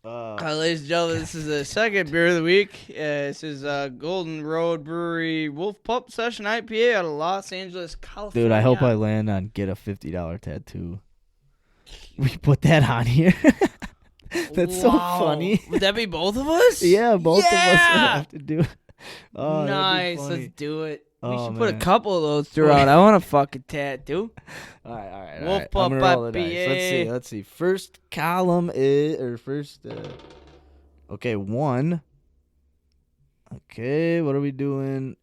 Ladies and gentlemen, this is the second beer of the week. This is Golden Road Brewery Wolf Pup Session IPA out of Los Angeles, California. Dude, I hope I land on get a $50 tattoo. We put that on here. That's so funny. Would that be both of us? Yeah, both of us would have to do it. Oh, nice. that'd be funny. Let's do it. We Oh, should put a man. couple of those throughout. I want a fucking tattoo. All right. Wolf I'm Pup gonna roll the dice. IPA. Let's see. First column is, okay, 1. Okay, what are we doing?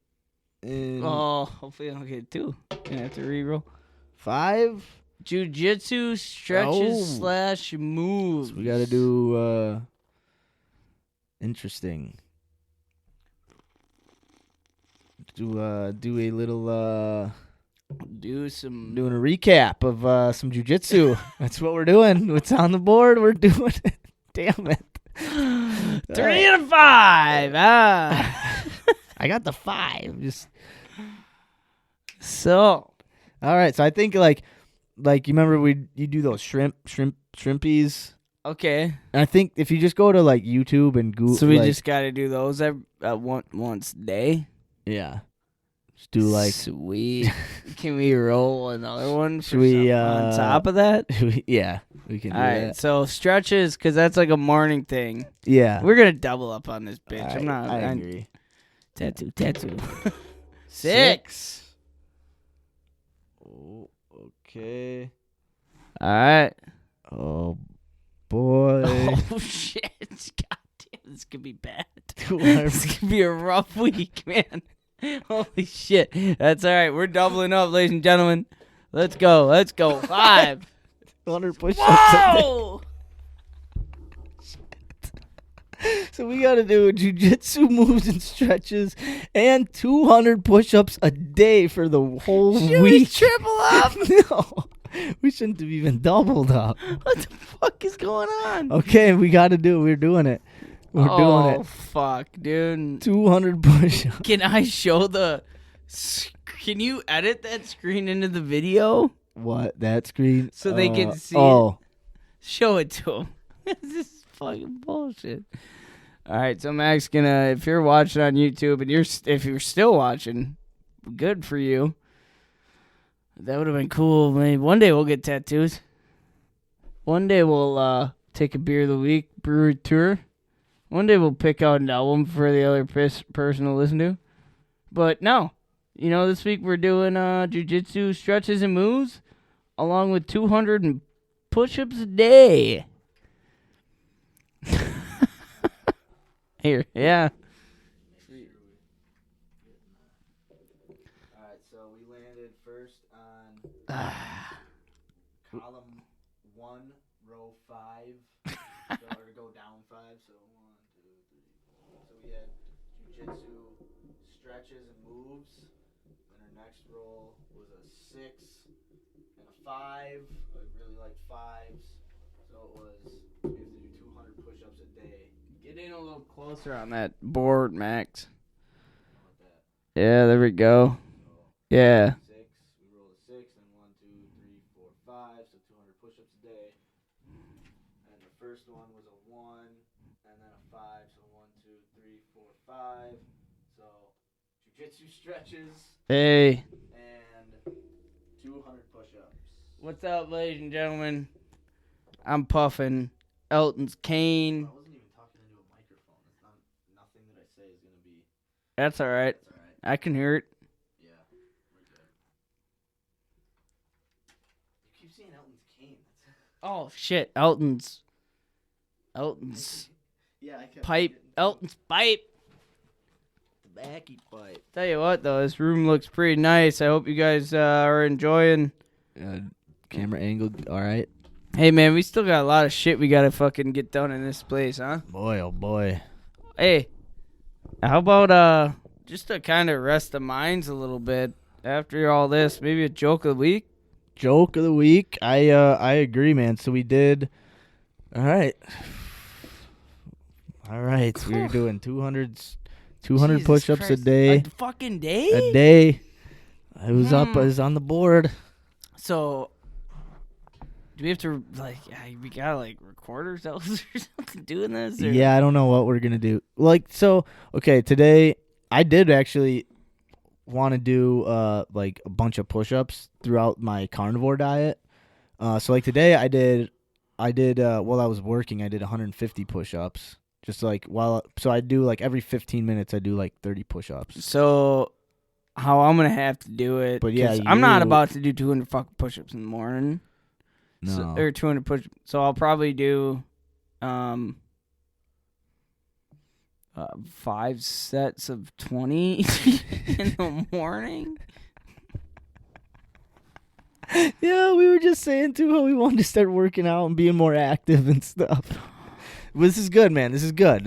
Oh, hopefully I don't get 2. Gonna have to reroll. 5. Jiu-jitsu stretches Oh. / moves. So we got to do interesting. Do a little doing a recap of some jiu-jitsu. That's what we're doing. What's on the board? We're doing it. Damn it. 3 out of 5. I got the 5. Just So, all right. So I think like you remember you do those shrimpies. okay. And I think if you just go to like YouTube and Google, So we just got to do those once a day. yeah, just do like Sweet. Can we roll another one? Should we, on top of that? yeah, we can do All right. that. So stretches, because that's like a morning thing. Yeah, We're gonna double up on this bitch. I agree. Tattoo. 6. Oh, okay. All right. Oh boy. Oh shit! God damn, this could be bad. 200 This could be a rough week, man. Holy shit! That's all right. We're doubling up, ladies and gentlemen. Let's go. 5. push-ups. a day. Whoa! So we got to do jiu-jitsu moves and stretches and 200 push-ups a day for the whole Should we week. triple up? No, we shouldn't have even doubled up. What the fuck is going on? Okay, we got to do it. We're doing it. We're doing Oh it. fuck, dude. 200 push-ups. Can I show the? Can you edit that screen into the video? What? That screen? So they can see Oh, Show it to them. This is fucking bullshit. All right, so Max gonna. If you're watching on YouTube and if you're still watching, good for you. That would have been cool. Maybe one day we'll get tattoos. One day we'll take a beer of the week brewery tour. One day we'll pick out an album for the other person to listen to. But no, this week we're doing jiu-jitsu stretches and moves, along with 200 push-ups a day. Here, yeah. all right. So we landed first on column 1, row 5, or go down 5. So 1, 2, 3, 4. So we had jiu-jitsu stretches and moves. And our next roll was a 6 and a 5. I really liked 5s. So it was we have to do 200 push-ups a day. Get in a little closer on that board, Max. Like that. Yeah, there we go. Yeah. 6. We rolled a 6 and 1, 2, 3, 4, 5. So 200 push-ups a day. And the first one was a 1 and then a 5. So 1, 2, 3, 4, 5. So jiu-jitsu stretches Hey. and 200 push-ups. What's up, ladies and gentlemen? I'm puffing Elton's cane. I wasn't even talking into a microphone. It's nothing that I say is gonna be. That's all right. That's all right. I can hear it. Yeah, we're good. You keep saying Elton's cane. Oh shit, Elton's Yeah, I kept pipe. forgetting. Elton's pipe. The backy pipe. Tell you what, though, this room looks pretty nice. I hope you guys are enjoying. Camera angle, all right. Hey, man, we still got a lot of shit we gotta fucking get done in this place, huh? Boy, oh boy. Hey, how about just to kind of rest the minds a little bit after all this? Maybe a joke of the week. Joke of the week. I agree, man. So we did. All right. All right. So we were doing 200 Jesus push-ups a Christ. day. A fucking day? A day. I was up. I was on the board. So, do we have to, like, we gotta, like, record ourselves or something doing this? Or? Yeah, I don't know what we're gonna do. Like, so okay, today I did actually want to do like a bunch of push-ups throughout my carnivore diet. So like today I did while I was working, I did 150 push-ups. Just like so I do like every 15 minutes I do like 30 push-ups. So, how I'm gonna have to do it? But yeah, 'cause I'm not you- about to do 200 fucking push-ups in the morning. No. So, or 200 push. So I'll probably do 5 sets of 20 in the morning. Yeah, we were just saying too how we wanted to start working out and being more active and stuff. This is good, man. This is good.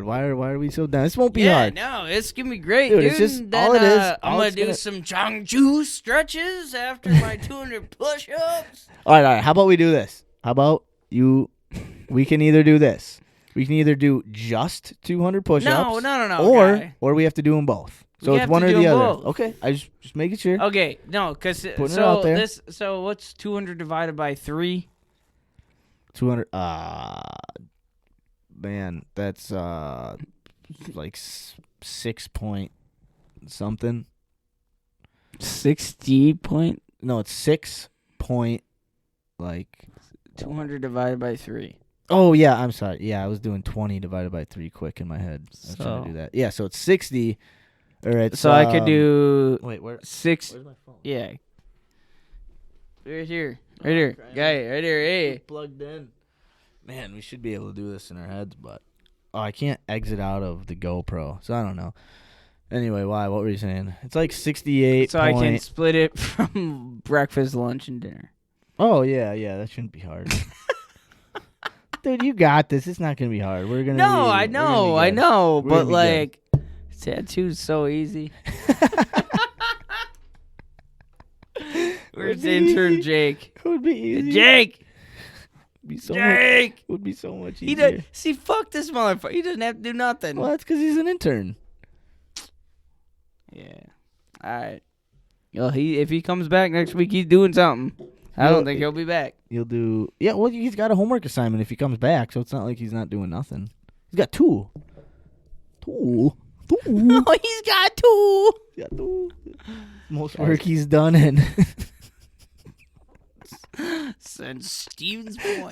Why are we so down? This won't be hard. No, it's gonna be great, Dude, dude. it's just- And then, all it is- I'm all gonna it's do gonna- some Changju stretches after my 200 push-ups. All right. How about we do this? How about we can either do this. We can either do just 200 push-ups. No, Or we have to do them both. So We it's have one to or do the 'em other. both. Okay. I just making sure. Okay, no, because Putting it out there. So what's 200 divided by 3? 200. Man, that's like 6 point something. 60 point. No, it's 6 point like. 200 divided by 3. Oh yeah, I'm sorry. Yeah, I was doing 20 divided by 3 quick in my head. I was trying to do that. Yeah, so it's 60. Or it's So I could do Wait, where? 6. Where's my phone? Yeah. Right here. Right here. Guy, right here. Hey. Plugged in. Man, we should be able to do this in our heads, but I can't exit out of the GoPro, so I don't know. Anyway, why? What were you saying? It's like 68. So I can split it from breakfast, lunch, and dinner. Oh yeah, that shouldn't be hard. Dude, you got this. It's not gonna be hard. We're gonna. No, be, I we're know, gonna I be good. know, We're but gonna be like, tattoo's so easy. Where's Would be Intern easy. Jake? It would be easy. Jake! Be so Jake! Much, would be so much He easier. does. See, fuck this motherfucker. He doesn't have to do nothing. Well, that's because he's an intern. Yeah. All right. Well, if he comes back next week, he's doing something. I don't think he'll be back. He'll do. Yeah, well, he's got a homework assignment if he comes back, so it's not like he's not doing nothing. He's got two. Oh, he's got 2. He's got two. Most work he's done in. Since Steven's boy.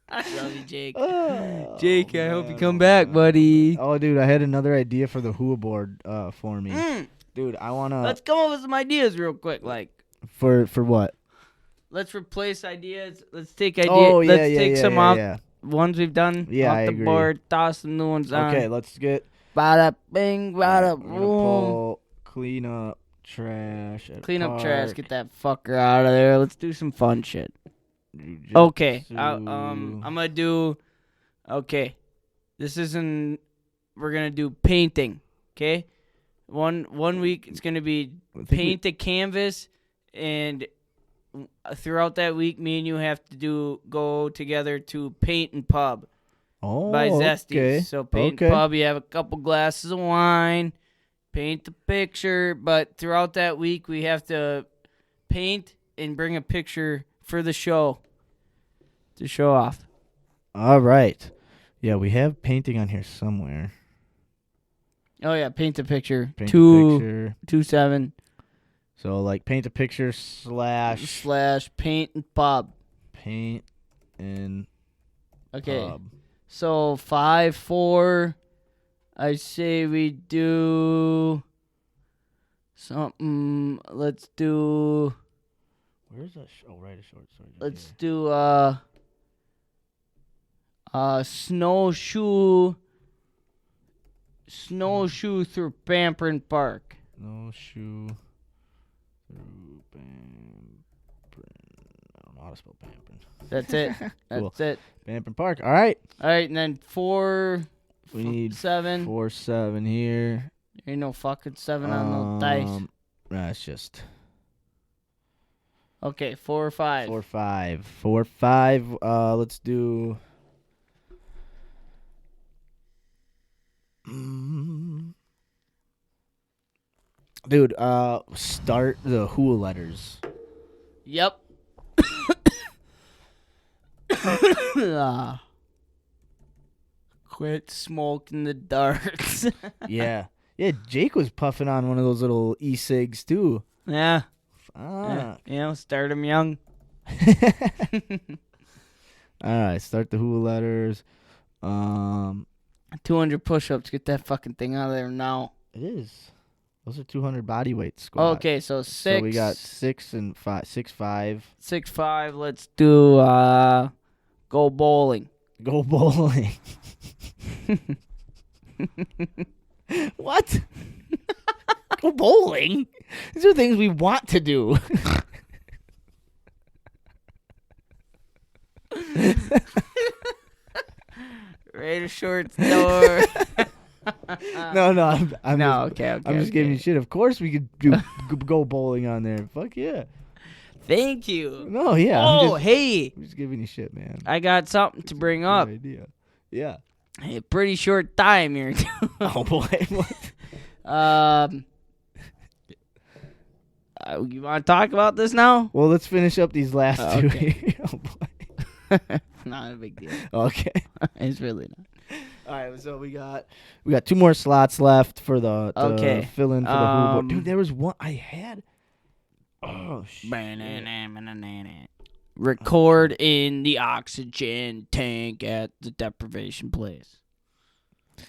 I love you, Jake. Oh, Jake, I hope you man. come back, buddy. Oh, dude, I had another idea for the HUA board for me. Dude, I want to... Let's come up with some ideas real quick. Like, For what? let's replace ideas. Let's take ideas. Oh, yeah, let's yeah, take yeah, some yeah, off yeah. ones we've done Yeah, off I the agree. board. Toss some new ones on. Okay, let's get... Bada bing, bada We're gonna boom. pull clean up trash. At Clean up trash. park. Get that fucker out of there. Let's do some fun shit. Jujitsu. Okay. I'm gonna do. Okay. This isn't. We're gonna do painting. Okay. One week it's gonna be I think we- paint the canvas, and throughout that week, me and you have to go together to Paint and Pub Oh, by Zesty. okay. So Paint Okay. and Pub, you have a couple glasses of wine, paint the picture, but throughout that week we have to paint and bring a picture for the show to show off. All right. Yeah, we have painting on here somewhere. Oh yeah, paint the picture. Paint the 2 picture. 2 7 So like paint a picture slash paint and pub. paint and Okay. pub. So 5, 4. I say we do something. Let's do. Where's that? Right, a short story. Let's do snowshoe through Pamprin Park. Snowshoe through Pamprin. I don't know how to spell Pamprin. That's it. Cool. That's it. Pamprin Park. All right. All right, and then 4, We need 7. 4, 7 here. Ain't no fucking 7 on no dice. That's just Okay, 4 or 5. 4, 5. 4, 5. Let's do. Dude, start the HUA letters. Yep. Quit smoking the darts. Yeah. Yeah, Jake was puffing on one of those little e-cigs, too. Yeah. Fuck. You know, start them young. All right, start the HUA letters. 200 push-ups. Get that fucking thing out of there now. It is. Those are 200 body weight squats. Okay, so 6. So we got 6 and 5. 6, 5. 6, 5. Let's do go bowling. Go bowling. What? Go bowling? These are things we want to do. Right a short door. No, I'm No, just, okay. I'm just giving you shit. Of course we could do go bowling on there. Fuck yeah. Thank you. No, yeah. Oh, hey. I'm just giving you shit, man. I got something to bring Good up. idea. Yeah. Hey, pretty short time here. Oh boy. What? You want to talk about this now? Well, let's finish up these last two Okay. here. Oh boy. Not a big deal. Okay. It's really not. All right, so we got 2 more slots left for the to Okay. fill in for the HUA. Dude, there was one I had. Oh shit. Record in the oxygen tank at the deprivation place.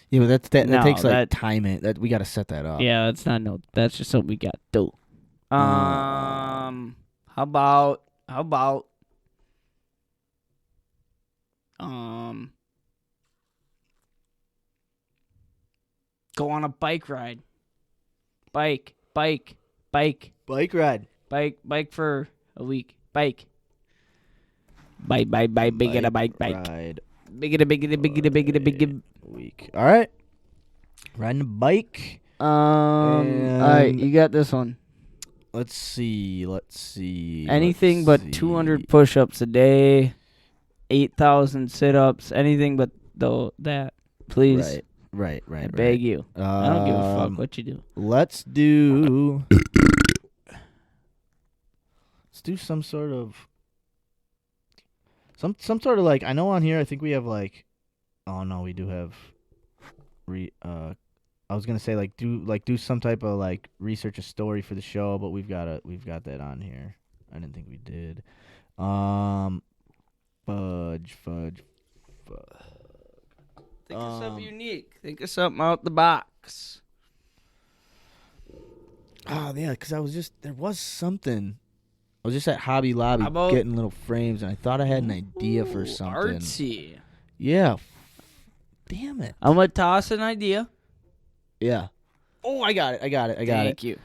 Yeah, but that No, takes like that- time. That we got to set that up. Yeah, that's not no. That's just something we got to do. How about go on a bike ride. Bike Bike ride. for a week. Bike, big a bike. Ride Big. week. All right. Riding a bike. All right, you got this one. Let's see. Anything but 200 push-ups a day, 8,000 sit-ups, anything but that. Please. Right. I beg you. I don't give a fuck what you do. Let's do some sort of like, I know on here I think we have like, oh no, we do have I was gonna say do some type of like research a story for the show, but we've got that on here. I didn't think we did. Fudge. Think of something unique. Think of something out the box. Oh yeah, because there was something. I was just at Hobby Lobby about- getting little frames, and I thought I had an idea for something. Artsy. Yeah. Damn it. I'm gonna toss an idea. Yeah. Oh, I got it. Thank you.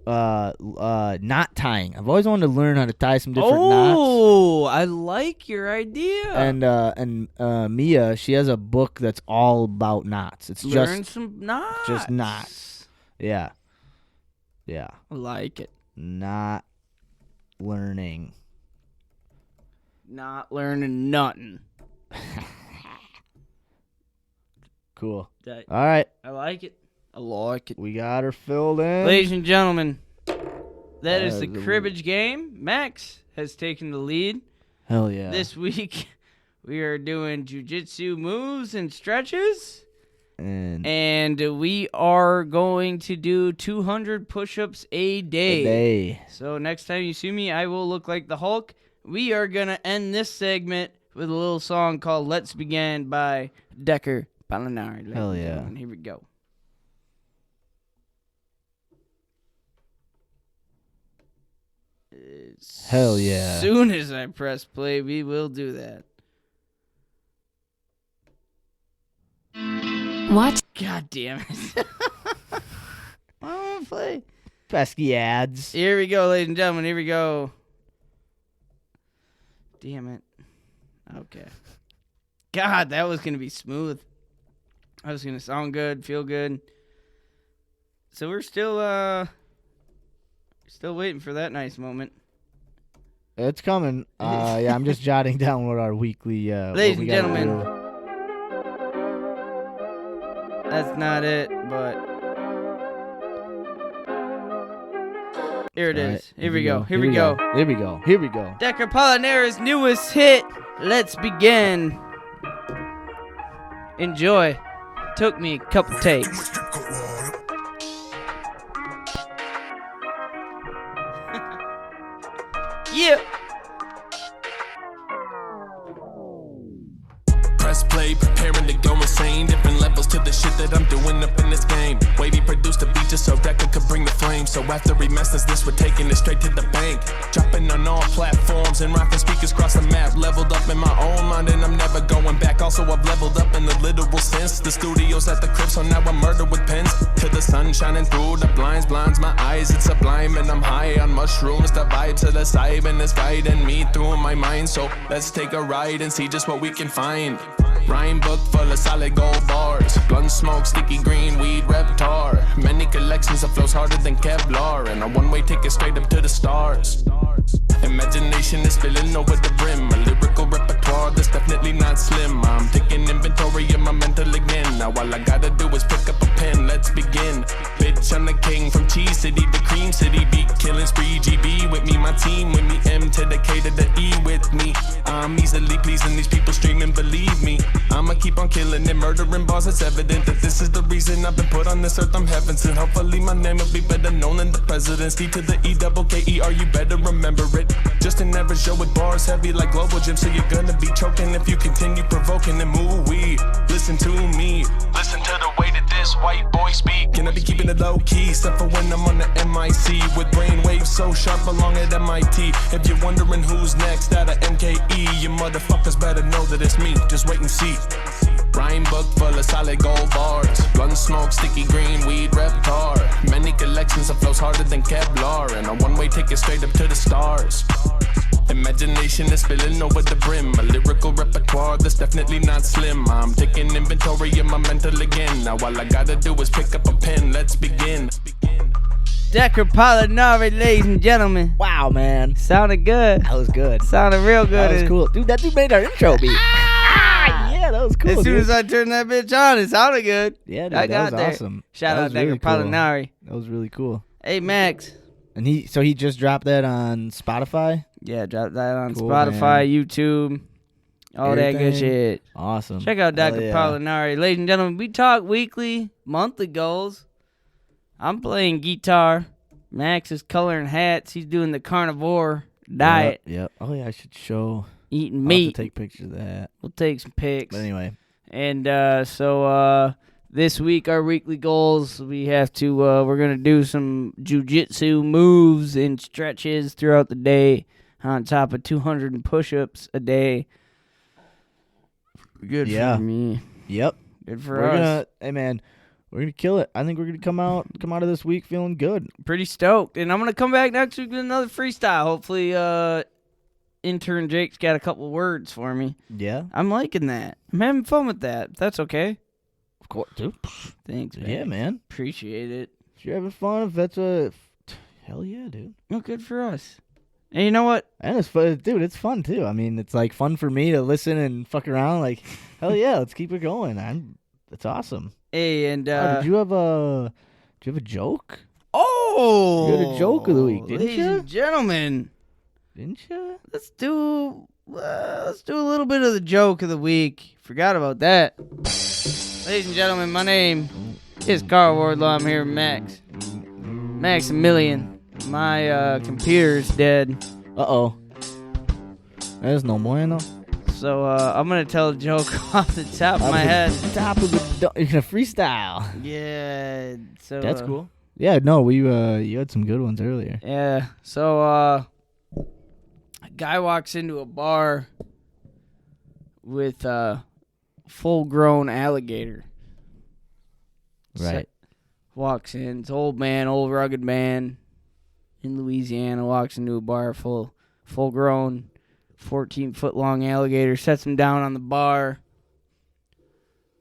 Knot tying. I've always wanted to learn how to tie some different knots. Oh, I like your idea. And Mia, she has a book that's all about knots. It's Learn some knots. just knots. Yeah. I like it. Knot learning. Not learning nothing. Cool. That- All right. I like it. I like it. We got her filled in. Ladies and gentlemen, that is the That is a- cribbage game. Max has taken the lead. Hell yeah. This week, we are doing jiu-jitsu moves and stretches. And we are going to do 200 push-ups a day. So next time you see me, I will look like the Hulk. We are going to end this segment with a little song called Let's Begin by Decker Palinari. Hell yeah. Here we go. Hell yeah. As soon as I press play, we will do that. What? God damn it. I want to play. Pesky ads. Here we go, ladies and gentlemen. Here we go. Damn it. Okay. God, that was going to be smooth. That was going to sound good, feel good. So we're still waiting for that nice moment. It's coming. Yeah, I'm just jotting down what our weekly... Ladies and gentlemen. That's not it, but... Here it is. Right, Here we go. Here we go. Here we go. Here we go. Decker Palinari's newest hit, Let's Begin. Enjoy. Took me a couple takes. Yeah. Press play, preparing to go insane. Different levels to the shit that I'm doing up in this game. Wavy produced a beat just so Decker could bring the flame. So after he masters this, we're taking it straight to the bank. Dropping on all platforms and rocking speakers across the map. Leveled up in my own mind and I'm never going back. Also I've leveled up in the literal sense. The studio's at the crib, so now I'm murdered with pens. To the sun shining through the blinds my eyes. It's sublime and I'm high on mushrooms. The vibe to the side and it's guiding me through my mind. So let's take a ride and see just what we can find. Rhyme book full of solid gold bars. Blunt smoke, sticky green, weed, reptar. Many collections of flows harder than Kevlar. And a one-way ticket straight up to the stars. Imagination is spilling over the brim. A lyrical repertoire that's definitely not slim. I'm taking inventory of my mental again. Now all I gotta do is pick up a pen. Let's begin. Bitch, I'm the king from Cheese City to Cream City. Beat killing spree, GB with me, my team with me. M to the K to the E with me. I'm easily pleasing these people streaming, believe me. I'ma keep on killing and murdering bars. It's evident that this is the reason I've been put on this earth. I'm heaven sent. Hopefully my name will be better known than the president's. D to the E-double-K-E-R, you better remember it. Just an average show with bars heavy like global gym. So you're gonna be choking if you continue provoking and move weed. Listen to me. Listen to the way that this white boy speak. Can I be keeping it low key? Except for when I'm on the MIC. With brain waves so sharp along at MIT. If you're wondering who's next out of MKE, you motherfuckers better know that it's me. Just wait and see. Rhyme book full of solid gold bars. Blunt smoke, sticky green, weed, reptar. Many collections of flows harder than Kevlar. And a one-way ticket straight up to the stars. Imagination is spilling over the brim. A lyrical repertoire that's definitely not slim. I'm taking inventory of my mental again. Now all I gotta do is pick up a pen. Let's begin. Decker Palinari, ladies and gentlemen. Wow, man. Sounded good. That was good. Sounded real good. That was cool. Dude, that dude made our intro beat. Yeah, that was cool. As soon dude. as I turned that bitch on, it sounded good. Yeah, dude, I that got was there. awesome. Shout That out was Decker really cool. Palinari. That was really cool. Hey, Max. And he just dropped that on Spotify. Yeah, drop that on Cool, Spotify, YouTube, all that good Everything. shit. Awesome. Check out Hell Decker yeah. Palinari. Ladies and gentlemen, we talk weekly, monthly goals. I'm playing guitar. Max is coloring hats. He's doing the carnivore diet, Yep. Oh yeah, I should show. eating I'll have meat. to take pictures of that. We'll take some pics. But anyway, And so this week, our weekly goals, we have to, we're going to do some jujitsu moves and stretches throughout the day on top of 200 push-ups a day. Good for me. yep. Good for We're us. gonna, hey man, we're gonna kill it. I think we're gonna come out of this week feeling good. Pretty stoked. And I'm going to come back next week with another freestyle. Hopefully, Intern Jake's got a couple words for me. Yeah, I'm liking that. I'm having fun with that. That's okay. of course, dude. Thanks, man. Yeah, man. Appreciate it. If you're having fun, if that's hell yeah, dude. Well, good for us. And you know what? And it's fun, dude. It's fun too. I mean, it's like fun for me to listen and fuck around. Like, hell yeah, let's keep it going. It's awesome. Hey, and Did you have a joke? oh, You had a joke of the week, didn't ladies you? and gentlemen, Didn't you? let's do a little bit of the joke of the week. Forgot about that. Ladies and gentlemen, my name is Carl Wardlaw. I'm here with Max. Maximilian. My computer's dead. Uh-oh. There's no bueno. So I'm going to tell a joke off the top of my head. Top of the you're gonna freestyle. Yeah. So That's cool. Yeah, no, we you had some good ones earlier. Yeah. So a guy walks into a bar with a full-grown alligator. Right. Walks in. It's old man, old rugged man in Louisiana, walks into a bar full-grown, 14-foot-long alligator, sets him down on the bar,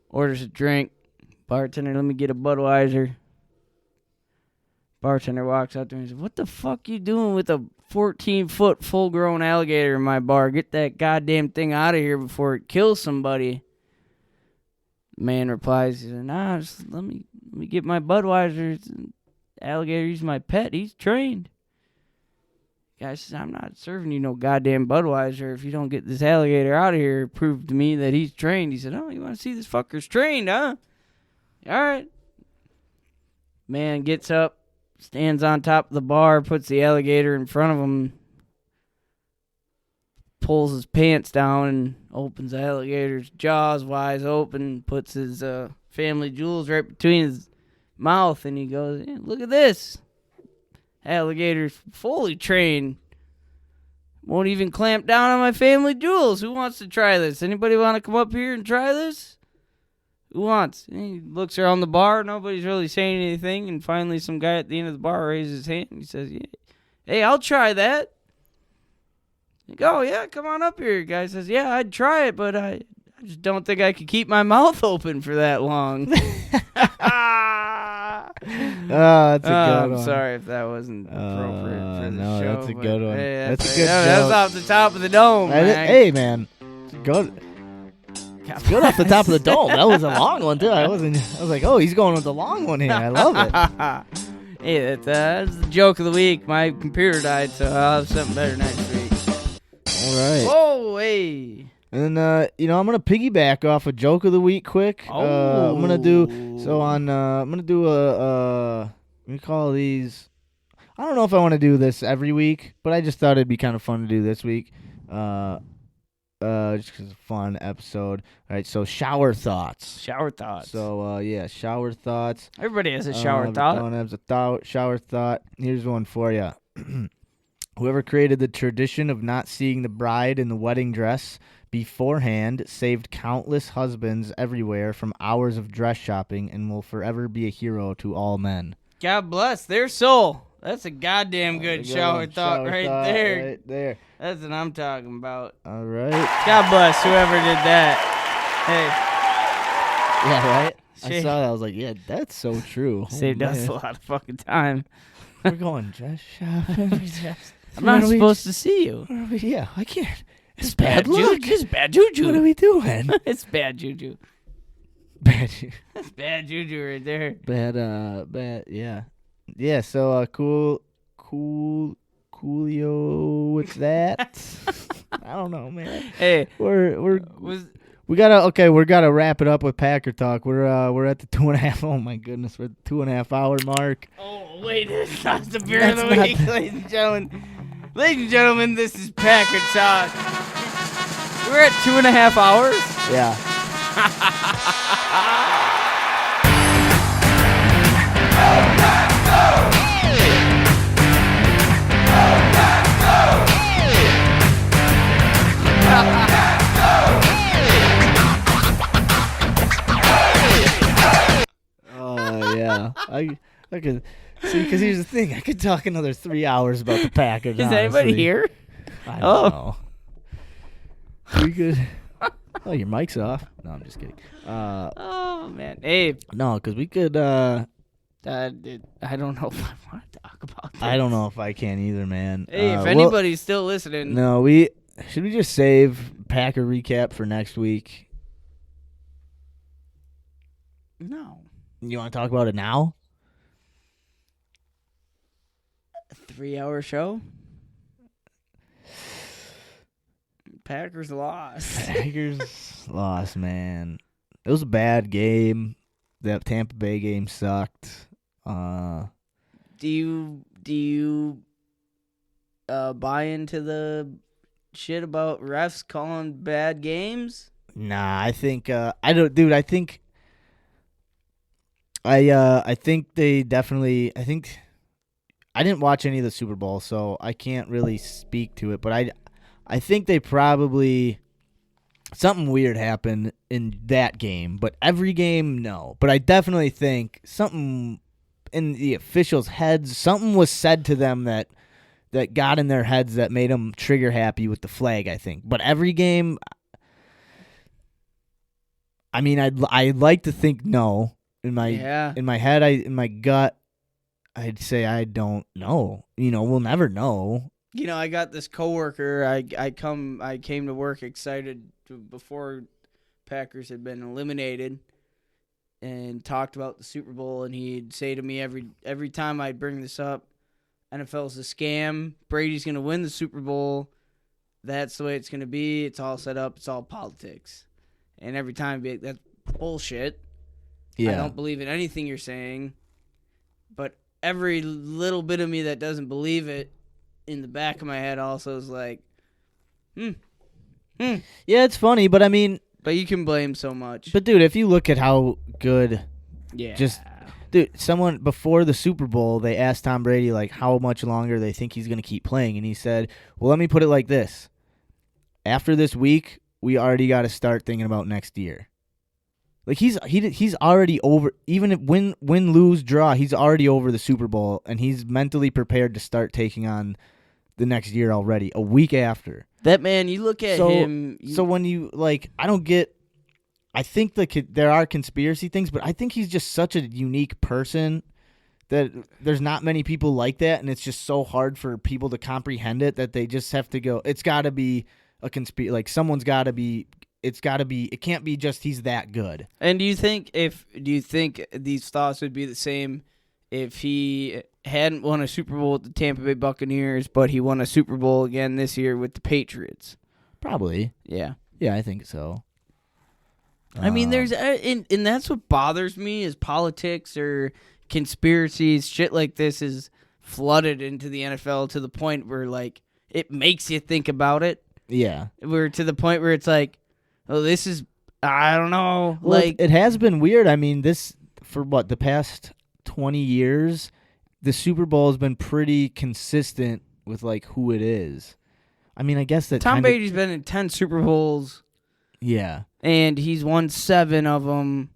orders a drink. Bartender, let me get a Budweiser. Bartender walks out there and says, what the fuck you doing with a 14-foot full-grown alligator in my bar? Get that goddamn thing out of here before it kills somebody. The man replies, he says, nah, just let me get my Budweiser. It's an alligator, he's my pet. He's trained. Guy says, I'm not serving you no goddamn Budweiser if you don't get this alligator out of here. Prove to me that he's trained. He said, oh, you want to see this fucker's trained, huh? All right. Man gets up, stands on top of the bar, puts the alligator in front of him, pulls his pants down and opens the alligator's jaws wide open, puts his family jewels right between his mouth, and he goes, yeah, look at this. Alligator's fully trained. Won't even clamp down on my family jewels. Who wants to try this? Anybody want to come up here and try this? Who wants? And he looks around the bar. Nobody's really saying anything. And finally, some guy at the end of the bar raises his hand. And he says, yeah, hey, I'll try that. Like, oh, yeah, come on up here. The guy says, yeah, I'd try it, but I just don't think I could keep my mouth open for that long. That's a good I'm one. sorry if that wasn't appropriate for the no, show. that's a but good one. Hey, That's a it. good That was joke. off the top of the dome, man. Hey, man. Good. It's good off the top of the dome. That was a long one, too. I was like, oh, he's going with the long one here. I love it. Hey, that's the joke of the week. My computer died, so I'll have something better next week. All right. Whoa, hey. And I'm gonna piggyback off a joke of the week quick. I'm gonna do a let me call these. I don't know if I want to do this every week, but I just thought it'd be kind of fun to do this week. Just 'cause it's a fun episode. All right, so shower thoughts. Shower thoughts. So shower thoughts. Everybody has a shower thought. Everyone has a shower thought. Here's one for you. Whoever created the tradition of not seeing the bride in the wedding dress beforehand saved countless husbands everywhere from hours of dress shopping and will forever be a hero to all men. God bless their soul. That's a goddamn good shower thought right there. Right there. That's what I'm talking about. All right. God bless whoever did that. Yeah, right? I Shit. saw that. I was like, yeah, that's so true. Hey, saved us a lot of fucking time. We're going dress shopping. I'm not supposed to see you. Yeah, I can't. It's Bad bad luck. juju. It's bad juju. What are we doing? It's bad juju. Bad juju. That's bad juju right there. Bad, yeah. Yeah, so, coolio, what's that? I don't know, man. Hey, We gotta wrap it up with Packer talk. We're at the 2.5. Oh my goodness, we're at the 2.5 hour mark. oh wait, it's not the beer of the That's not week, ladies and gentlemen. Ladies and gentlemen, this is Packer Talk. We're at 2.5 hours. Yeah. Oh yeah. I could see, because here's the thing. I could talk another 3 hours about the Packers. Is anybody honestly. here? I Oh. don't know. We could. Oh, your mic's off. No, I'm just kidding. Oh man, hey, No, because we could. I don't know if I want to talk about this. I don't know if I can either, man. Hey, if well, anybody's still listening, no, should we just save Packer recap for next week? no. You want to talk about it now? A 3-hour show. Packers lost. Packers lost, man. It was a bad game. That Tampa Bay game sucked. Do you buy into the shit about refs calling bad games? Nah, I think I don't, dude. I think they definitely. I think I didn't watch any of the Super Bowl, so I can't really speak to it. But I think they probably something weird happened in that game. But every game, no. But I definitely think something in the officials' heads, something was said to them that got in their heads that made them trigger happy with the flag, I think. But every game, I mean, I'd like to think no. In my head, in my gut, I'd say I don't know. We'll never know. I got this coworker. I came to work excited before Packers had been eliminated, and talked about the Super Bowl. And he'd say to me every time I'd bring this up, NFL's a scam. Brady's gonna win the Super Bowl. That's the way it's gonna be. It's all set up. It's all politics. And every time, that's bullshit. Yeah. I don't believe in anything you're saying. But every little bit of me that doesn't believe it, in the back of my head also is like, Yeah, it's funny, but I mean... But you can blame so much. But, dude, if you look at how good... Yeah. Dude, someone before the Super Bowl, they asked Tom Brady, like, how much longer they think he's going to keep playing. And he said, well, let me put it like this. After this week, we already got to start thinking about next year. Like, he's already over, even if win, lose, draw, he's already over the Super Bowl, and he's mentally prepared to start taking on the next year already, a week after. That man, you look at him. So when you, like, I don't get, I think there are conspiracy things, but I think he's just such a unique person that there's not many people like that, and it's just so hard for people to comprehend it that they just have to go, it's got to be a conspiracy, like, someone's got to be, it can't be just he's that good. And do you think these thoughts would be the same if he hadn't won a Super Bowl with the Tampa Bay Buccaneers, but he won a Super Bowl again this year with the Patriots? Probably. Yeah. Yeah, I think so. I mean, there's and that's what bothers me is politics or conspiracies. Shit like this is flooded into the NFL to the point where, like, it makes you think about it. Yeah. We're to the point where it's like, oh, this is, I don't know. Well, like it has been weird. I mean, for the past 20 years, the Super Bowl has been pretty consistent with, like, who it is. I mean, I guess that Tom Brady's been in 10 Super Bowls. Yeah. And he's won 7 of them.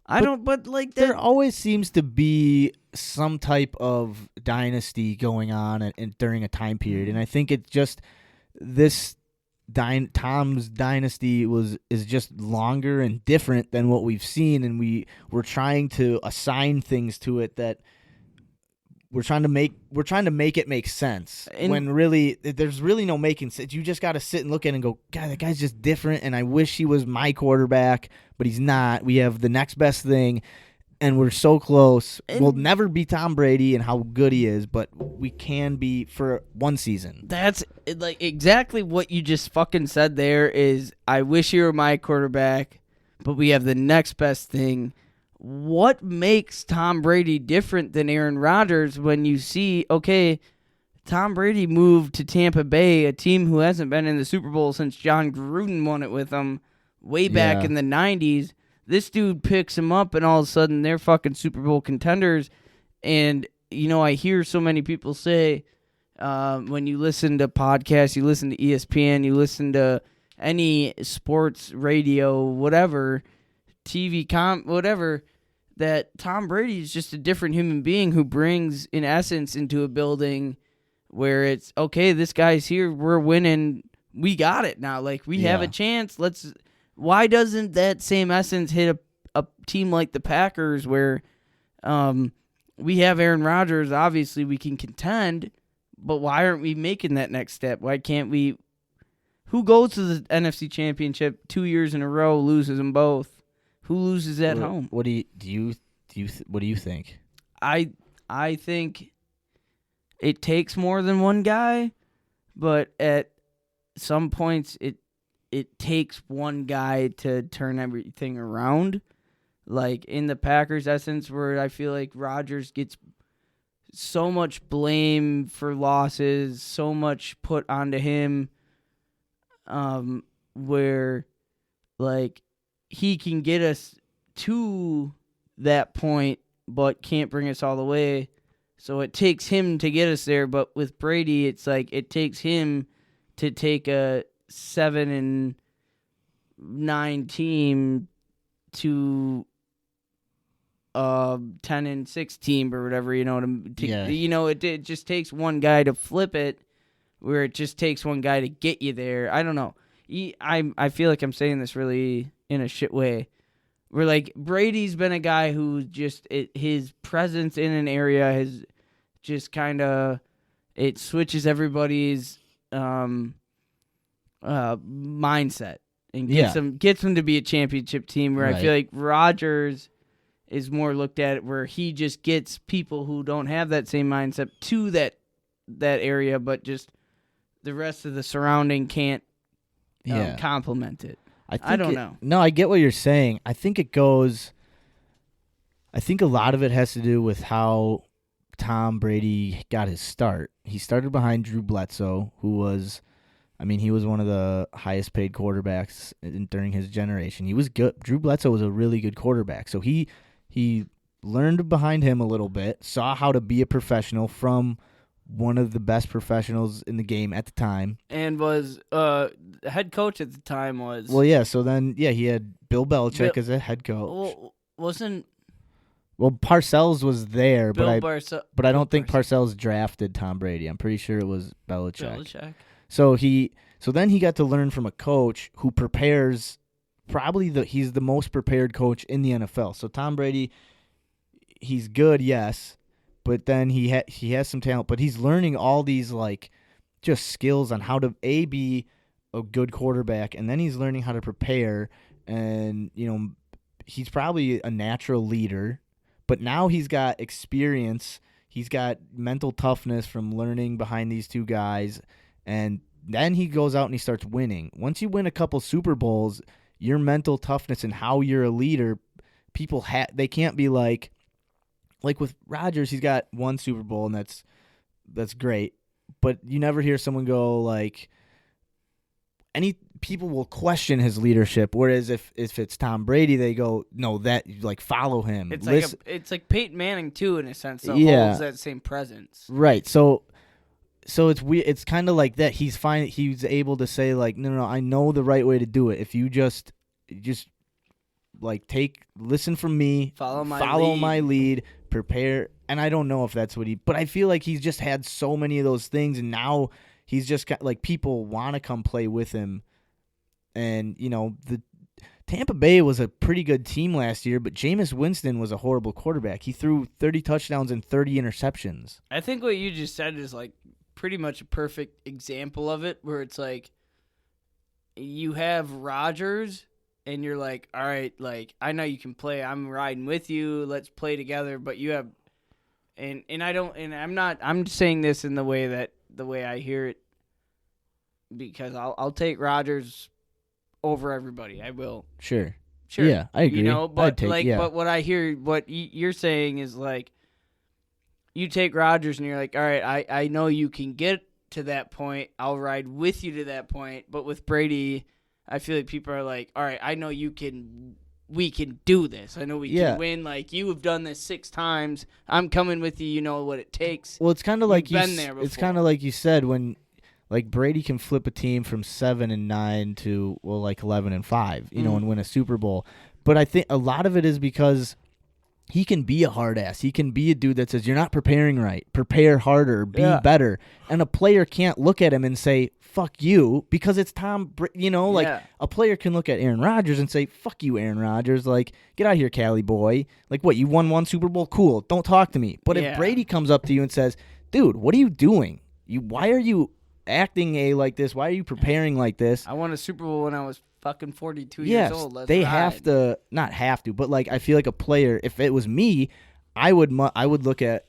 There always seems to be some type of dynasty going on during a time period. And I think it's just this Tom's dynasty is just longer and different than what we've seen, and we're trying to assign things to it that we're trying to make it make sense. And when really there's really no making sense. You just got to sit and look at it and go, God, that guy's just different, and I wish he was my quarterback, but he's not. We have the next best thing, and we're so close. We'll never be Tom Brady and how good he is, but we can be for one season. That's like exactly what you just fucking said there is, I wish you were my quarterback, but we have the next best thing. What makes Tom Brady different than Aaron Rodgers when you see, okay, Tom Brady moved to Tampa Bay, a team who hasn't been in the Super Bowl since John Gruden won it with them way back in the 90s. This dude picks him up, and all of a sudden they're fucking Super Bowl contenders. And, I hear so many people say, when you listen to podcasts, you listen to ESPN, you listen to any sports, radio, whatever, TV, whatever, that Tom Brady is just a different human being who brings, in essence, into a building where it's, okay, this guy's here, we're winning, we got it now. Like, we have a chance, why doesn't that same essence hit a team like the Packers where we have Aaron Rodgers, obviously we can contend, but why aren't we making that next step? Why can't we? Who goes to the NFC Championship 2 years in a row, loses them both? Who loses at home? What do you think? I think it takes more than one guy, but at some points it it takes one guy to turn everything around. Like in the Packers' essence, where I feel like Rodgers gets so much blame for losses, so much put onto him, where like he can get us to that point, but can't bring us all the way. So it takes him to get us there. But with Brady, it's like it takes him to take a 7-9 team to 10-6 team or whatever, it just takes one guy to flip it, where it just takes one guy to get you there. I don't know. I feel like I'm saying this really in a shit way. Where like Brady's been a guy who just his presence in an area has just kind of it switches everybody's mindset and gets them to be a championship team. Where I feel like Rodgers is more looked at where he just gets people who don't have that same mindset to that area, but just the rest of the surrounding can't complement it. I don't know. No, I get what you're saying. I think a lot of it has to do with how Tom Brady got his start. He started behind Drew Bledsoe, who was, he was one of the highest paid quarterbacks during his generation. He was good. Drew Bledsoe was a really good quarterback. So he learned behind him a little bit, saw how to be a professional from one of the best professionals in the game at the time. And was head coach at the time was... Well, yeah, so then, he had Bill Belichick as a head coach. Well, Parcells was there, but I don't think Parcells Parcells drafted Tom Brady. I'm pretty sure it was Belichick. So then he got to learn from a coach who prepares he's the most prepared coach in the NFL. So Tom Brady, he's good, yes, but then he has some talent, but he's learning all these like just skills on how to be a good quarterback, and then he's learning how to prepare, and he's probably a natural leader, but now he's got experience, he's got mental toughness from learning behind these two guys, and then he goes out and he starts winning. Once you win a couple Super Bowls, your mental toughness and how you're a leader, people they can't be like with Rodgers, he's got one Super Bowl and that's great, but you never hear someone go like people will question his leadership, whereas if it's Tom Brady, they go, no, that like follow him. It's like Peyton Manning too, in a sense, that holds that same presence. Right. So it's weird. It's kind of like that. He's able to say like, no, I know the right way to do it. If you just like listen from me, follow my lead, prepare. And I don't know if that's but I feel like he's just had so many of those things, and now he's just got like people want to come play with him. And the Tampa Bay was a pretty good team last year, but Jameis Winston was a horrible quarterback. He threw 30 touchdowns and 30 interceptions. I think what you just said is like pretty much a perfect example of it, where it's like you have Rodgers and you're like, all right, like I know you can play, I'm riding with you, let's play together, but you have I'm saying this in the way I hear it, because I'll take Rodgers over everybody. I will. Sure. Yeah, I agree. But what I hear, what you're saying is like, you take Rodgers and you're like, all right, I know you can get to that point. I'll ride with you to that point. But with Brady, I feel like people are like, all right, I know we can do this. I know we can win. Like, you have done this 6 times. I'm coming with you. You know what it takes. Well, it's kind of like been there before. It's kind of like you said, when like Brady can flip a team from 7-9 to 11-5, and win a Super Bowl. But I think a lot of it is because he can be a hard ass. He can be a dude that says, you're not preparing right. Prepare harder. Be better. And a player can't look at him and say, fuck you, because it's Tom. A player can look at Aaron Rodgers and say, fuck you, Aaron Rodgers. Like, get out of here, Cali boy. Like, what, you won 1 Super Bowl? Cool. Don't talk to me. But if Brady comes up to you and says, dude, what are you doing? Why are you acting like this? Why are you preparing like this? I won a Super Bowl when I was fucking 42 years old. They have to, not have to, but like I feel like a player, if it was me, I would look at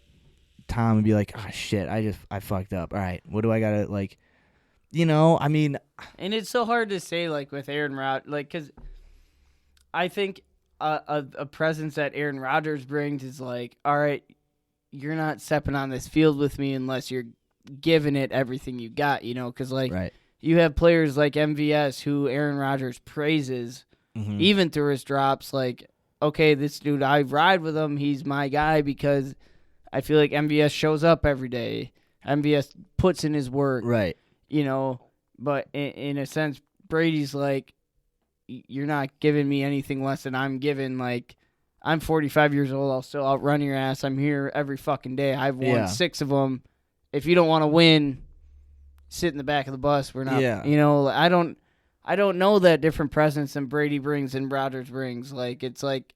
Tom and be like, oh shit, I fucked up. All right, what do I gotta like? I mean, And it's so hard to say, like, with Aaron Rodgers, like, because I think a presence that Aaron Rodgers brings is like, all right, you're not stepping on this field with me unless you're giving it everything you got, because, like, right. you have players like MVS who Aaron Rodgers praises, even through his drops, like, okay, this dude, I ride with him, he's my guy, because I feel like MVS shows up every day. MVS puts in his work. Right. But in a sense, Brady's like, you're not giving me anything less than I'm giving. Like, I'm 45 years old. I'll still outrun your ass. I'm here every fucking day. I've won 6 of them. If you don't want to win, sit in the back of the bus. We're not. Yeah. I don't know that different presence than Brady brings and Rodgers brings. Like, it's like,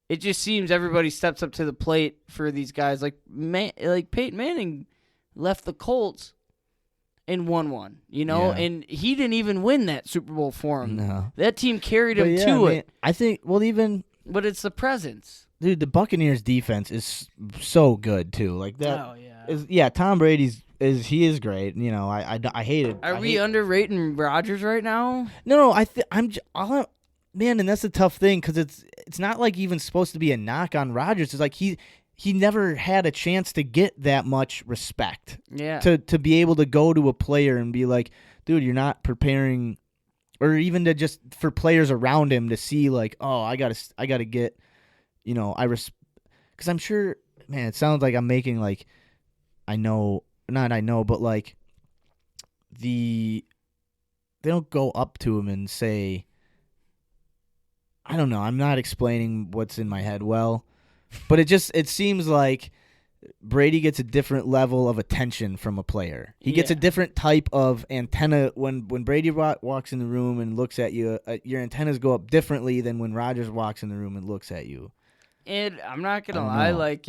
it just seems everybody steps up to the plate for these guys. Like Peyton Manning left the Colts and won one, and he didn't even win that Super Bowl for him. No. That team carried him to it. I think, But it's the presence. dude, the Buccaneers defense is so good too. Like that. Oh, yeah. Tom Brady's is great. I hate it. Are we underrating Rodgers right now? No, man, and that's a tough thing because it's not like even supposed to be a knock on Rodgers. It's like he never had a chance to get that much respect. Yeah. To be able to go to a player and be like, dude, you're not preparing, or even to just for players around him to see like, oh, I gotta get, because I'm sure, man, it sounds like I'm making like, but like they don't go up to him and say, I don't know, I'm not explaining what's in my head well, but it seems like Brady gets a different level of attention from a player. He gets a different type of antenna when Brady walks in the room and looks at you. Your antennas go up differently than when Rodgers walks in the room and looks at you. And I'm not going to lie, like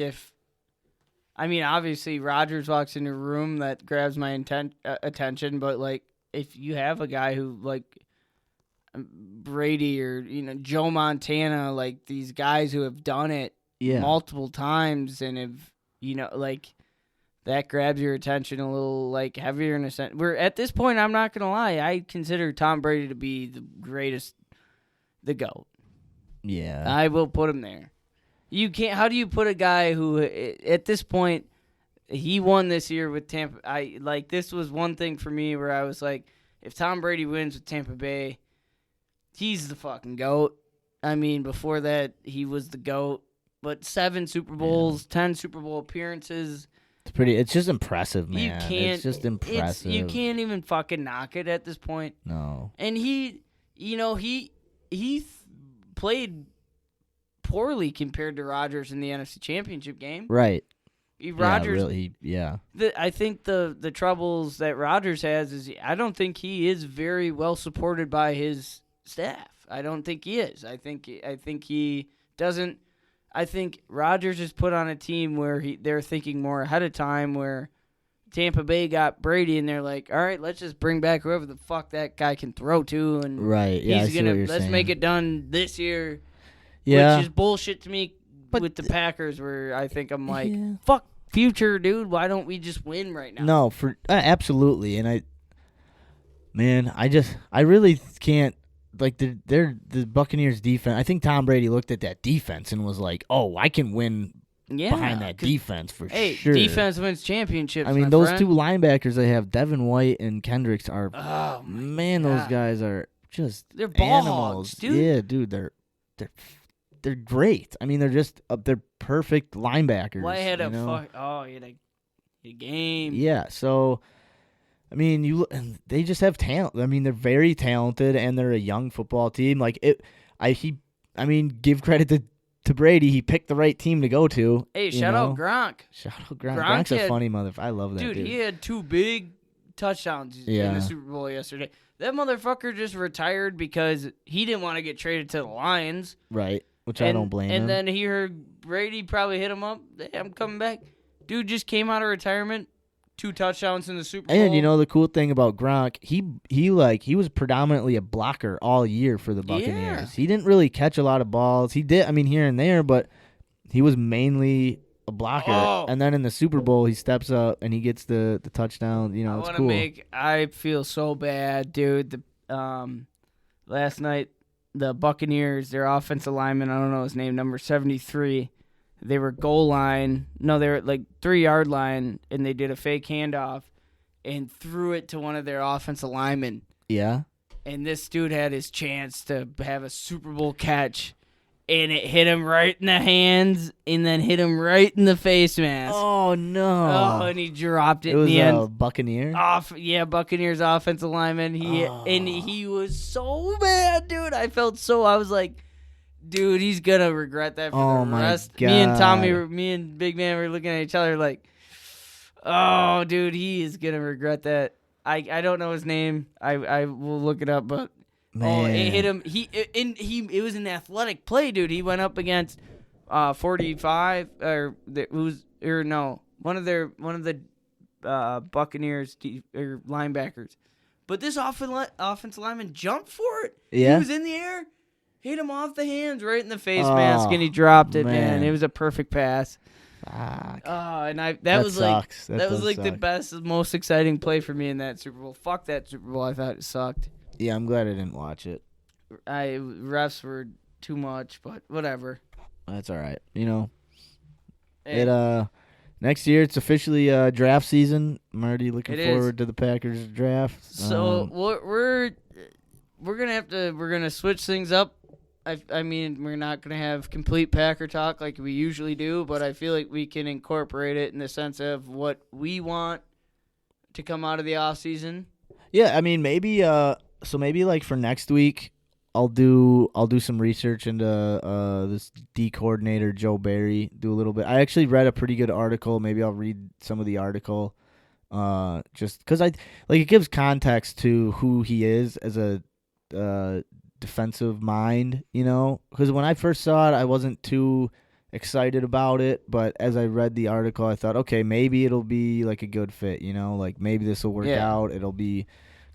obviously Rodgers walks in a room that grabs my attention, but like if you have a guy who like Brady or Joe Montana, like these guys who have done it multiple times and have like that grabs your attention a little like heavier in a sense. We're at this point, I'm not gonna lie, I consider Tom Brady to be the greatest, the GOAT. Yeah, I will put him there. You can't. How do you put a guy who at this point he won this year with Tampa? This was one thing for me where I was like, if Tom Brady wins with Tampa Bay, he's the fucking GOAT. I mean, before that, he was the GOAT. But 7 Super Bowls, 10 Super Bowl appearances. It's just impressive, man. You can't. It's just impressive. You can't even fucking knock it at this point. No. And he played poorly compared to Rodgers in the NFC Championship game. Right. Rodgers, I think the troubles that Rodgers has is I don't think he is very well supported by his staff. I don't think he is. I think he doesn't. I think Rodgers is put on a team where they're thinking more ahead of time. Where Tampa Bay got Brady and they're like, all right, let's just bring back whoever the fuck that guy can throw to, and right, yeah, let's make it done this year. Yeah, which is bullshit to me with the Packers, where I think I'm like, fuck future, dude. Why don't we just win right now? No, for absolutely, and I really can't. Like the Buccaneers defense. I think Tom Brady looked at that defense and was like, "Oh, I can win behind that defense for sure." Hey, defense wins championships. I mean, those 2 linebackers they have, Devin White and Kendricks, are those guys are just they're ball animals, hogs, dude. Yeah, dude, they're great. I mean, they're perfect linebackers. Well, I had a game. Yeah, so. I mean, they just have talent. I mean, they're very talented, and they're a young football team. Like give credit to Brady. He picked the right team to go to. Hey, shout out Gronk. Gronk's a funny motherfucker. I love that dude. He had 2 big touchdowns in the Super Bowl yesterday. That motherfucker just retired because he didn't want to get traded to the Lions. Right, which I don't blame him. And then he heard Brady probably hit him up. Hey, I'm coming back. Dude just came out of retirement. 2 touchdowns in the Super Bowl. And the cool thing about Gronk, he was predominantly a blocker all year for the Buccaneers. Yeah. He didn't really catch a lot of balls. He did, here and there, but he was mainly a blocker, Oh. and then in the Super Bowl he steps up and he gets the touchdown. You know, it's cool. I feel so bad, dude. Last night the Buccaneers, their offensive lineman, I don't know his name, number 73. They were goal line. No, they were like 3-yard line, and they did a fake handoff and threw it to one of their offensive linemen. Yeah. And this dude had his chance to have a Super Bowl catch, and it hit him right in the hands and then hit him right in the face mask. Oh no! Oh, and he dropped it, It in was the a end. Buccaneer. Buccaneers offensive lineman. And he was so mad, dude. I was like, dude, he's gonna regret that for the rest. God. Me and Big Man were looking at each other like, oh, dude, he is gonna regret that. I don't know his name. I will look it up, but Man. it hit him. It was an athletic play, dude. He went up against 45 one of the Buccaneers or linebackers. But this offensive lineman jumped for it. Yeah. He was in the air, hit him off the hands right in the face mask, and he dropped it, man. It was a perfect pass. Fuck. And that was sucks. like That was does like the suck. best, most exciting play for me in that Super Bowl. Fuck that Super Bowl. I thought it sucked. Yeah, I'm glad I didn't watch it. Refs were too much, but whatever. That's all right. You know, Hey, next year it's officially draft season. I'm already looking It is. forward to the Packers draft. So we're gonna switch things up. I mean, we're not gonna have complete Packer talk like we usually do, but I feel like we can incorporate it in the sense of what we want to come out of the off season. Yeah, I mean maybe maybe like for next week I'll do some research into this D coordinator Joe Barry. Do a little bit. I actually read a pretty good article. Maybe I'll read some of the article, just because it gives context to who he is as a defensive mind. You know, because when I first saw it, I wasn't too excited about it, but as I read the article, I thought, okay, maybe it'll be like a good fit. You know, like maybe this will work out. It'll be.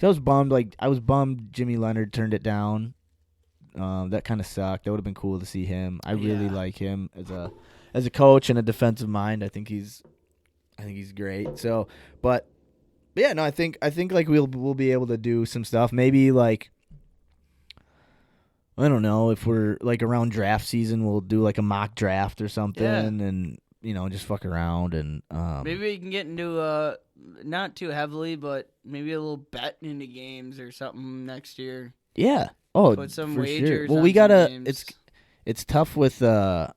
I was bummed. I was bummed Jimmy Leonard turned it down. That kind of sucked. That would have been cool to see him. I really like him as a coach and a defensive mind. I think he's great. So, but yeah, no, I think like we'll be able to do some stuff. Maybe like I don't know if we're like around draft season, we'll do like a mock draft or something, and just fuck around and Maybe we can get into not too heavily, but maybe a little betting into games or something next year. Yeah. Oh, Put some for wagers sure. Well, on we some gotta. games. It's tough with like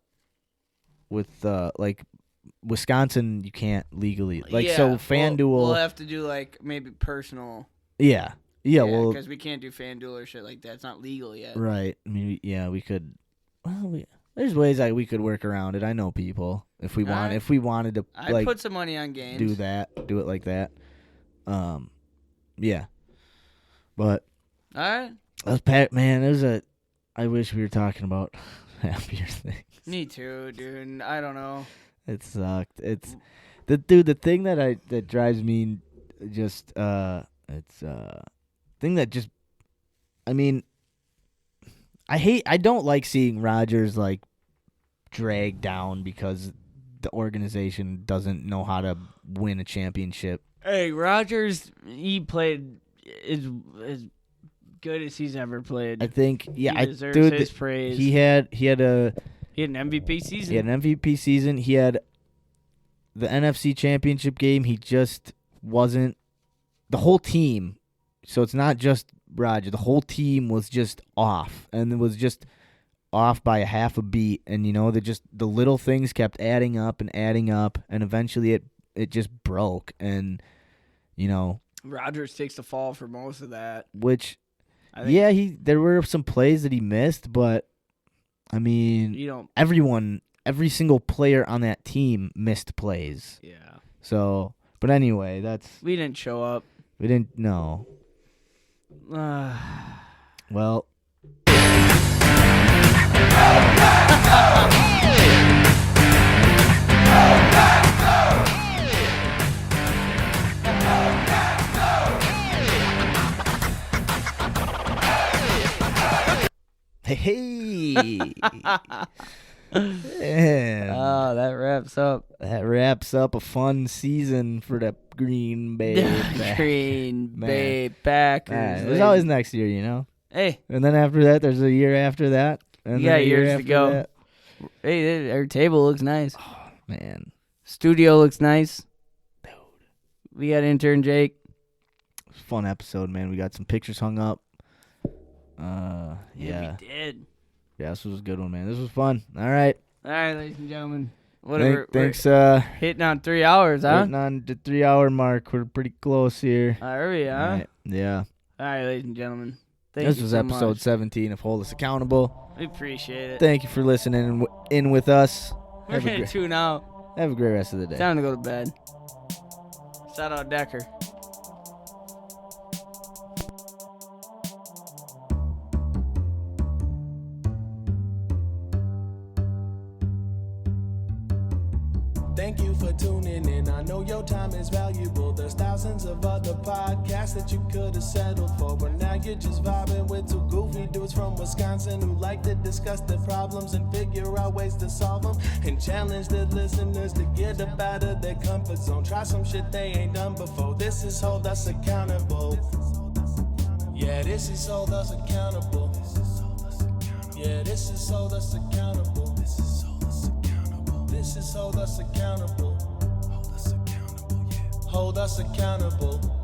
Wisconsin. You can't legally so FanDuel. We'll have to do like maybe personal. Yeah. Well, because we can't do FanDuel or shit like that. It's not legal yet. right. I mean, yeah, we could. Well, there's ways we could work around it. I know people if we want. Alright. If we wanted to, I'd put some money on games. do it like that. Yeah. But All right. man. I wish we were talking about happier things. Me too, dude. I don't know. It sucked. It's the thing that drives me just thing that just I mean I don't like seeing Rodgers like dragged down because the organization doesn't know how to win a championship. Hey, Rodgers, he played as good as he's ever played. I think he deserves his praise. He had He had an MVP season. He had an MVP season. He had the NFC Championship game. He just wasn't the whole team. So it's not just Roger. The whole team was just off, and it was just off by a half a beat. And the little things kept adding up, and eventually it just broke. And Rodgers takes the fall for most of that. which I think there were some plays that he missed, but I mean, every single player on that team missed plays. Yeah. So, but anyway, We didn't show up. we didn't know. Well, hey. And Oh, that wraps up. that wraps up a fun season for the Green Bay. Green Man. Bay Packers. There's ladies. always next year, you know. Hey, And then after that, there's a year after that. And You then got a year years to after go. that. hey, our table looks nice. Man, Studio looks nice. We got intern Jake. fun episode, man. We got some pictures hung up. Yeah. We did. Yeah, this was a good one, man. This was fun. All right. All right, ladies and gentlemen. Whatever. Thanks. We're hitting on 3 hours, huh? Hitting on the 3-hour mark. We're pretty close here. Are we, huh? All right. Yeah. All right, ladies and gentlemen. Thank This you was so episode much. 17 of Hold Us Accountable. We appreciate it. Thank you for listening in with us. We're going to tune out. Have a great rest of the day. Time to go to bed. Shout out Decker. Thank you for tuning in. I know your time is valuable. There's thousands of other podcasts that you could have settled for, but now you're just vibing with two goofy dudes from Wisconsin who like to discuss their problems and figure out ways to solve them, and challenge the listeners to get up out of their comfort zone. Try some shit they ain't done before. This is Hold Us Accountable. Yeah, this is Hold Us Accountable. Yeah, this is Hold Us Accountable. This is Hold Us Accountable. This is Hold Us Accountable. Hold Us Accountable, yeah. Hold Us Accountable.